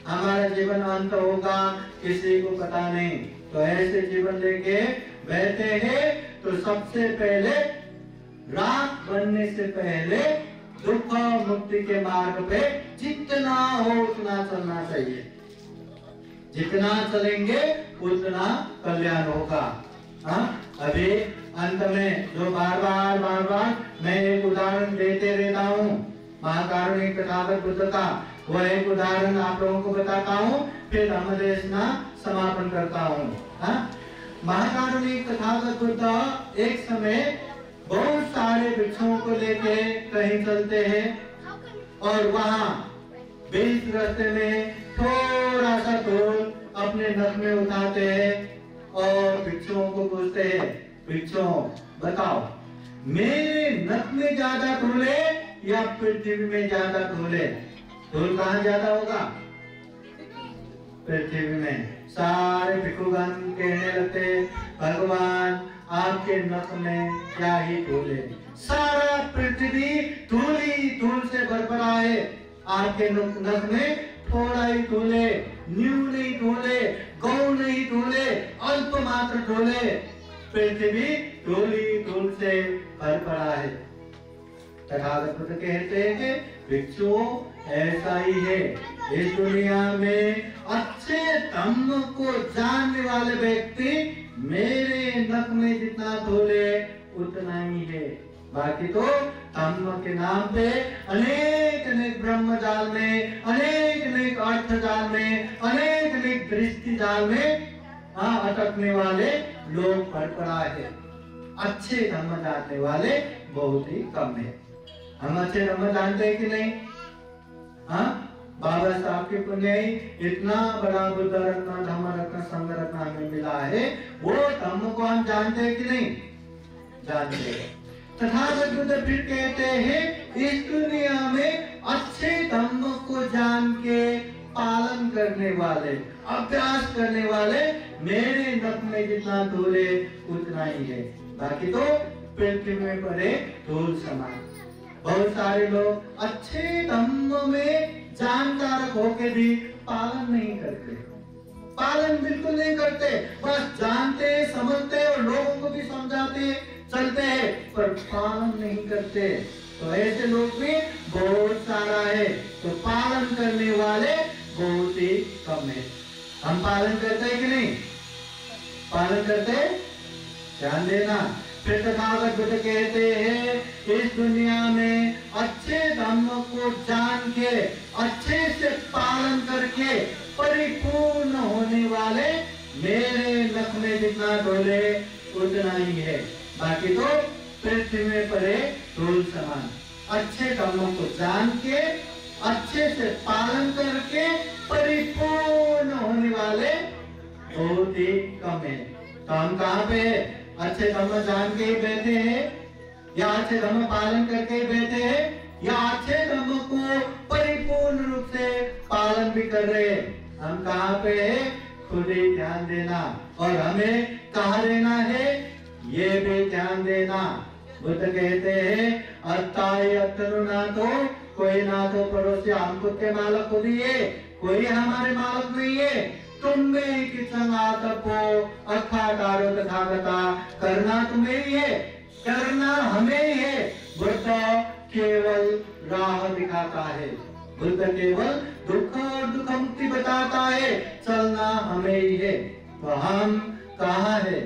Speaker 2: हमारा जीवन अंत होगा किसी को पता नहीं। तो ऐसे जीवन लेके बैठे हैं तो सबसे पहले रात बनने से पहले दुख मुक्ति के मार्ग पे जितना हो उतना चलना चाहिए। जितना चलेंगे उतना कल्याण होगा। अभी अंत में जो बार बार मैं एक उदाहरण देते रहता हूँ महाकारुणिक तथागत बुद्ध का, वो एक उदाहरण आप लोगों को बताता हूँ, फिर धम्मदेशना समापन करता हूँ। महाकारुणिक तथागत बुद्ध एक समय बहुत सारे भिक्षुओं को लेके कहीं चलते हैं और वहाँ बीच रास्ते में थोड़ा सा धूल अपने नख में उठाते हैं और भिक्षुओं को पूछते हैं, भिक्षुओं बताओ मेरे नख में ज्यादा धूल है या पृथ्वी में ज्यादा धूल है? धूल कहाँ ज्यादा होगा? पृथ्वी में। सारे भिक्षुगण कहने लगते, भगवान आपके नख में क्या ही धूल है, सारा पृथ्वी धूल ही धूल से भर पड़ा है, आपके नख में थोड़ा ही धूल है, न्यून ही धूल है, गौण ही धूल है, अल्प मात्र धूल है, पृथ्वी धूल ही धूल से भर पड़ा है। तथागत बुद्ध कहते हैं कि भिक्षुओं ऐसा ही है, इस दुनिया में अच्छे धम्म को जानने वाले व्यक्ति मेरे नख में जितना धूल है उतना ही है, बाकी तो धम्म के नाम पे अनेक अनेक ब्रह्म जाल में, अनेक अनेक अर्थ जाल में, अनेक अनेक दृष्टि जाल में अटकने वाले लोग भर पड़ा है। अच्छे धर्म जानने वाले बहुत ही कम है। हम अच्छे धर्म जानते हैं कि नहीं? बाबा साहब के पुण्य इतना बड़ा बुद्ध रत्न, धम्म रत्न, संघ रत्न हमें मिला है, वो धर्म को हम जानते हैं कि नहीं? जानते हैं। तथागत बुद्ध फिर कहते हैं इस दुनिया में अच्छे धर्म को जान के पालन करने वाले, अभ्यास करने वाले मेरे नख में जितना धूल है उतना ही है, बाकी तो पृथ्वी में पड़े धूल समान। बहुत सारे लोग अच्छे धम्म में जानकार होके भी पालन नहीं करते, पालन बिल्कुल नहीं करते, बस जानते समझते और लोगों को भी समझाते चलते हैं पर पालन नहीं करते। तो ऐसे लोग भी बहुत सारा है, तो पालन करने वाले बहुत ही कम है। हम पालन करते हैं कि नहीं? पालन करते? ध्यान देना। फिर तथागत बुद्ध कहते हैं इस दुनिया में अच्छे धम्म को जान के अच्छे से पालन करके परिपूर्ण होने वाले मेरे नख में जितना धूल है उतना ही है, बाकी तो पृथ्वी में पड़े धूल समान। अच्छे धम्मों को जान के अच्छे से पालन करके परिपूर्ण होने वाले बहुत ही कम है। तो हम कहाँ पे है? अच्छे धर्म जान के ही बैठे हैं या अच्छे धर्म पालन करके ही बैठे हैं या अच्छे धर्म को परिपूर्ण रूप से पालन भी कर रहे हैं? हम कहाँ पे है? खुद ही ध्यान देना। और हमें कहाँ रहना है ये भी ध्यान देना। बुद्ध कहते हैं अत्ताई अत्तनु ना तो कोई ना तो पड़ोसी, हम खुद के मालक खुद ही है, कोई हमारे मालक नहीं है। तुम में किचन आतपो अखाकारो तथागता, करना तुम्हें ही है, करना हमें ही है। बुद्ध केवल राह दिखाता है, बुद्ध केवल दुख और दुख मुक्ति बताता है, चलना हमें ही है। तो हम कहाँ है?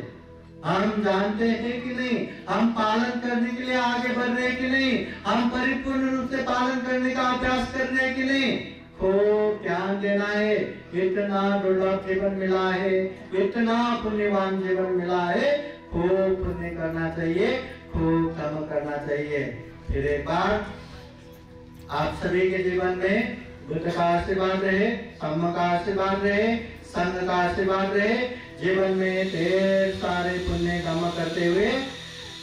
Speaker 2: हम जानते हैं कि नहीं? हम पालन करने के लिए आगे बढ़ रहे कि नहीं? हम परिपूर्ण रूप से पालन करने का अभ्यास कर रहे कि नहीं? खूब ध्यान देना है। इतना दुर्लभ जीवन मिला है, इतना पुण्यवान जीवन मिला है, खूब पुण्य करना चाहिए, खूब कर्म करना चाहिए। फिर एक बार आप सभी के जीवन में बुद्ध का आशीर्वाद रहे, धम्म का आशीर्वाद रहे, संघ का आशीर्वाद रहे, जीवन में ढेर सारे पुण्य कर्म करते हुए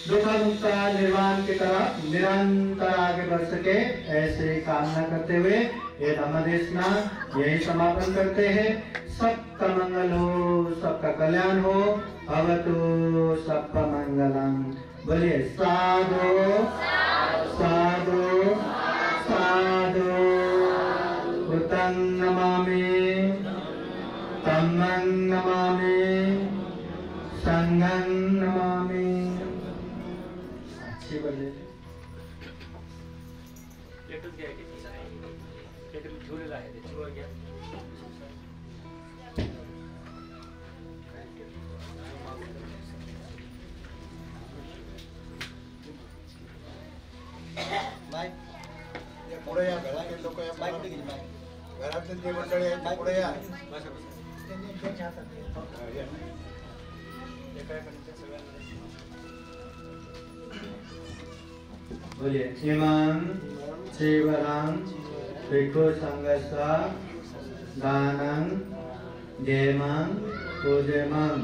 Speaker 2: दुख मुक्त निर्वाण की तरफ निरंतर आगे बढ़ सके, ऐसे कामना करते हुए ये धम्मदेशना यही समापन करते हैं। सबका मंगल हो, सबका कल्याण हो, भवतु सबका मंगलम। बोलिए साधु साधु साधु। बुद्धं नमामि, धम्मं नमामि, संघं नमामि। अच्छी बोले
Speaker 7: Mike, ya pura ya, ¿verdad? Que es loco ya. Mike,
Speaker 6: घरातले जे मंडळी आहेत ते पुढे या.
Speaker 2: बोलिए इमान शिवराम भिक्षु संघसा दानं गेमं पूजेमं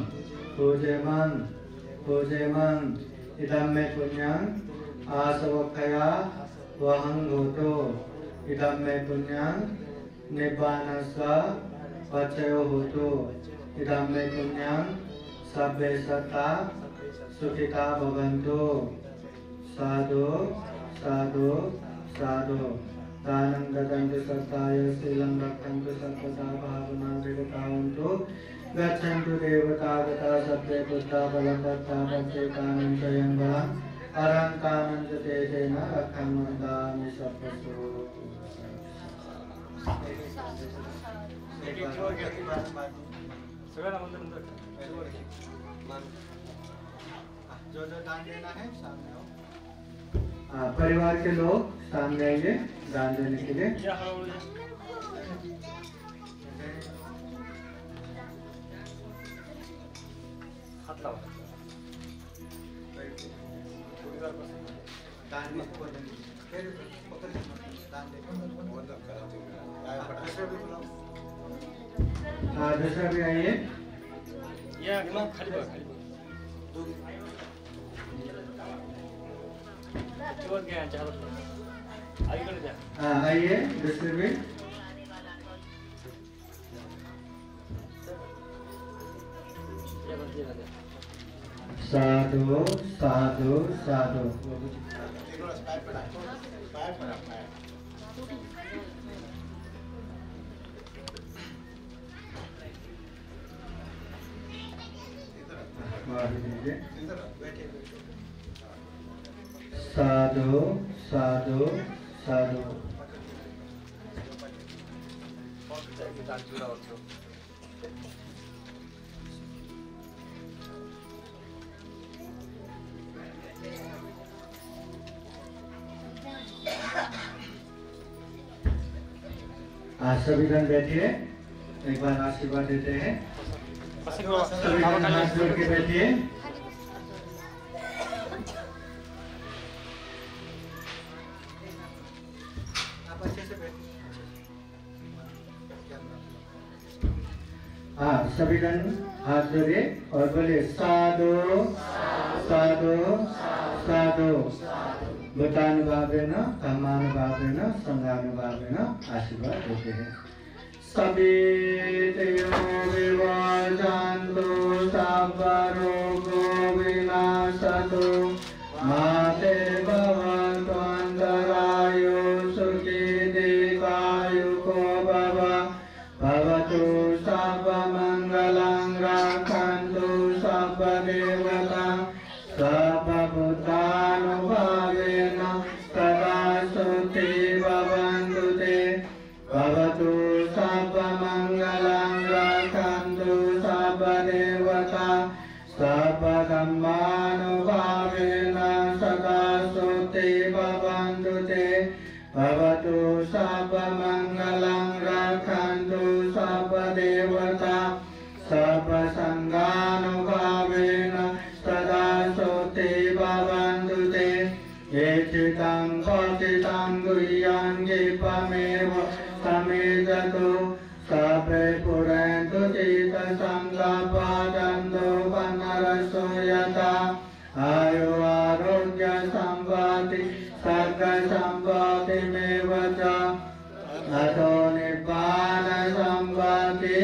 Speaker 2: पूजेमं पूजेमं इदं मे पुण्यं आसवक्षया वहं होतो इदं मे पुण्यं निब्बानस्य पचयो होतो इदं मे पुण्यं सब्बे सत्ता सुखिता भवन्तु. साधु साधु साधु दानं ददन्तु सत्ताय शीलं रक्षन्तु सर्वदा भावना विगतावन्तु गच्छन्तु देवतागता सत्ते बुद्धा बलभद्रा भक्तिकानं स्वयं बलं अरन्तानं च तेजेन रक्षं वन्दामि सर्वतो. जो जो दान देना है सामने आओ. परिवार के लोग सामने आइए दान देने के लिए. दूसरा भी आइए. आइए दूसरे भी. साधु साधु साधु. साधु साधु साधु. आज सभी जन बैठिए, एक बार आशीर्वाद देते हैं. सभी जन हाथ जोड़ के बैठिए. हाँ, सभी जन हाथ जोड़िए और बोलिए साधु साधु साधु. भूतानुभावेन धम्मानुभावेन संघानुभावेन आशीर्वाद देते हैं. सभी देवो विवर्धन्तु सर्व रोगो विनाशतु माते भवन्तु अन्तरायो सुखी दीर्घायुको भव. भवतु सर्वमङ्गलं रक्षन्तु सर्वदेवता सर्वभूतानुभावेन सदा सुखी भवन्तु ते. भवतु सर्वमङ्गलं रक्षन्तु सर्वदेवता सर्वधर्मानुभावेन सदा सुखी भवन्तु ते. भवतु सर्वमङ्गलं रक्षन्तु सर्वदेवता सर्वसङ्गानुभावेन सदा सुखी भवन्तु ते. एचितं पतितं गुह्यं गीपमेव समेदतु सर्वे पुरन्तु चित्तसङ्कल्पदन्तु वनरसो यथा. आयु आरोग्य सम्पत्ति सर्ग सम्पत्तिमेव च अतो निब्बान सम्पत्ति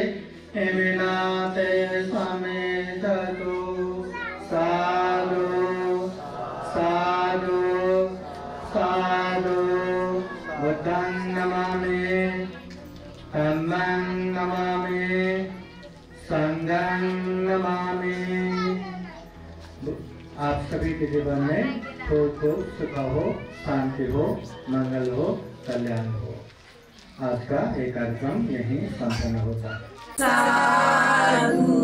Speaker 2: विनाते समेततु. साधु साधु साधु. बुद्धं नमामि धम्मं नमामि संघं नमामि. आप सभी के जीवन में खूब खूब सुख हो, शांति हो, मंगल हो, कल्याण हो. आज का ये कार्यक्रम यहीं संपन्न होता है.
Speaker 7: साधु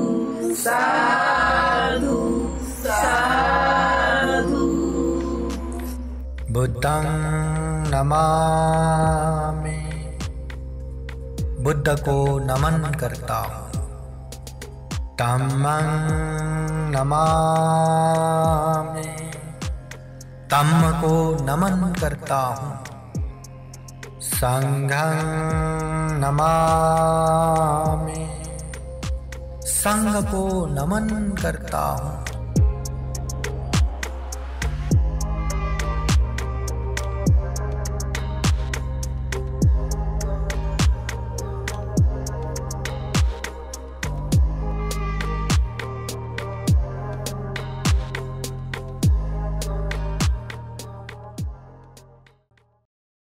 Speaker 7: साधु साधु. बुद्धं नमामि
Speaker 8: बुद्ध को नमन करता हूँ। धम्मं नमामि, धम्म को नमन करता हूँ। संघं नमामि, संघ को नमन करता हूँ।